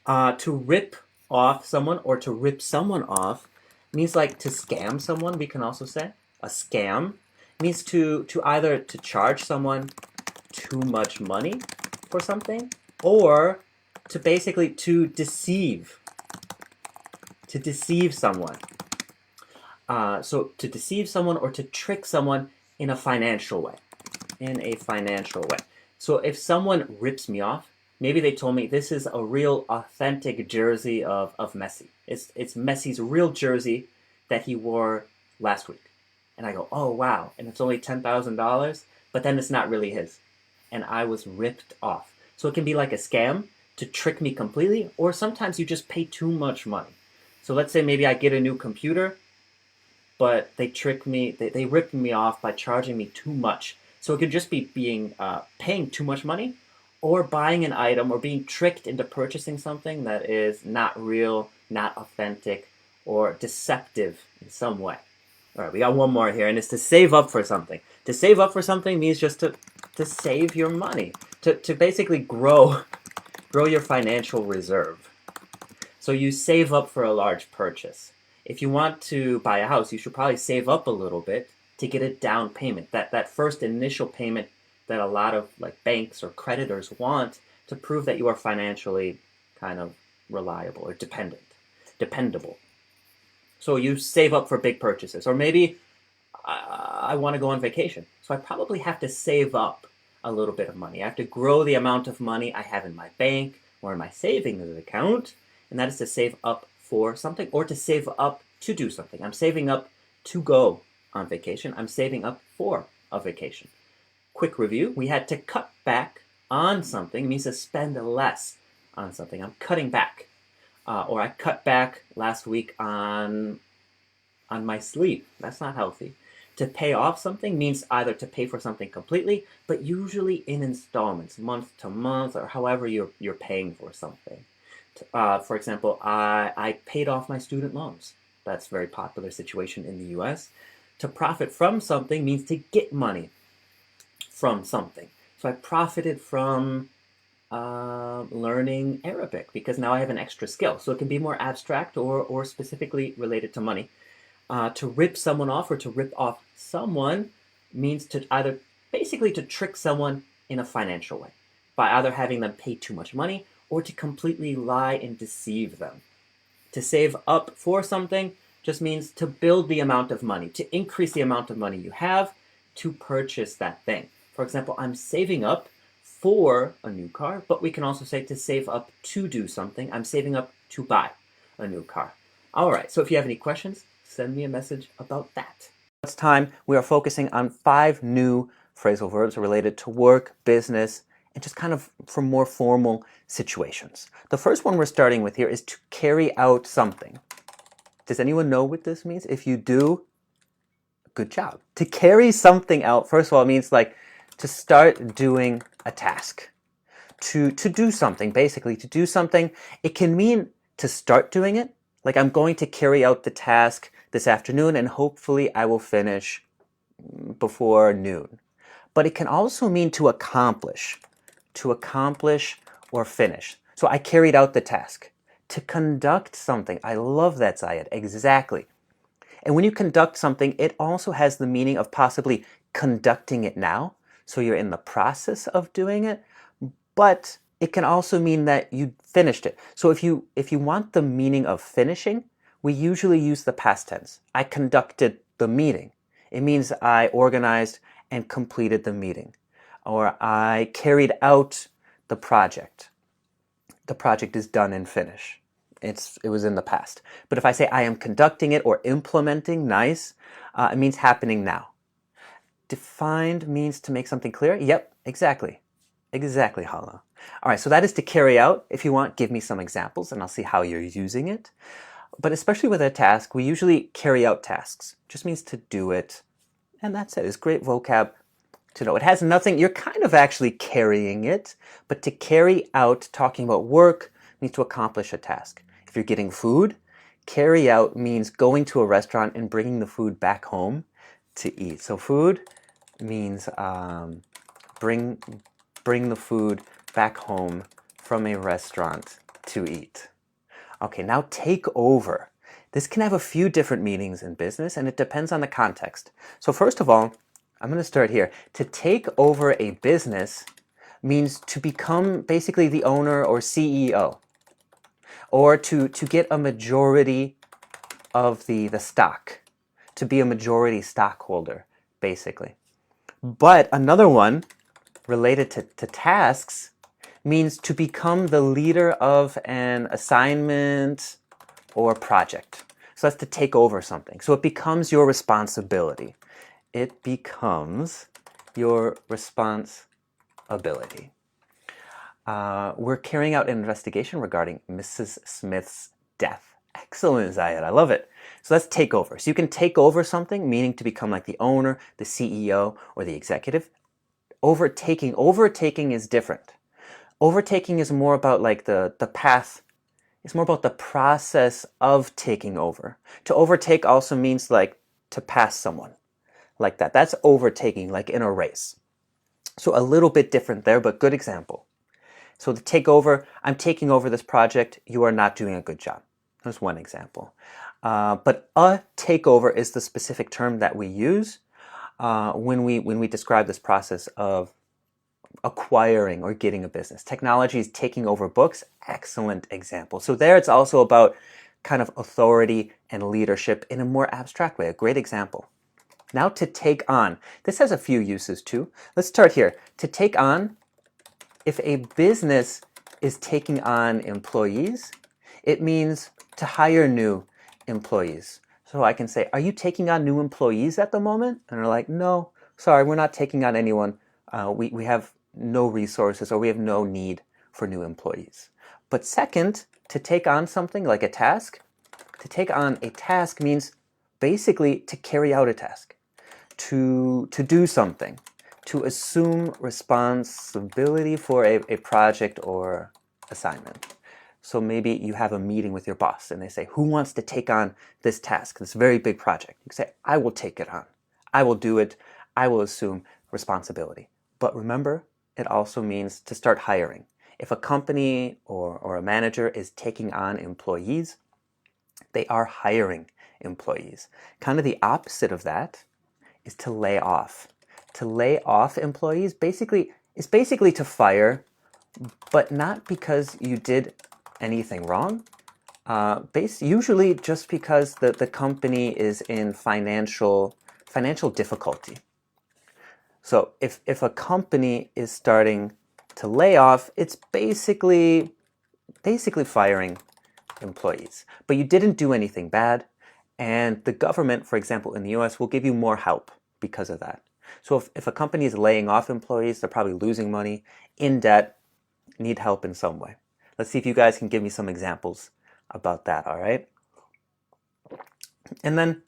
To rip off someone or to rip someone off means like to scam someone, we can also say. A scam means to either to charge someone too much money for something, or to basically to deceive someone. So to deceive someone or to trick someone in a financial way. So if someone rips me off, maybe they told me this is a real authentic jersey of Messi. It's Messi's real jersey that he wore last week. And I go, oh, wow. And it's only $10,000, but then it's not really his. And I was ripped off. So it can be like a scam to trick me completely, or sometimes you just pay too much money. So let's say maybe I get a new computer, but they trick me, they ripped me off by charging me too much. So it could just be paying too much money, or buying an item, or being tricked into purchasing something that is not real, not authentic, or deceptive in some way. All right, we got one more here, and it's to save up for something. To save up for something means just to save your money, to basically grow your financial reserve. So you save up for a large purchase. If you want to buy a house, you should probably save up a little bit to get a down payment, that first initial payment that a lot of like banks or creditors want to prove that you are financially kind of reliable or dependable. So you save up for big purchases. Or maybe I want to go on vacation. So I probably have to save up a little bit of money. I have to grow the amount of money I have in my bank or in my savings account. And that is to save up for something or to save up to do something. I'm saving up to go on vacation. I'm saving up for a vacation. Quick review. We had to cut back on something. It means to spend less on something. I'm cutting back. Or I cut back last week on my sleep. That's not healthy. To pay off something means either to pay for something completely, but usually in installments, month to month, or however you're paying for something. For example, I paid off my student loans. That's a very popular situation in the US. To profit from something means to get money from something. So I profited from learning Arabic because now I have an extra skill. So it can be more abstract or specifically related to money. To rip someone off or to rip off someone means to either basically to trick someone in a financial way by either having them pay too much money or to completely lie and deceive them. To save up for something just means to build the amount of money, to increase the amount of money you have to purchase that thing. For example, I'm saving up
for a new car, but we can also say to save up to do something. I'm saving up to buy a new car. All right, so if you have any questions, send me a message about that. This time, we are focusing on 5 new phrasal verbs related to work, business, and just kind of for more formal situations. The first one we're starting with here is to carry out something. Does anyone know what this means? If you do, good job. To carry something out, first of all, it means like to start doing a task. To do something, basically, to do something. It can mean to start doing it. Like I'm going to carry out the task this afternoon and hopefully I will finish before noon. But it can also mean to accomplish or finish. So I carried out the task. To conduct something. I love that, Zayed. Exactly. And when you conduct something, it also has the meaning of possibly conducting it now. So you're in the process of doing it, but it can also mean that you finished it. So if you want the meaning of finishing, we usually use the past tense. I conducted the meeting. It means I organized and completed the meeting. Or I carried out the project. The project is done and finished. It was in the past. But if I say I am conducting it or implementing, nice, it means happening now. Defined means to make something clear. Yep, exactly. Exactly, Hala. All right, so that is to carry out. If you want, give me some examples and I'll see how you're using it. But especially with a task, we usually carry out tasks. It just means to do it. And that's it. It's great vocab to know. It has nothing, you're kind of actually carrying it, but to carry out, talking about work, means to accomplish a task. If you're getting food, carry out means going to a restaurant and bringing the food back home to eat. So food means bring the food back home from a restaurant to eat. Okay, now take over. This can have a few different meanings in business and it depends on the context. So first of all, I'm going to start here. To take over a business means to become basically the owner or CEO, or to get a majority of the stock, to be a majority stockholder, basically. But another one related to tasks means to become the leader of an assignment or project. So that's to take over something. So it becomes your responsibility. It becomes your responsibility. We're carrying out an investigation regarding Mrs. Smith's death. Excellent, Zayed. I love it. So let's take over. So you can take over something, meaning to become like the owner, the CEO, or the executive. Overtaking is different. Overtaking is more about like the path. It's more about the process of taking over. To overtake also means like to pass someone. Like that. That's overtaking, like in a race. So a little bit different there, but good example. So to take over, I'm taking over this project, you are not doing a good job. That's one example. But a takeover is the specific term that we use when we describe this process of acquiring or getting a business. Technology is taking over books, excellent example. So there it's also about kind of authority and leadership in a more abstract way, a great example. Now to take on. This has a few uses too. Let's start here. To take on, if a business is taking on employees, it means to hire new employees. So I can say, are you taking on new employees at the moment? And they're like, no, sorry, we're not taking on anyone. We have no resources or we have no need for new employees. But second, to take on something like a task, to take on a task means basically to carry out a task. To do something, to assume responsibility for a project or assignment. So maybe you have a meeting with your boss and they say, who wants to take on this task, this very big project? You say, I will take it on. I will do it. I will assume responsibility. But remember, it also means to start hiring. If a company or a manager is taking on employees, they are hiring employees. Kind of the opposite of that is to lay off. To lay off employees is basically to fire, but not because you did anything wrong. Usually just because the company is in financial difficulty. So if a company is starting To lay off, it's basically firing employees. But you didn't do anything bad, and the government, for example, in the US, will give you more help because of that. So if a company is laying off employees, they're probably losing money, in debt, need help in some way. Let's see if you guys can give me some examples about that, all right? And then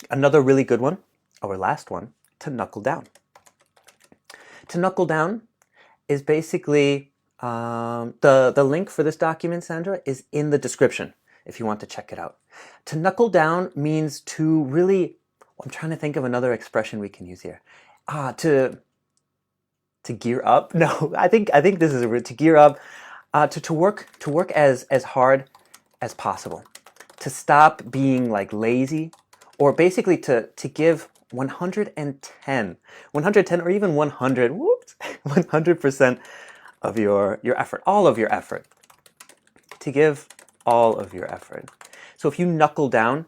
another really good one, our last one, to knuckle down. To knuckle down is basically, the link for this document, Sandra, is in the description if you want to check it out. To knuckle down means to really, I'm trying to think of another expression we can use here. To gear up? No, I think this is to gear up, to work as hard as possible. To stop being like lazy, or basically to give 110 or even 100% of your effort, all of your effort. To give all of your effort. So if you knuckle down,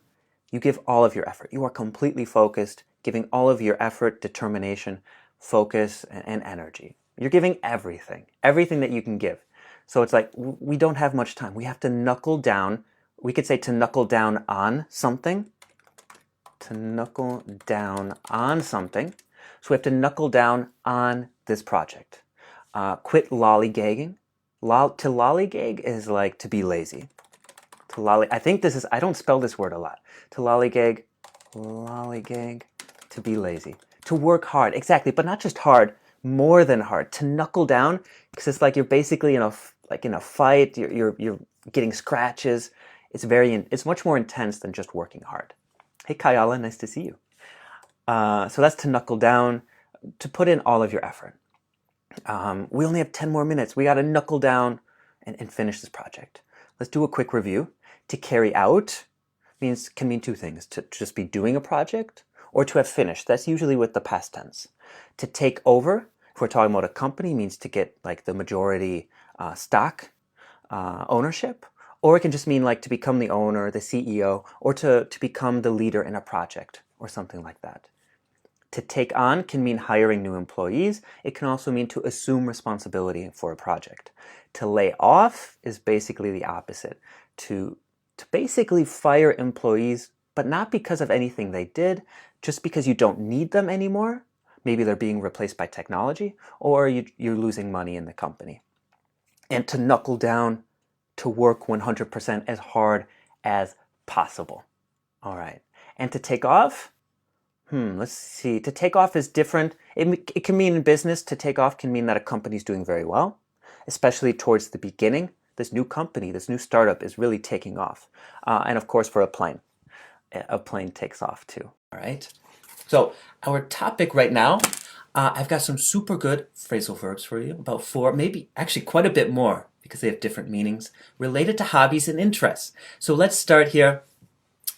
you give all of your effort. You are completely focused, giving all of your effort, determination, focus, and energy. You're giving everything that you can give. So it's like, we don't have much time. We have to knuckle down. We could say to knuckle down on something. To knuckle down on something. So we have to knuckle down on this project. Quit lollygagging. To lollygag is like to be lazy. I think this is, I don't spell this word a lot. To lollygag, to be lazy. To work hard, exactly, but not just hard, more than hard. To knuckle down, because it's like you're basically in a fight, you're getting scratches. It's much more intense than just working hard. Hey Kayala, nice to see you. So that's to knuckle down, to put in all of your effort. We only have 10 more minutes. We got to knuckle down and finish this project. Let's do a quick review. To carry out can mean two things. To just be doing a project, or to have finished. That's usually with the past tense. To take over, if we're talking about a company, means to get like the majority stock ownership. Or it can just mean like to become the owner, the CEO, or to become the leader in a project or something like that. To take on can mean hiring new employees. It can also mean to assume responsibility for a project. To lay off is basically the opposite. To basically fire employees, but not because of anything they did, just because you don't need them anymore. Maybe they're being replaced by technology, or you're losing money in the company. And to knuckle down, to work 100% as hard as possible. All right. And to take off, let's see. To take off is different. It can mean in business, to take off can mean that a company's doing very well, especially towards the beginning. This new company, this new startup is really taking off. And of course, for a plane takes off too. All right. So our topic right now, I've got some super good phrasal verbs for you, about 4, maybe actually quite a bit more, because they have different meanings related to hobbies and interests. So let's start here.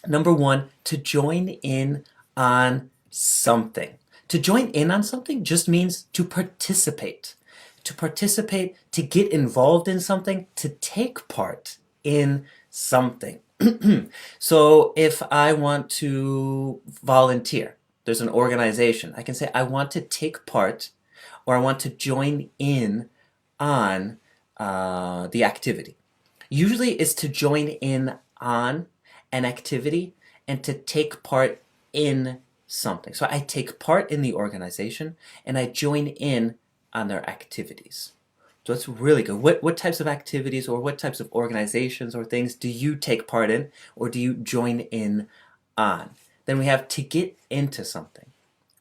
Number 1, to join in on something. To join in on something just means to participate. To participate, to get involved in something, to take part in something. So if I want to volunteer, there's an organization, I can say I want to take part, or I want to join in on the activity. Usually it's to join in on an activity and to take part in something. So I take part in the organization and I join in on their activities. So it's really good. What types of activities or what types of organizations or things do you take part in, or do you join in on? Then we have to get into something.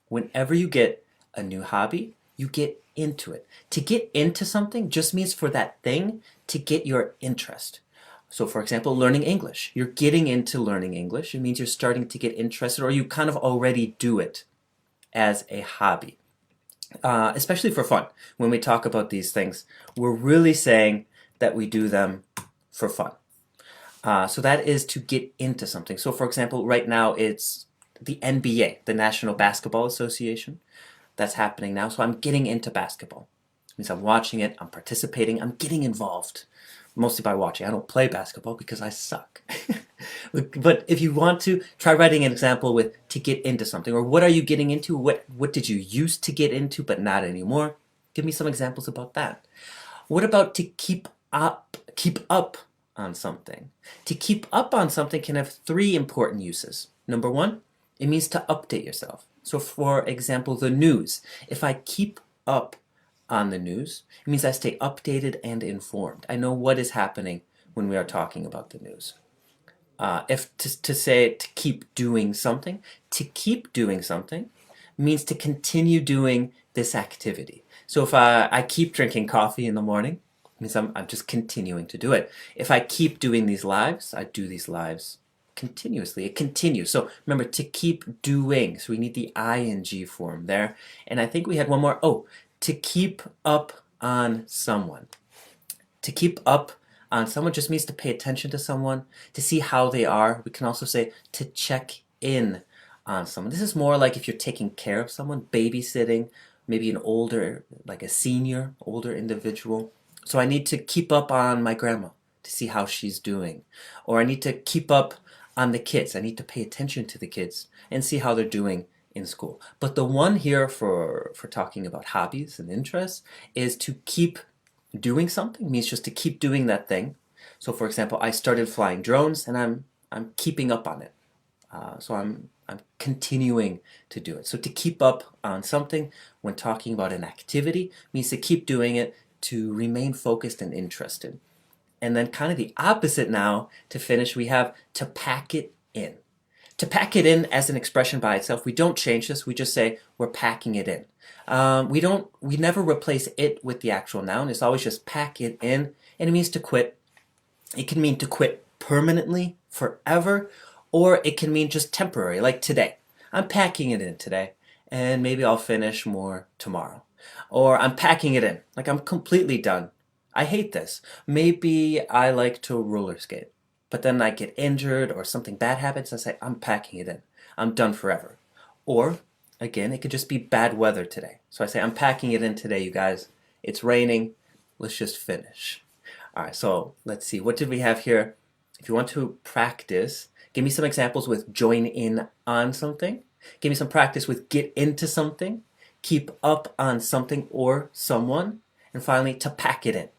Whenever you get a new hobby, you get into it. To get into something just means for that thing to get your interest. So for example, learning English. You're getting into learning English. It means you're starting to get interested, or you kind of already do it as a hobby. Especially for fun. When we talk about these things, we're really saying that we do them for fun. So that is to get into something. So for example, right now it's the NBA, the National Basketball Association. That's happening now. So I'm getting into basketball. It means I'm watching it, I'm participating, I'm getting involved. Mostly by watching. I don't play basketball because I suck. But if you want to, try writing an example with to get into something, or what are you getting into? What did you used to get into but not anymore? Give me some examples about that. What about to keep up on something? To keep up on something can have three important uses. Number one, it means to update yourself. So for example, the news. If I keep up on the news, it means I stay updated and informed. I know what is happening when we are talking about the news. If to say to keep doing something, to keep doing something means to continue doing this activity. So if I keep drinking coffee in the morning, it means I'm just continuing to do it. If I keep doing these lives, I do these lives continuously. It continues. So remember, to keep doing. So we need the ing form there. And I think we had one more. Oh, to keep up on someone. To keep up on someone just means to pay attention to someone, to see how they are. We can also say to check in on someone. This is more like if you're taking care of someone, babysitting, maybe an older, like a senior, older individual. So I need to keep up on my grandma to see how she's doing. Or I need to keep up on the kids. I need to pay attention to the kids and see how they're doing in school. But the one here for talking about hobbies and interests is to keep doing something. Means just to keep doing that thing. So for example, I started flying drones and I'm keeping up on it. So I'm continuing to do it. So to keep up on something when talking about an activity means to keep doing it, to remain focused and interested. And then kind of the opposite now to finish, we have to pack it in. To pack it in as an expression by itself, we don't change this, we just say we're packing it in. We never replace it with the actual noun, it's always just pack it in, and it means to quit. It can mean to quit permanently, forever, or it can mean just temporary, like today. I'm packing it in today, and maybe I'll finish more tomorrow. Or I'm packing it in, like I'm completely done. I hate this. Maybe I like to roller skate, but then I get injured or something bad happens, I say, I'm packing it in. I'm done forever. Or, again, it could just be bad weather today. So I say, I'm packing it in today, you guys. It's raining. Let's just finish. All right, so let's see. What did we have here? If you want to practice, give me some examples with join in on something. Give me some practice with get into something, keep up on something or someone, and finally, to pack it in.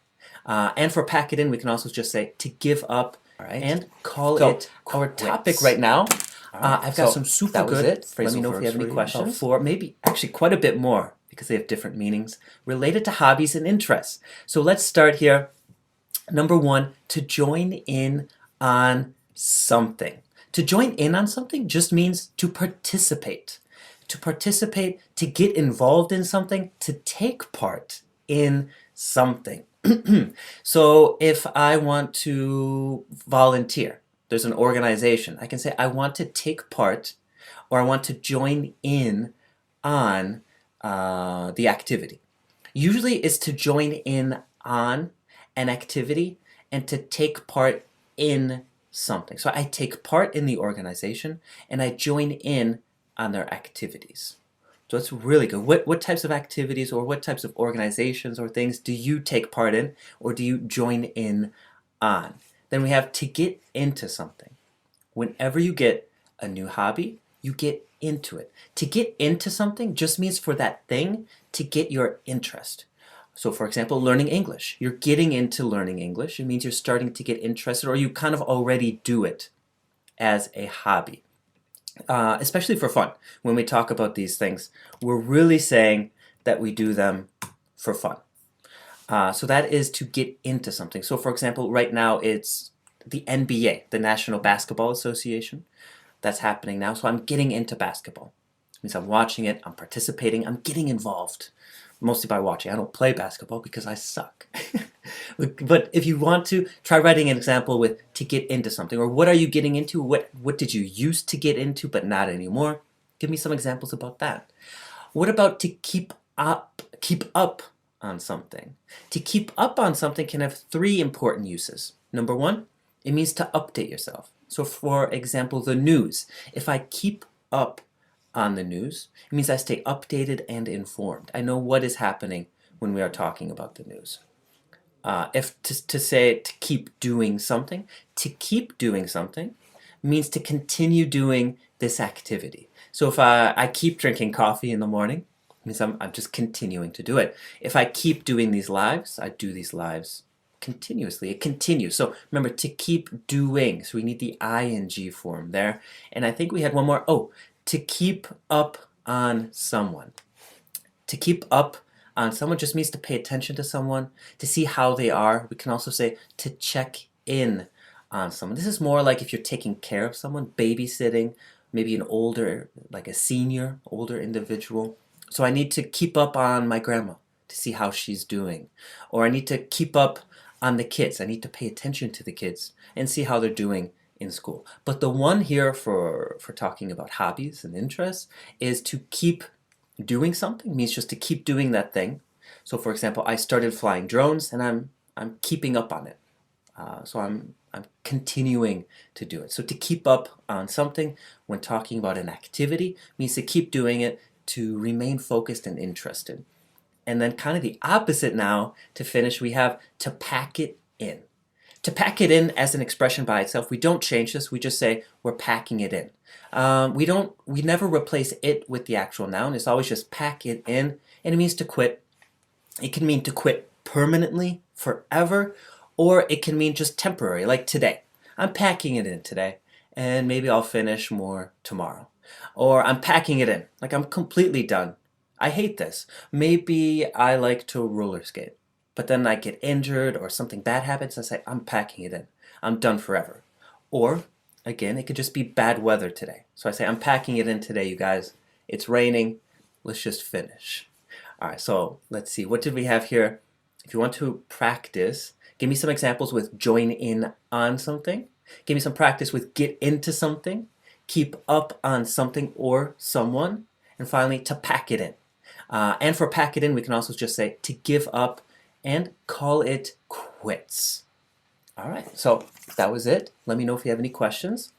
And for pack it in, we can also just say to give up, and call it our topic right now. I've got some super good. Let me know if you have any questions. For maybe actually quite a bit more because they have different meanings related to hobbies and interests. So let's start here. Number one, to join in on something. To join in on something just means to participate. To participate, to get involved in something, to take part in something. So if I want to volunteer, there's an organization, I can say I want to take part or I want to join in on the activity. Usually it's to join in on an activity and to take part in something. So I take part in the organization and I join in on their activities. So it's really good. What types of activities or what types of organizations or things do you take part in or do you join in on? Then we have to get into something. Whenever you get a new hobby, you get into it. To get into something just means for that thing to get your interest. So for example, learning English. You're getting into learning English. It means you're starting to get interested or you kind of already do it as a hobby. Especially for fun. When we talk about these things, we're really saying that we do them for fun. So that is to get into something. So for example, right now it's the NBA, the National Basketball Association. That's happening now. So I'm getting into basketball. It means I'm watching it, I'm participating, I'm getting involved. Mostly by watching. I don't play basketball because I suck. But if you want to, try writing an example with to get into something. Or what are you getting into? What did you used to get into but not anymore? Give me some examples about that. What about to keep up on something? To keep up on something can have three important uses. Number one, it means to update yourself. So for example, the news. If I keep up on the news, it means I stay updated and informed. I know what is happening when we are talking about the news. If to say to keep doing something, to keep doing something means to continue doing this activity. So if I keep drinking coffee in the morning, means I'm just continuing to do it. If I keep doing these lives, I do these lives continuously. It continues. So remember, to keep doing. So we need the ing form there. And I think we had one more. Oh, to keep up on someone. To keep up on someone just means to pay attention to someone, to see how they are. We can also say to check in on someone. This is more like if you're taking care of someone, babysitting, maybe an older, like a senior, older individual. So I need to keep up on my grandma to see how she's doing. Or I need to keep up on the kids. I need to pay attention to the kids and see how they're doing in school. But the one here for talking about hobbies and interests is to keep doing something, means just to keep doing that thing. So for example, I started flying drones and I'm keeping up on it. So I'm continuing to do it. So to keep up on something when talking about an activity means to keep doing it, to remain focused and interested. And then kind of the opposite now, to finish, we have to pack it in. To pack it in as an expression by itself, we don't change this, we just say we're packing it in. We never replace it with the actual noun, it's always just pack it in, and it means to quit. It can mean to quit permanently, forever, or it can mean just temporary, like today. I'm packing it in today, and maybe I'll finish more tomorrow. Or I'm packing it in, like I'm completely done. I hate this. Maybe I like to roller skate, but then I get injured or something bad happens, I say, I'm packing it in. I'm done forever. Or, again, it could just be bad weather today. So I say, I'm packing it in today, you guys. It's raining. Let's just finish. All right, so let's see. What did we have here? If you want to practice, give me some examples with join in on something. Give me some practice with get into something, keep up on something or someone, and finally, to pack it in. And for pack it in, we can also just say to give up and call it quits. All right, so that was it. Let me know if you have any questions.